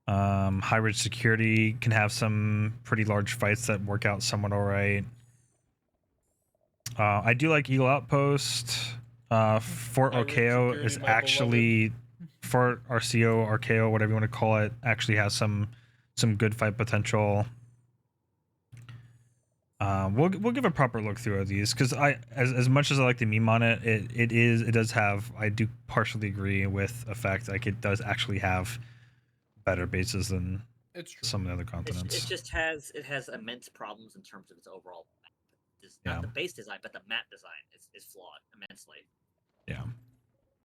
High Ridge Security can have some pretty large fights that work out somewhat alright. I do like Eagle Outpost. Fort Arceo is actually... Fort Arceo, whatever you want to call it, actually has some good fight potential. We'll give a proper look through of these because as much as I like the meme on it, it does have, I do partially agree with the fact like it does actually have better bases than some of the other continents. It has immense problems in terms of its overall map. Not the base design, but the map design is flawed immensely. Yeah.